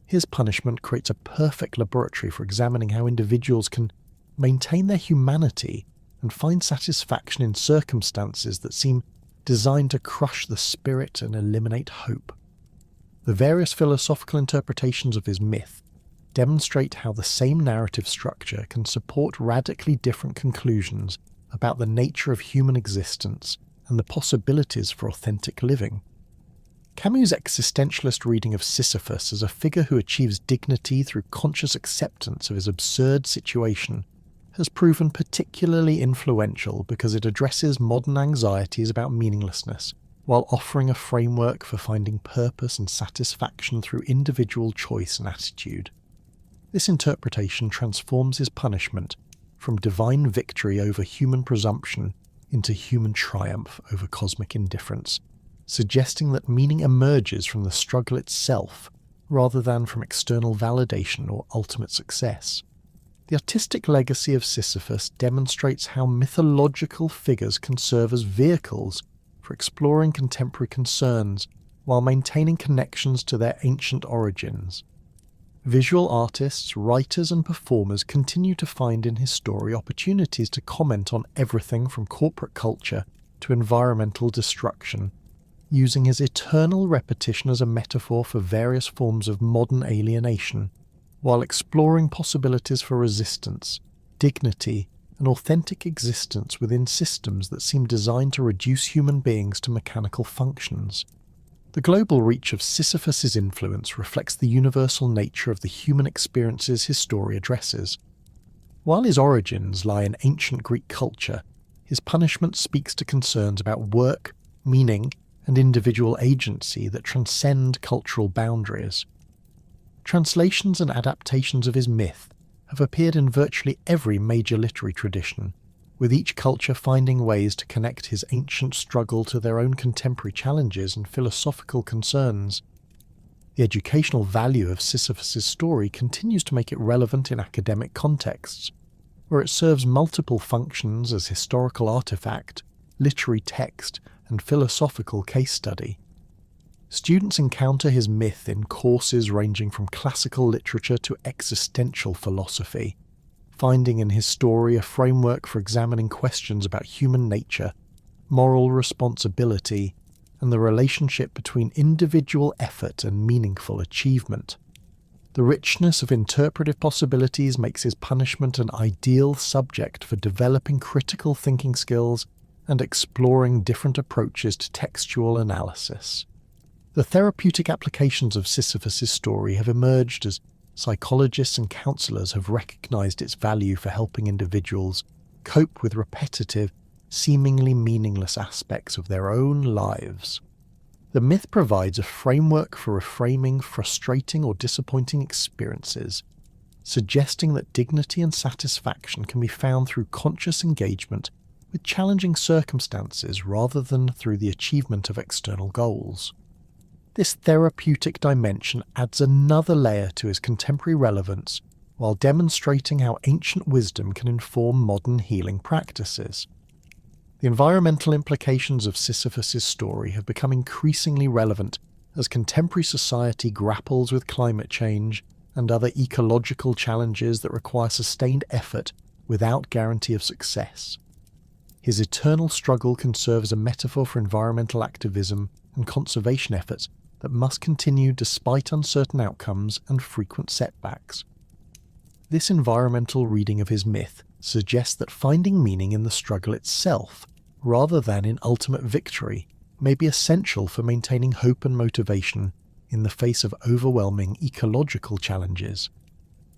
His punishment creates a perfect laboratory for examining how individuals can maintain their humanity and find satisfaction in circumstances that seem designed to crush the spirit and eliminate hope. The various philosophical interpretations of his myth demonstrate how the same narrative structure can support radically different conclusions about the nature of human existence and the possibilities for authentic living. Camus' existentialist reading of Sisyphus as a figure who achieves dignity through conscious acceptance of his absurd situation has proven particularly influential because it addresses modern anxieties about meaninglessness, while offering a framework for finding purpose and satisfaction through individual choice and attitude. This interpretation transforms his punishment from divine victory over human presumption into human triumph over cosmic indifference, suggesting that meaning emerges from the struggle itself rather than from external validation or ultimate success. The artistic legacy of Sisyphus demonstrates how mythological figures can serve as vehicles for exploring contemporary concerns while maintaining connections to their ancient origins. Visual artists, writers, and performers continue to find in his story opportunities to comment on everything from corporate culture to environmental destruction, using his eternal repetition as a metaphor for various forms of modern alienation, while exploring possibilities for resistance, dignity, and authentic existence within systems that seem designed to reduce human beings to mechanical functions. The global reach of Sisyphus's influence reflects the universal nature of the human experiences his story addresses. While his origins lie in ancient Greek culture, his punishment speaks to concerns about work, meaning, and individual agency that transcend cultural boundaries. Translations and adaptations of his myth have appeared in virtually every major literary tradition, with each culture finding ways to connect his ancient struggle to their own contemporary challenges and philosophical concerns. The educational value of Sisyphus's story continues to make it relevant in academic contexts, where it serves multiple functions as historical artifact, literary text, and philosophical case study. Students encounter his myth in courses ranging from classical literature to existential philosophy, finding in his story a framework for examining questions about human nature, moral responsibility, and the relationship between individual effort and meaningful achievement. The richness of interpretive possibilities makes his punishment an ideal subject for developing critical thinking skills and exploring different approaches to textual analysis. The therapeutic applications of Sisyphus' story have emerged as psychologists and counselors have recognized its value for helping individuals cope with repetitive, seemingly meaningless aspects of their own lives. The myth provides a framework for reframing frustrating or disappointing experiences, suggesting that dignity and satisfaction can be found through conscious engagement with challenging circumstances rather than through the achievement of external goals. This therapeutic dimension adds another layer to his contemporary relevance while demonstrating how ancient wisdom can inform modern healing practices. The environmental implications of Sisyphus' story have become increasingly relevant as contemporary society grapples with climate change and other ecological challenges that require sustained effort without guarantee of success. His eternal struggle can serve as a metaphor for environmental activism and conservation efforts that must continue despite uncertain outcomes and frequent setbacks. This environmental reading of his myth suggests that finding meaning in the struggle itself, rather than in ultimate victory, may be essential for maintaining hope and motivation in the face of overwhelming ecological challenges.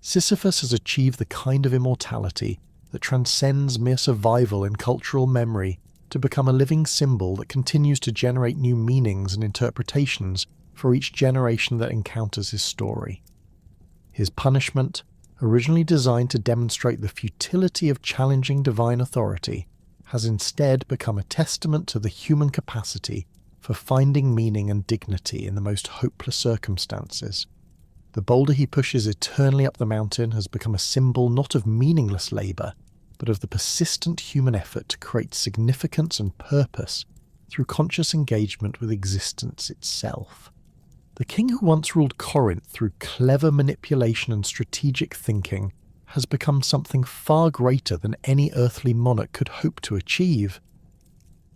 Sisyphus has achieved the kind of immortality that transcends mere survival in cultural memory to become a living symbol that continues to generate new meanings and interpretations for each generation that encounters his story. His punishment, originally designed to demonstrate the futility of challenging divine authority, has instead become a testament to the human capacity for finding meaning and dignity in the most hopeless circumstances. The boulder he pushes eternally up the mountain has become a symbol not of meaningless labour, but of the persistent human effort to create significance and purpose through conscious engagement with existence itself. The king who once ruled Corinth through clever manipulation and strategic thinking has become something far greater than any earthly monarch could hope to achieve.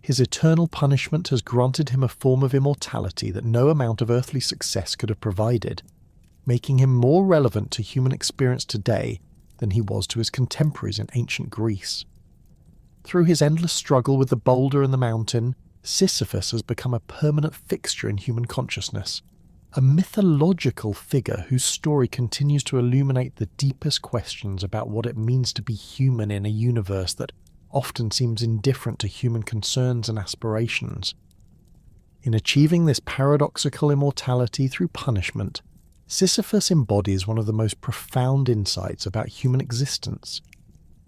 His eternal punishment has granted him a form of immortality that no amount of earthly success could have provided, making him more relevant to human experience today than he was to his contemporaries in ancient Greece. Through his endless struggle with the boulder and the mountain, Sisyphus has become a permanent fixture in human consciousness, a mythological figure whose story continues to illuminate the deepest questions about what it means to be human in a universe that often seems indifferent to human concerns and aspirations. In achieving this paradoxical immortality through punishment, Sisyphus embodies one of the most profound insights about human existence,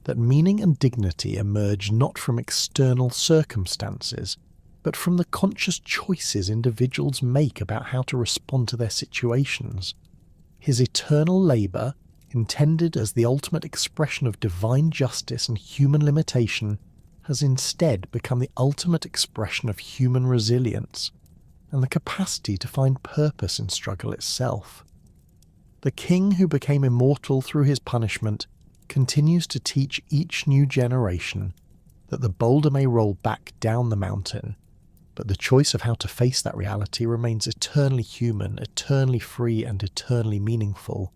that meaning and dignity emerge not from external circumstances, but from the conscious choices individuals make about how to respond to their situations. His eternal labour, intended as the ultimate expression of divine justice and human limitation, has instead become the ultimate expression of human resilience and the capacity to find purpose in struggle itself. The king who became immortal through his punishment continues to teach each new generation that the boulder may roll back down the mountain, but the choice of how to face that reality remains eternally human, eternally free, and eternally meaningful.